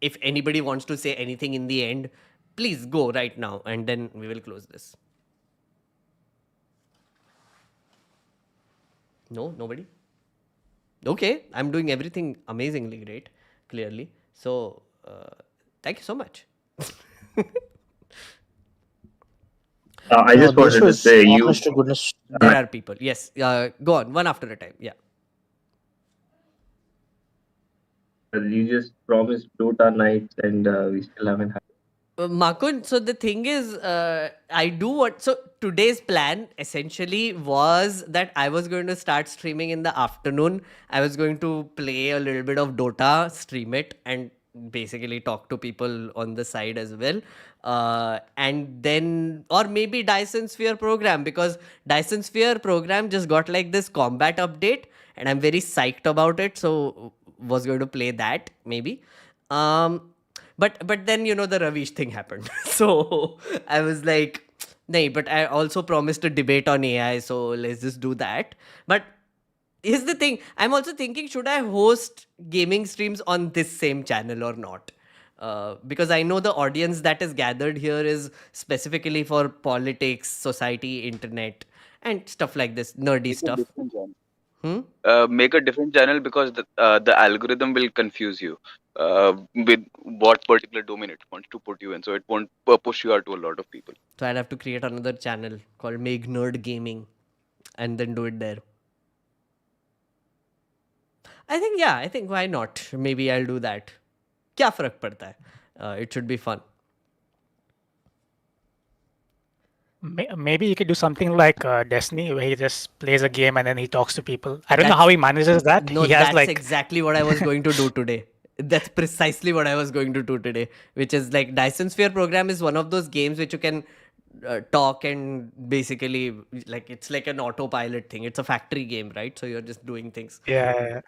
if anybody wants to say anything in the end, please go right now and then we will close this. No, nobody? Okay, I'm doing everything amazingly great, clearly. So, thank you so much. I just wanted to say honest to goodness. There are people. Yes. Go on, one after a time. Yeah. You just promised Dota nights and we still haven't had. Makun, so the thing is, I do what. So today's plan essentially was that I was going to start streaming in the afternoon. I was going to play a little bit of Dota, stream it, and basically talk to people on the side as well. And then, or maybe Dyson Sphere program, because Dyson Sphere program just got like this combat update, and I'm very psyched about it. So was going to play that maybe. But then, the Ravish thing happened. So I was like, nay, but I also promised a debate on AI. So let's just do that. But here's the thing. I'm also thinking, should I host gaming streams on this same channel or not? Because I know the audience that is gathered here is specifically for politics, society, internet, and stuff like this, nerdy stuff. Make a different channel because the algorithm will confuse you with what particular domain it wants to put you in, so it won't push you out to a lot of people. So I'll have to create another channel called meghnerd gaming and then do it there. I think why not? Maybe I'll do that. Kya farak padta hai? It should be fun. Maybe you could do something like Destiny, where he just plays a game and then he talks to people. I don't know how he manages that. No, he has that's exactly what I was going to do today. That's precisely what I was going to do today, which is like Dyson Sphere program is one of those games which you can talk and basically like it's like an autopilot thing. It's a factory game, right? So you're just doing things. Yeah.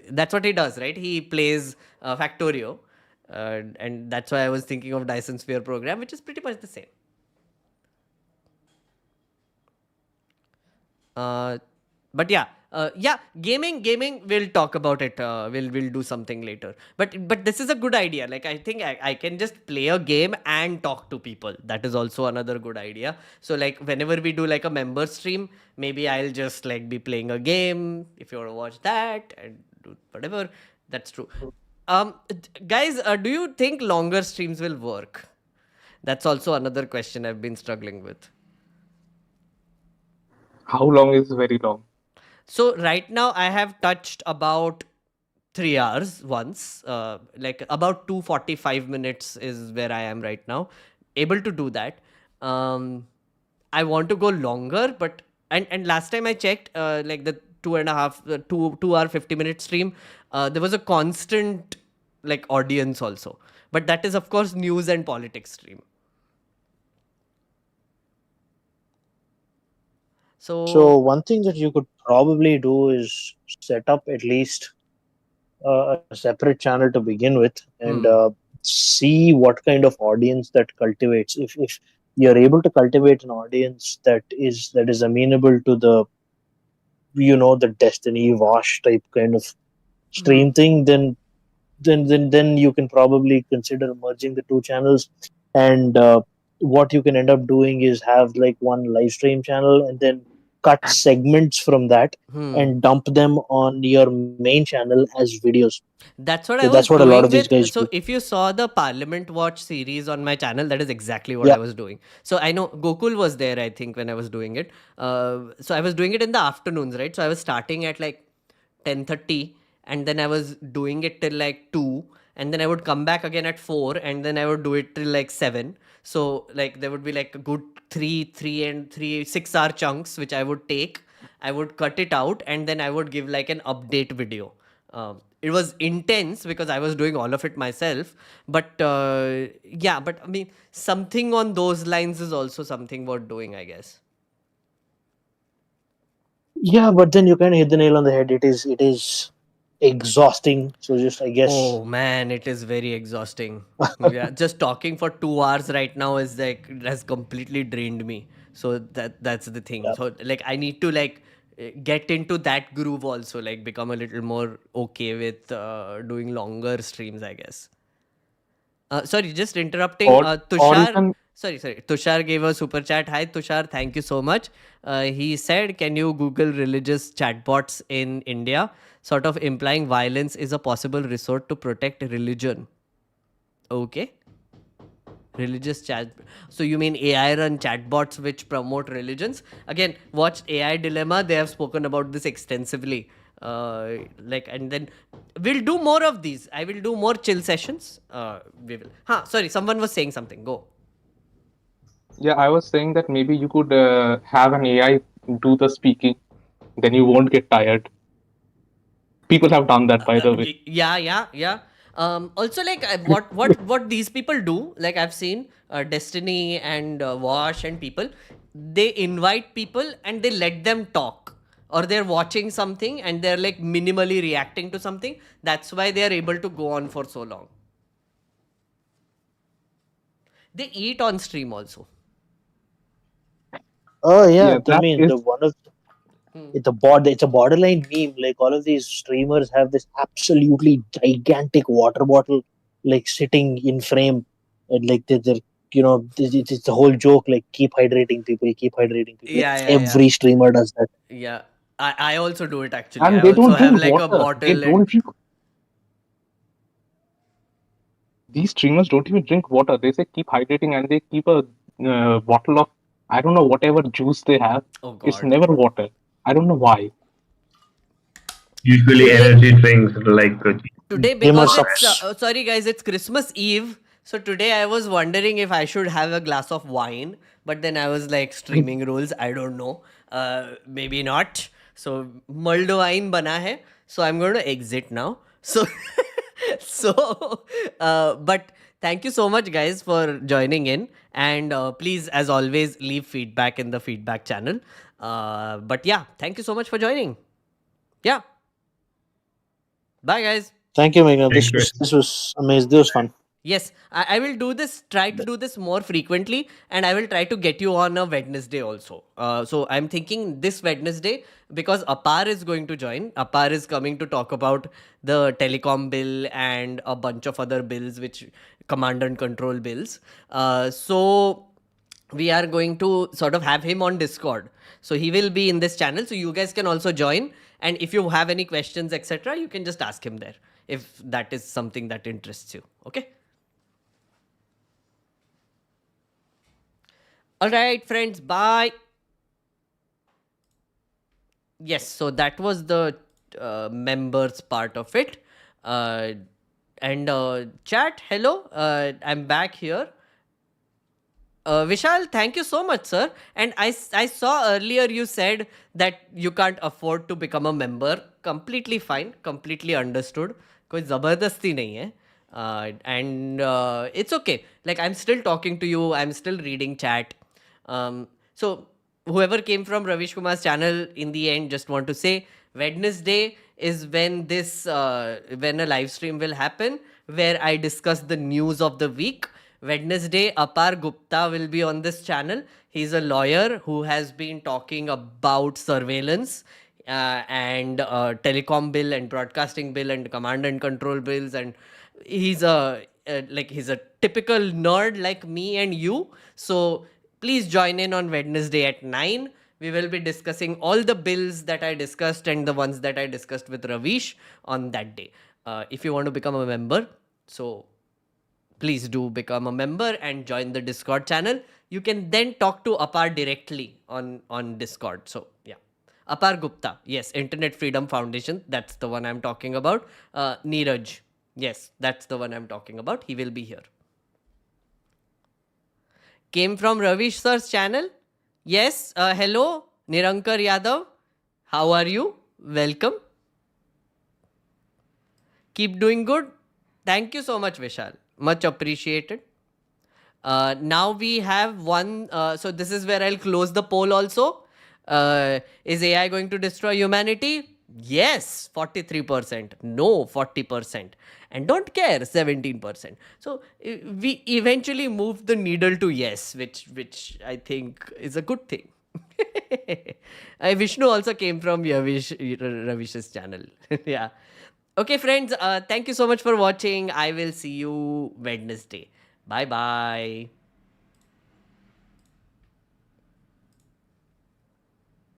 That's what he does, right? He plays Factorio, and that's why I was thinking of Dyson Sphere program, which is pretty much the same. But yeah, gaming. We'll talk about it. We'll do something later. But this is a good idea. Like I think I can just play a game and talk to people. That is also another good idea. So like whenever we do like a member stream, maybe I'll just like be playing a game. If you want to watch that and do whatever, that's true. Guys, do you think longer streams will work? That's also another question I've been struggling with. How long is very long? So right now I have touched about 3 hours once. Like about 245 minutes is where I am right now. Able to do that. I want to go longer, but and last time I checked, like the 2 hour 50-minute stream, there was a constant like audience also. But that is of course news and politics stream. So one thing that you could probably do is set up at least a separate channel to begin with, and see what kind of audience that cultivates. If you're able to cultivate an audience that is amenable to the the Destiny Wash type kind of stream thing, then you can probably consider merging the two channels. And what you can end up doing is have like one live stream channel and then cut segments from that and dump them on your main channel as videos. That's what So I that's was what a lot doing of these with. guys So do. if you saw the Parliament Watch series on my channel, that is exactly what Yeah. I was doing. So I know Gokul was there, I think, when I was doing it. So I was doing it in the afternoons, right? So I was starting at like 10:30, and then I was doing it till like 2, and then I would come back again at 4, and then I would do it till like 7. So like there would be like a good 3 6-hour chunks which I would take. I would cut it out, and then I would give like an update video. It was intense because I was doing all of it myself. But yeah, but I mean, something on those lines is also something worth doing, I guess. Yeah, but then you kind of hit the nail on the head. It is exhausting. So just I guess. Oh man, it is very exhausting. Yeah, just talking for 2 hours right now is like has completely drained me. So that's the thing. Yeah. So like I need to like get into that groove also, like become a little more okay with doing longer streams, I guess. Sorry, just interrupting. Or Tushar. even Sorry. Tushar gave a super chat. Hi, Tushar. Thank you so much. He said, "Can you Google religious chatbots in India?" Sort of implying violence is a possible resort to protect religion. Okay. Religious chat. So you mean AI run chatbots which promote religions? Again, watch AI Dilemma. They have spoken about this extensively. And then we'll do more of these. I will do more chill sessions. We will. Sorry, someone was saying something. Go. Yeah, I was saying that maybe you could have an AI do the speaking, then you won't get tired. People have done that, by the way. Yeah. Also, like what these people do, like I've seen Destiny and Wash and people, they invite people and they let them talk, or they're watching something and they're like minimally reacting to something. That's why they are able to go on for so long. They eat on stream also. Oh yeah, I that mean is the one of it's a borderline meme. Like all of these streamers have this absolutely gigantic water bottle like sitting in frame, and like they're it's the whole joke, like keep hydrating people, keep hydrating people. Like, Yeah. every streamer does that. Yeah. I also do it actually. and I they also don't have drink like a water. They bottle don't and drink. These streamers don't even drink water. They say keep hydrating, and they keep a bottle of I don't know whatever juice they have. oh It's god. never water. I don't know why. Usually Today, energy drinks like Today, Gamer because it's subs. sorry guys, it's Christmas Eve. So today I was wondering if I should have a glass of wine, but then I was like, streaming rules, I don't know. Maybe not. So mulled wine bana hai. So I'm going to exit now. So but Thank you so much, guys, for joining in. And please, as always, leave feedback in the feedback channel. But yeah, thank you so much for joining. Yeah. Bye, guys. Thank you, Meghnerd. Thank you. This was amazing. This was fun. Yes, I will do this, try to do this more frequently, and I will try to get you on a Wednesday also. So I'm thinking this Wednesday, because Apar is going to join. Apar is coming to talk about the telecom bill and a bunch of other bills, which command and control bills. So we are going to sort of have him on Discord. So he will be in this channel. So you guys can also join. And if you have any questions, etc., you can just ask him there if that is something that interests you. Okay. All right, friends. Bye. Yes. So that was the members part of it. And chat. Hello. I'm back here. Vishal, thank you so much, sir. And I saw earlier you said that you can't afford to become a member. Completely fine. Completely understood. कोई ज़बरदस्ती नहीं है. And it's okay. Like, I'm still talking to you. I'm still reading chat. So whoever came from Ravish Kumar's channel, in the end, just want to say Wednesday is when this when a live stream will happen where I discuss the news of the week. Wednesday, Apar Gupta will be on this channel. He's a lawyer who has been talking about surveillance and telecom bill and broadcasting bill and command and control bills, and he's a he's a typical nerd like me and you. So please join in on Wednesday at 9. We will be discussing all the bills that I discussed and the ones that I discussed with Ravish on that day. If you want to become a member, so please do become a member and join the Discord channel. You can then talk to Apar directly on Discord. So yeah. Apar Gupta, yes, Internet Freedom Foundation, that's the one I'm talking about. Neeraj, yes, that's the one I'm talking about. He will be here. Came from Ravish sir's channel. Yes, hello, Nirankar Yadav. How are you? Welcome. Keep doing good. Thank you so much, Vishal. Much appreciated. Now we have one. So this is where I'll close the poll also. Is AI going to destroy humanity? Yes, 43%. No, 40%. And don't care, 17%. So we eventually moved the needle to yes, which I think is a good thing. Vishnu also came from Ravish's channel. Yeah. Okay, friends. Thank you so much for watching. I will see you Wednesday. Bye-bye.